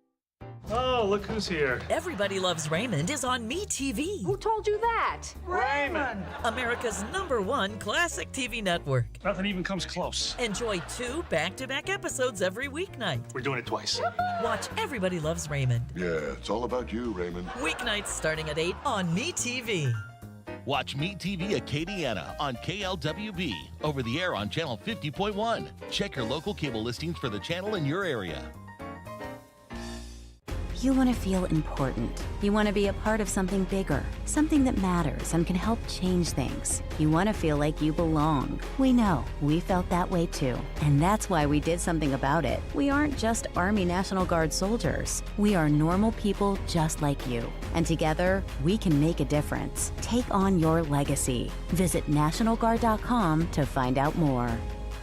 Oh, look who's here. Everybody Loves Raymond is on MeTV. Who told you that? Raymond! America's #1 classic TV network. Nothing even comes close. Enjoy 2 back-to-back episodes every weeknight. We're doing it twice. Watch Everybody Loves Raymond. Yeah, it's all about you, Raymond. Weeknights starting at 8 on MeTV. Watch MeTV Acadiana on KLWB, over the air on channel 50.1. Check your local cable listings for the channel in your area. You want to feel important. You want to be a part of something bigger, something that matters and can help change things. You want to feel like you belong. We know. We felt that way too. And that's why we did something about it. We aren't just Army National Guard soldiers. We are normal people just like you. And together, we can make a difference. Take on your legacy. Visit NationalGuard.com to find out more.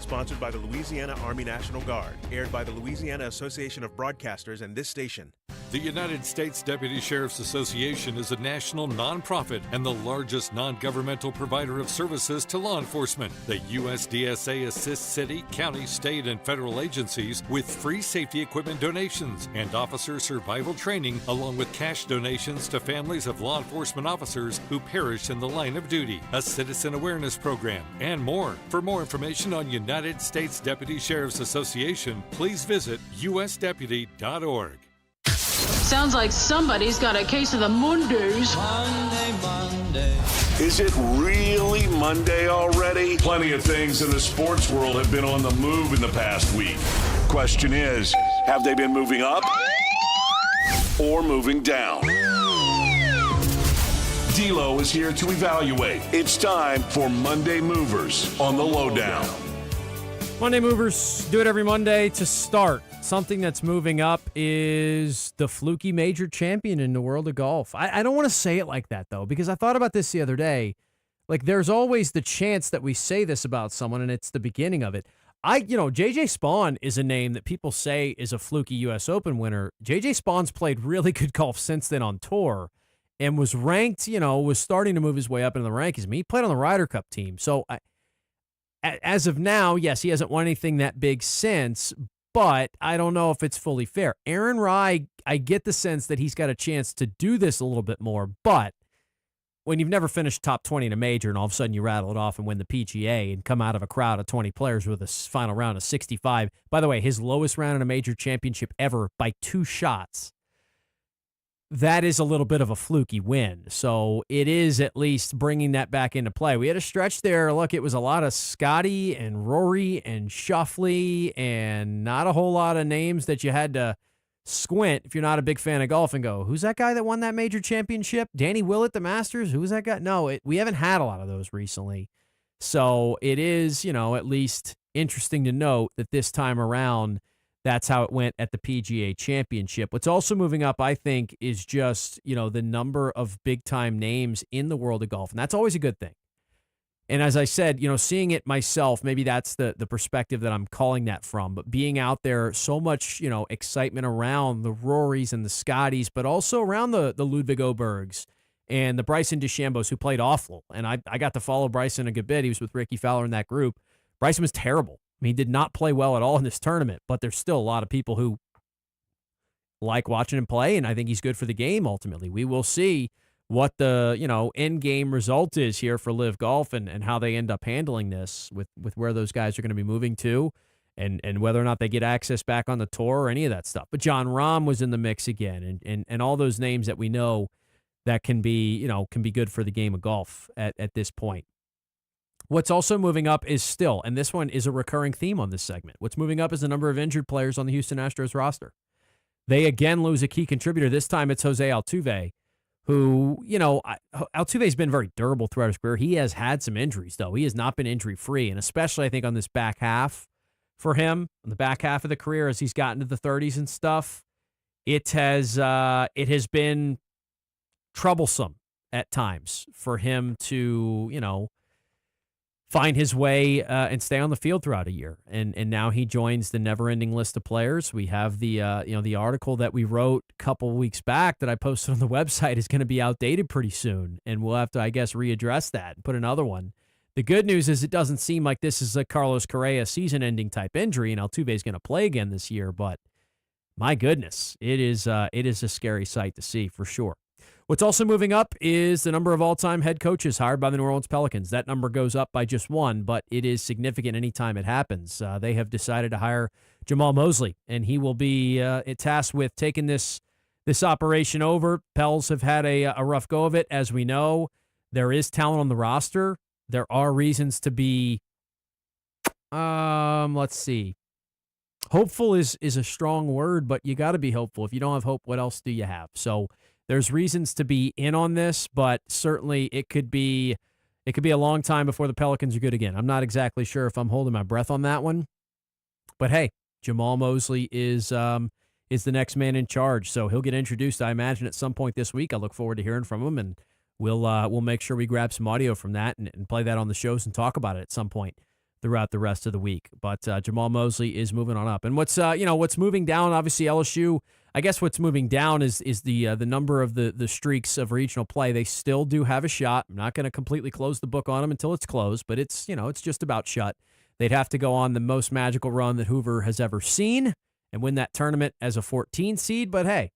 Sponsored by the Louisiana Army National Guard. Aired by the Louisiana Association of Broadcasters and this station. The United States Deputy Sheriff's Association is a national nonprofit and the largest non-governmental provider of services to law enforcement. The USDSA assists city, county, state, and federal agencies with free safety equipment donations and officer survival training, along with cash donations to families of law enforcement officers who perish in the line of duty, a citizen awareness program, and more. For more information on United States Deputy Sheriff's Association, please visit usdeputy.org. Sounds like somebody's got a case of the Mondays. Monday. Is it really Monday already? Plenty of things in the sports world have been on the move in the past week. Question is, have they been moving up or moving down? D-Loh is here to evaluate. It's time for Monday Movers on the LohDown. Monday Movers, do it every Monday. To start, something that's moving up is the fluky major champion in the world of golf. I don't want to say it like that, though, because I thought about this the other day. Like, there's always the chance that we say this about someone, and it's the beginning of it. JJ Spaun is a name that people say is a fluky U.S. Open winner. JJ Spawn's played really good golf since then on tour and was ranked, was starting to move his way up into the rankings. I mean, he played on the Ryder Cup team. So, as of now, yes, he hasn't won anything that big since, but I don't know if it's fully fair. Aaron Rai, I get the sense that he's got a chance to do this a little bit more, but when you've never finished top 20 in a major and all of a sudden you rattle it off and win the PGA and come out of a crowd of 20 players with a final round of 65, by the way, his lowest round in a major championship ever by 2 shots, that is a little bit of a fluky win. So it is at least bringing that back into play. We had a stretch there. Look, it was a lot of Scotty and Rory and Schauffele and not a whole lot of names that you had to squint if you're not a big fan of golf and go, who's that guy that won that major championship? Danny Willett, the Masters? Who's that guy? No, we haven't had a lot of those recently. So it is, at least interesting to note that this time around, that's how it went at the PGA Championship. What's also moving up, I think, is just, the number of big-time names in the world of golf, and that's always a good thing. And as I said, seeing it myself, maybe that's the perspective that I'm calling that from, but being out there, so much, excitement around the Rorys and the Scotties, but also around the Ludwig Obergs and the Bryson DeChambos, who played awful. And I got to follow Bryson a good bit. He was with Ricky Fowler in that group. Bryson was terrible. I mean, he did not play well at all in this tournament, but there's still a lot of people who like watching him play, and I think he's good for the game ultimately. We will see what the, end game result is here for Live Golf and how they end up handling this with where those guys are going to be moving to and whether or not they get access back on the tour or any of that stuff. But John Rahm was in the mix again and all those names that we know that can be good for the game of golf at this point. What's also moving up is still, and this one is a recurring theme on this segment, what's moving up is the number of injured players on the Houston Astros roster. They again lose a key contributor. This time it's Jose Altuve, who, Altuve's been very durable throughout his career. He has had some injuries, though. He has not been injury-free, and especially, I think, on this back half for him, on the back half of the career as he's gotten to the 30s and stuff, it has been troublesome at times for him to, find his way and stay on the field throughout a year. And now he joins the never-ending list of players. We have the the article that we wrote a couple weeks back that I posted on the website is going to be outdated pretty soon, and we'll have to, I guess, readdress that and put another one. The good news is it doesn't seem like this is a Carlos Correa season-ending type injury, and Altuve's going to play again this year, but my goodness, it is a scary sight to see for sure. What's also moving up is the number of all-time head coaches hired by the New Orleans Pelicans. That number goes up by just one, but it is significant anytime it happens. They have decided to hire Jamal Mosley, and he will be tasked with taking this operation over. Pels have had a rough go of it, as we know. There is talent on the roster. There are reasons to be, let's see. Hopeful is a strong word, but you got to be hopeful. If you don't have hope, what else do you have? So there's reasons to be in on this, but certainly it could be a long time before the Pelicans are good again. I'm not exactly sure if I'm holding my breath on that one, but hey, Jamal Mosley is the next man in charge, so he'll get introduced, I imagine, at some point this week. I look forward to hearing from him, and we'll make sure we grab some audio from that and play that on the shows and talk about it at some point throughout the rest of the week. But Jamal Mosley is moving on up. And what's moving down, obviously LSU, I guess what's moving down is the number of the streaks of regional play. They still do have a shot. I'm not going to completely close the book on them until it's closed, but it's just about shut. They'd have to go on the most magical run that Hoover has ever seen and win that tournament as a 14 seed. But hey,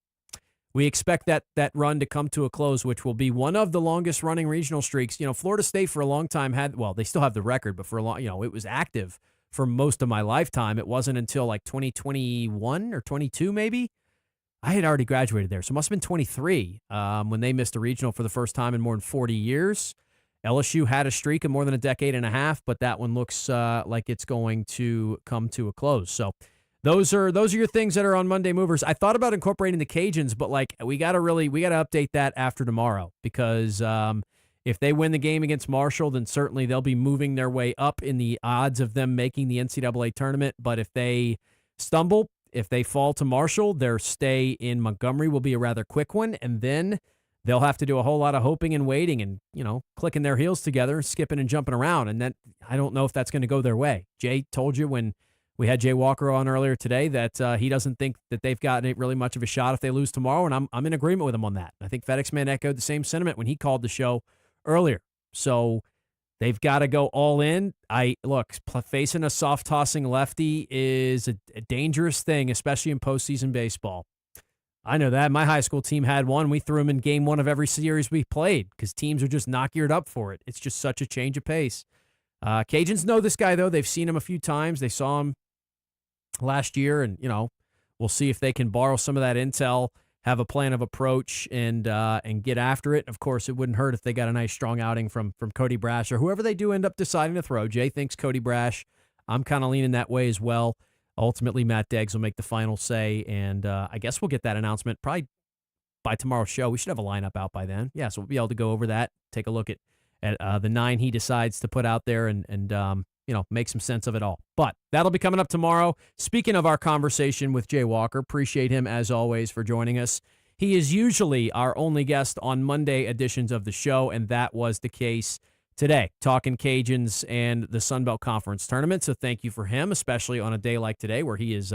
we expect that run to come to a close, which will be one of the longest running regional streaks. Florida State for a long time they still have the record, but for a long, it was active for most of my lifetime. It wasn't until like 2021 or 22 maybe. I had already graduated there, so it must have been 23 when they missed a regional for the first time in more than 40 years. LSU had a streak of more than a decade and a half, but that one looks like it's going to come to a close. So those are your things that are on Monday Movers. I thought about incorporating the Cajuns, but we got to update that after tomorrow, because if they win the game against Marshall, then certainly they'll be moving their way up in the odds of them making the NCAA tournament. But if they stumble, if they fall to Marshall, their stay in Montgomery will be a rather quick one, and then they'll have to do a whole lot of hoping and waiting and, clicking their heels together, skipping and jumping around, and then I don't know if that's going to go their way. Jay told you when we had Jay Walker on earlier today that he doesn't think that they've got really much of a shot if they lose tomorrow, and I'm in agreement with him on that. I think FedEx Man echoed the same sentiment when he called the show earlier. So they've got to go all in. Facing a soft-tossing lefty is a dangerous thing, especially in postseason baseball. I know that. My high school team had one. We threw him in game one of every series we played because teams are just not geared up for it. It's just such a change of pace. Cajuns know this guy, though. They've seen him a few times. They saw him last year, and, we'll see if they can borrow some of that intel, have a plan of approach, and get after it. Of course, it wouldn't hurt if they got a nice, strong outing from Cody Brash or whoever they do end up deciding to throw. Jay thinks Cody Brash. I'm kind of leaning that way as well. Ultimately, Matt Deggs will make the final say, and I guess we'll get that announcement probably by tomorrow's show. We should have a lineup out by then. Yeah, so we'll be able to go over that, take a look at the 9 he decides to put out there, and make some sense of it all. But that'll be coming up tomorrow. Speaking of our conversation with Jay Walker, appreciate him, as always, for joining us. He is usually our only guest on Monday editions of the show, and that was the case today, talking Cajuns and the Sun Belt Conference tournament. So thank you for him, especially on a day like today where he is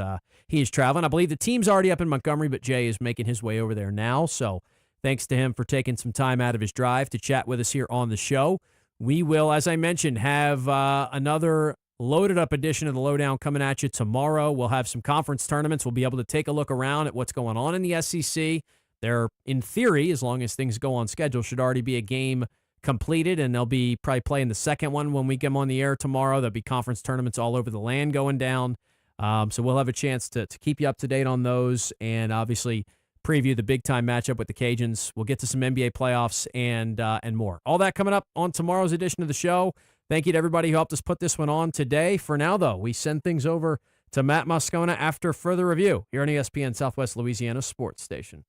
traveling. I believe the team's already up in Montgomery, but Jay is making his way over there now. So thanks to him for taking some time out of his drive to chat with us here on the show. We will, as I mentioned, have another loaded up edition of the LohDown coming at you tomorrow. We'll have some conference tournaments. We'll be able to take a look around at what's going on in the SEC. There, in theory, as long as things go on schedule, should already be a game completed, and they'll be probably playing the second one when we get them on the air tomorrow. There'll be conference tournaments all over the land going down. So we'll have a chance to keep you up to date on those, and obviously preview the big-time matchup with the Cajuns. We'll get to some NBA playoffs and more. All that coming up on tomorrow's edition of the show. Thank you to everybody who helped us put this one on today. For now, though, we send things over to Matt Moscona after further review here on ESPN Southwest Louisiana Sports Station.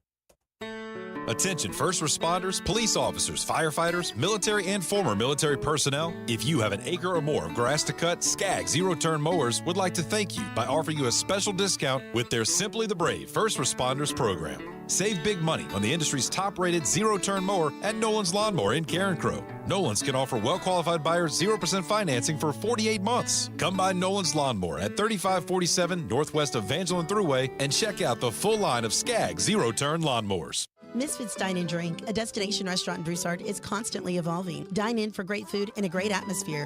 Attention first responders, police officers, firefighters, military and former military personnel. If you have an acre or more of grass to cut, Skag Zero-Turn Mowers would like to thank you by offering you a special discount with their Simply the Brave First Responders program. Save big money on the industry's top-rated zero-turn mower at Nolan's Lawnmower in Carencro. Nolan's can offer well-qualified buyers 0% financing for 48 months. Come by Nolan's Lawnmower at 3547 Northwest Evangeline Thruway and check out the full line of Skag Zero-Turn Lawnmowers. Misfits Dine and Drink, a destination restaurant in Broussard, is constantly evolving. Dine in for great food and a great atmosphere.